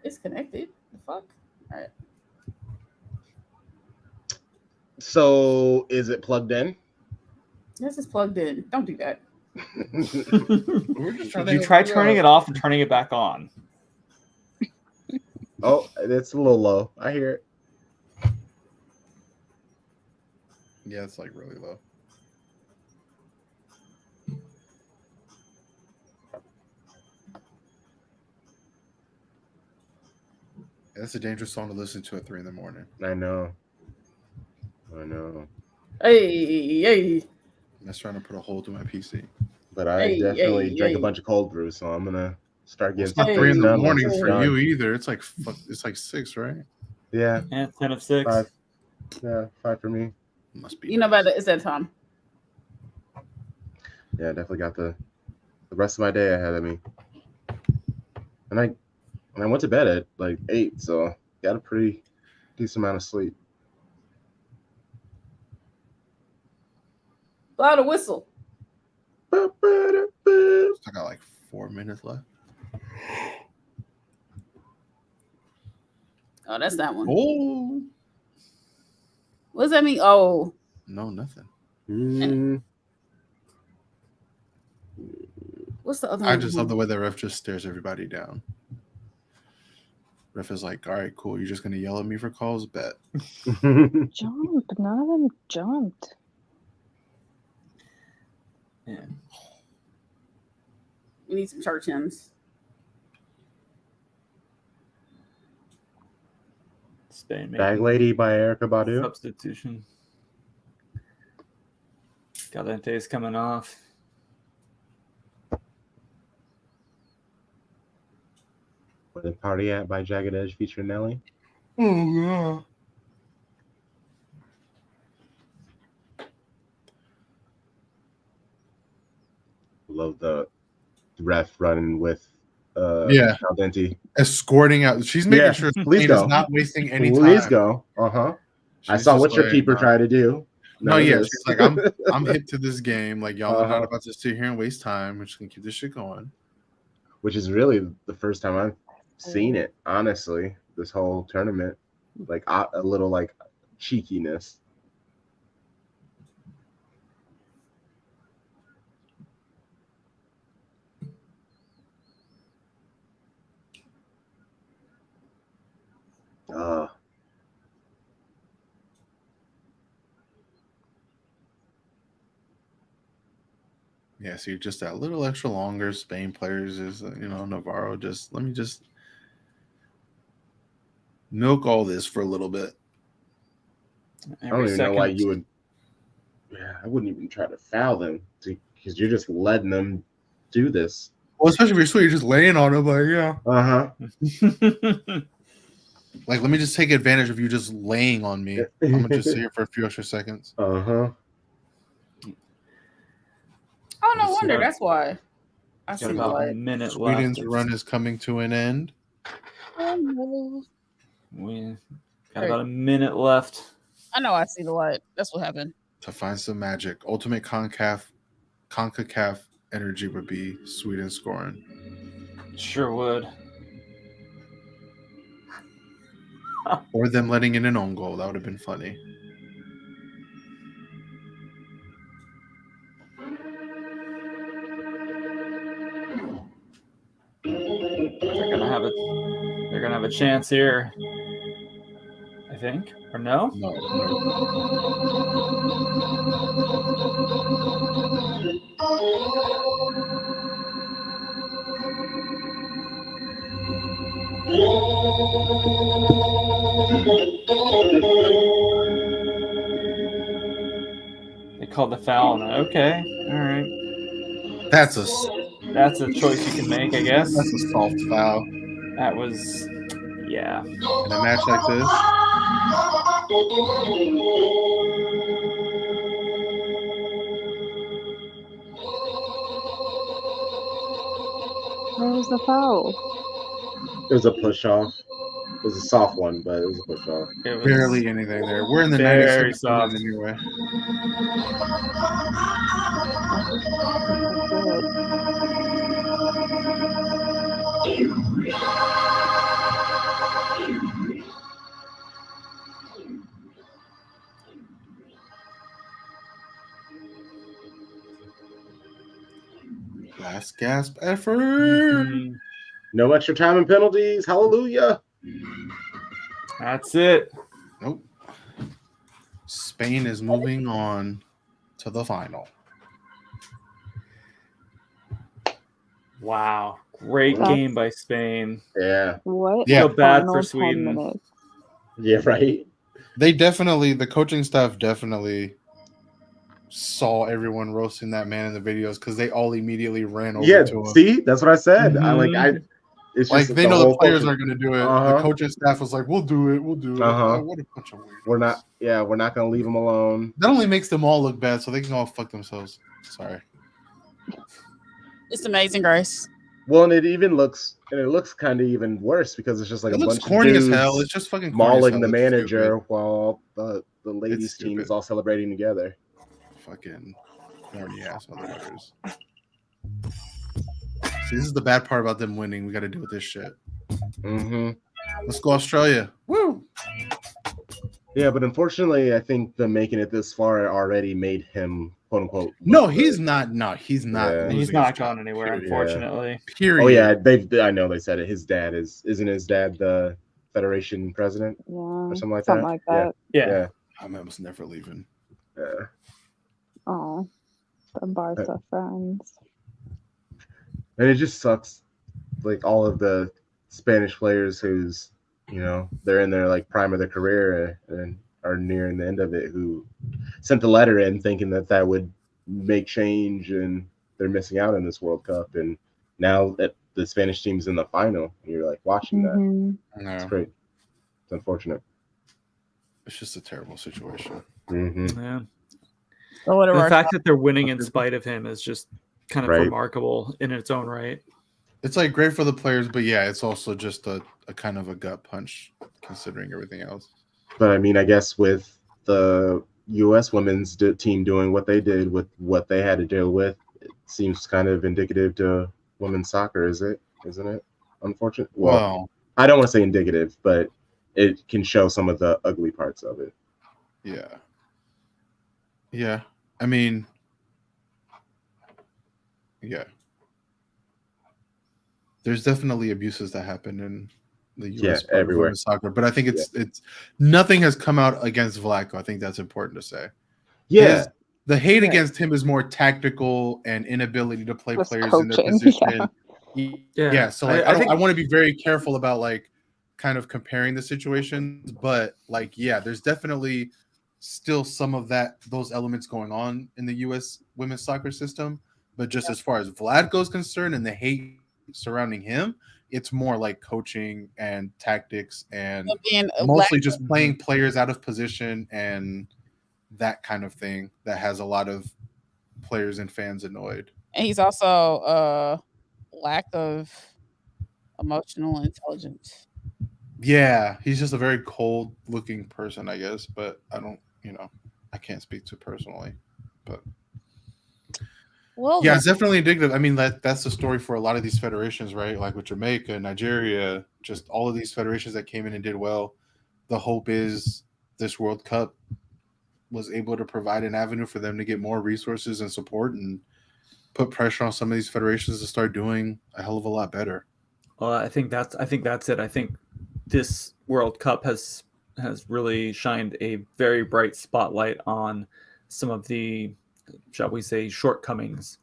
It's connected. The fuck? All right.
So is it plugged in?
This is plugged in. Don't do that.
We're just trying
Did you try turning it off and turning it back on?
Oh, it's a little low. I hear it.
Yeah, it's like really low. That's a dangerous song to listen to at 3 a.m.
I know.
Hey.
That's trying to put a hole through my PC.
But I definitely drank a bunch of cold brew, so I'm gonna start getting
It's not
Hey,
3
done
a.m.
once it's
for
done.
you either. It's like 6, right?
Yeah,
Yeah, 10 of 6.
5. Yeah, 5 for me.
Must be.
You know about it. It's that time.
Yeah, definitely got the rest of my day ahead of me. And I went to bed at like 8, so got a pretty decent amount of sleep.
Blow the whistle.
I got like 4 minutes left.
Oh, that's that one.
Oh
What does that mean? Oh,
no, nothing.
what's the other
I
one?
just love the way the ref just stares everybody down. Ref is like, all right, cool. You're just gonna yell at me for calls? Bet.
Jump. None of them jumped.
Yeah.
We need some church hymns.
Spain
Bag
making
Lady by Erica Badu.
substitution. Calente's coming off.
Where the Party At by Jagged Edge featuring Nelly.
Oh yeah.
Love the ref running with
Yeah.
Caldenti.
Escorting out. She's making
Yeah,
sure
please
Spain is
go.
not wasting any time.
Please go. I
She's
saw
just
what your
like,
keeper tried to do.
No,
none of
yeah,
this.
she's like, I'm hip to this game. Like, y'all are not about to sit here and waste time. We're just gonna keep this shit going.
Which is really the first time I've seen it, honestly, this whole tournament. Like a little like cheekiness.
Yeah, so you're just that little extra longer. Spain players is, Navarro. Let me just milk all this for a little bit.
I don't even know why you would. Yeah, I wouldn't even try to foul them because you're just letting them do this.
Well, especially if you're sweet, you're just laying on them. Like,
Uh-huh.
Like, let me just take advantage of you just laying on me. I'm gonna just sit here for a few extra seconds.
Uh-huh.
Oh, no wonder. That's why. I
Got
see
about
why.
a minute
Sweden's
left.
run is coming to an end.
We got about a minute left.
I know I see the light. That's what happened.
To find some magic. Ultimate CONCACAF energy would be Sweden scoring.
Sure would.
Or them letting in an own goal. That would have been funny.
They're gonna have a chance here, I think. Or no?
No.
They called the foul. Okay. All right.
That's a
choice you can make, I guess.
That's a soft foul.
That was, yeah.
In a match like this.
Where was the foul?
It was a push off. It was a soft one, but it was a push off.
Barely anything there. We're in the
very
96th
soft
minute anyway. Last gasp effort.
Mm-hmm.
No extra time and penalties. Hallelujah.
That's it.
Nope. Spain is moving on to the final.
Wow. Great game by Spain.
Yeah.
What?
Yeah.
Feel bad for Sweden.
Yeah, right.
The coaching staff definitely saw everyone roasting that man in the videos because they all immediately ran over to him.
See, that's what I said.
Mm-hmm.
It's
like
just
they know the players aren't going to do it.
Uh-huh.
The coaching staff was like, "We'll do it. We'll do it."
Uh-huh.
Oh, what a bunch of weirdos.
We're not going to leave them alone.
That only makes them all look bad, so they can all fuck themselves. Sorry.
It's amazing, Grace.
Well, and it looks kind of even worse because it's just like
It
a
looks
bunch
corny
of
as
dudes
hell. It's just fucking corny
mauling
as hell.
the
It's
manager
stupid.
while the ladies team is all celebrating together.
Fucking corny ass motherfuckers. See, this is the bad part about them winning. We got to deal with this shit.
Mm-hmm.
Let's go Australia. Woo!
Yeah, but unfortunately, I think them making it this far already made him quote unquote.
No, he's not. No, he's not.
Yeah.
He's not gone anywhere,
Period.
unfortunately.
Period.
Oh yeah, I know they said it. His dad isn't his dad the Federation president or something like that?
Yeah.
I was never leaving.
Yeah.
Oh, the Barca fans.
And it just sucks, like all of the Spanish players who's, they're in their like prime of their career and are nearing the end of it, who sent the letter in thinking that would make change, and they're missing out in this World Cup. And now that the Spanish team's in the final, and you're like watching that.
No.
It's great. It's unfortunate.
It's just a terrible situation.
Mm-hmm.
Yeah.
So
the fact that they're winning in spite of him is just kind of remarkable in its own right.
It's like great for the players, but yeah, it's also just a kind of a gut punch considering everything else.
But I mean, I guess with the U.S. women's team doing what they did with what they had to deal with, it seems kind of indicative to women's soccer, isn't it? Unfortunate. Well, I don't want to say indicative, but it can show some of the ugly parts of it.
Yeah. Yeah. I mean, yeah. There's definitely abuses that happen in the U.S.
everywhere.
Women's soccer, but I think it's nothing has come out against Vlatko. I think that's important to say.
Yeah.
The hate against him is more tactical and inability to play
Just
players
coaching,
in their position.
Yeah.
So like, I want to be very careful about like kind of comparing the situations, but like, yeah, there's definitely still some of those elements going on in the U.S. women's soccer system. But just as far as Vlatko's concerned and the hate surrounding him, it's more like coaching and tactics and mostly just playing players out of position and that kind of thing that has a lot of players and fans annoyed.
And he's also lack of emotional intelligence.
Yeah, he's just a very cold looking person, I guess, but I don't, I can't speak to personally, but yeah, it's definitely indicative. I mean, that's the story for a lot of these federations, right? Like with Jamaica, Nigeria, just all of these federations that came in and did well. The hope is this World Cup was able to provide an avenue for them to get more resources and support and put pressure on some of these federations to start doing a hell of a lot better.
Well, I think that's it. I think this World Cup has really shined a very bright spotlight on some of the, shall we say, shortcomings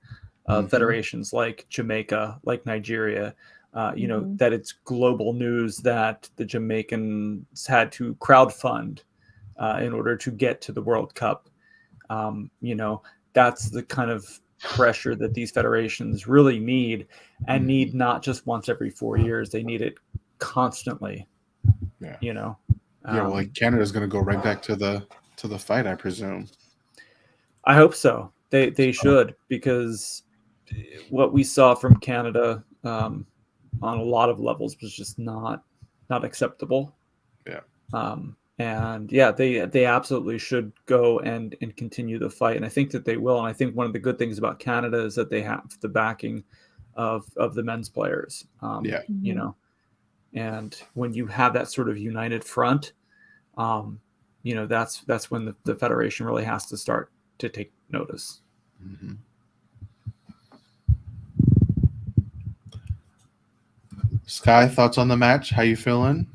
of federations like Jamaica, like Nigeria. That it's global news that the Jamaicans had to crowdfund in order to get to the World Cup. That's the kind of pressure that these federations really need, and need not just once every 4 years. They need it constantly.
Yeah. Well, like Canada's going to go right back to the fight, I presume.
I hope so. They should, because what we saw from Canada on a lot of levels was just not acceptable.
Yeah.
And yeah, they absolutely should go and continue the fight, and I think that they will. And I think one of the good things about Canada is that they have the backing of the men's players. And when you have that sort of united front, that's when the federation really has to start to take notice.
Mm-hmm. SkyE, thoughts on the match? How you feeling?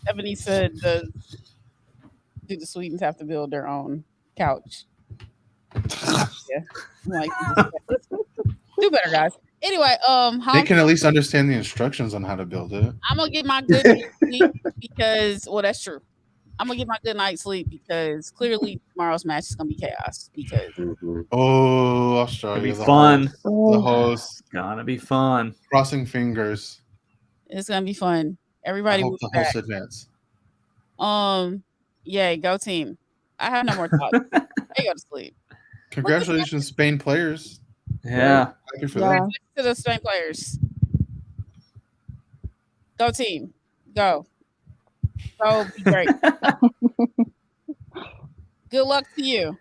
Ebony said the Swedes have to build their own couch. Yeah, I'm like, do better, guys. Anyway,
they can at least understand the instructions on how to build it.
I'm gonna get my good night's sleep because, well, that's true. I'm gonna get my good night's sleep because clearly tomorrow's match is gonna be chaos. Because
Australia,
it'll be fun.
The host,
gonna be fun.
Crossing fingers.
It's gonna be fun. Everybody will be
the host advance.
Yeah, go team. I have no more thoughts. I go to sleep.
Congratulations, Spain players.
Yeah.
Happy for them.
To the Spain players. Go team. Go. Go be great. Good luck to you.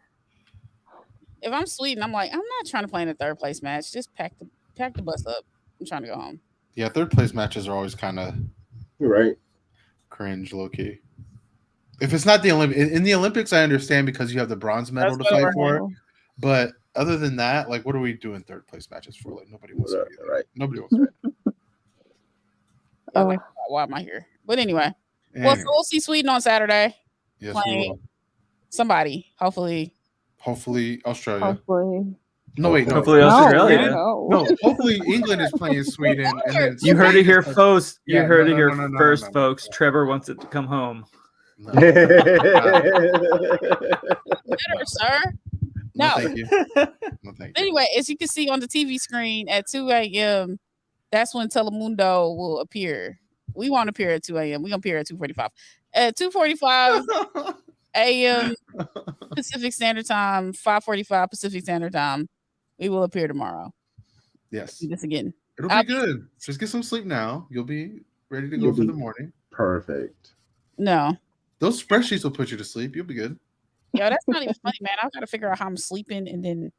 If I'm Sweden, I'm like, I'm not trying to play in a third place match. Just pack the bus up. I'm trying to go home.
Yeah, third place matches are always kind of cringe, low key. If it's not the Olympics, in the Olympics, I understand because you have the bronze medal to fight for. But other than that, like, what are we doing third place matches for? Like, nobody wants to be there. Right? Nobody wants to be there.
Why am I here? But anyway, well, so we'll see Sweden on Saturday.
Yes,
playing
we will.
Somebody, hopefully
Australia.
Hopefully.
No, wait, no.
Hopefully Australia.
No, hopefully England is playing Sweden. And then
you heard it here first. You heard it here first, folks. Trevor wants it to come home.
No.
Better, sir. No.
Thank you. No, thank you.
Anyway, as you can see on the TV screen at 2 a.m., that's when Telemundo will appear. We won't appear at 2 a.m. We're going to appear at 2:45. At 2:45 a.m. Pacific Standard Time, 5:45 Pacific Standard Time, we will appear tomorrow.
Yes.
Do this again.
It'll be good. Just get some sleep now. You'll be ready to go for the morning.
Perfect.
No.
Those spreadsheets will put you to sleep. You'll be good.
Yo, that's not even funny, man. I've got to figure out how I'm sleeping, and then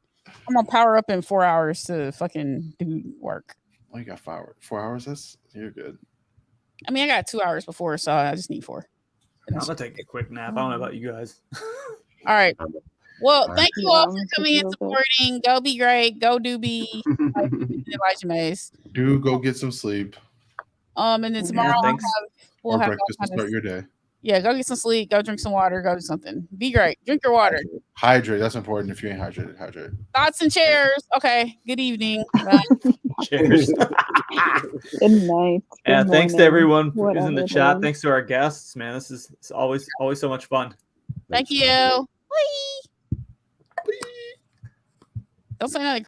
I'm gonna power up in 4 hours to fucking do work.
Oh, you got 4 hours. 4 hours? You're good.
I mean, I got 2 hours before, so I just need 4.
I'm gonna take a quick nap. I don't know about you guys.
All right. Well, thank you all for
Yeah,
coming in, supporting. Go be great. Go do be Elijah Mays.
Do go get some sleep
And then tomorrow
thanks.
we'll
or
have
breakfast
all
to
kinds
start
of-
your day.
Yeah, go get some sleep. Go drink some water. Go do something. Be great. Drink your water.
Hydrate. That's important. If you ain't hydrated, hydrate.
Thoughts and chairs. Okay. Good evening. Bye.
Cheers.
Good night.
Yeah,
Good
thanks to
morning,
everyone who's in
whatever
the
it
chat.
is.
Thanks to our guests, man. This is it's always so much fun.
Thank you. Whee! Don't say nothing.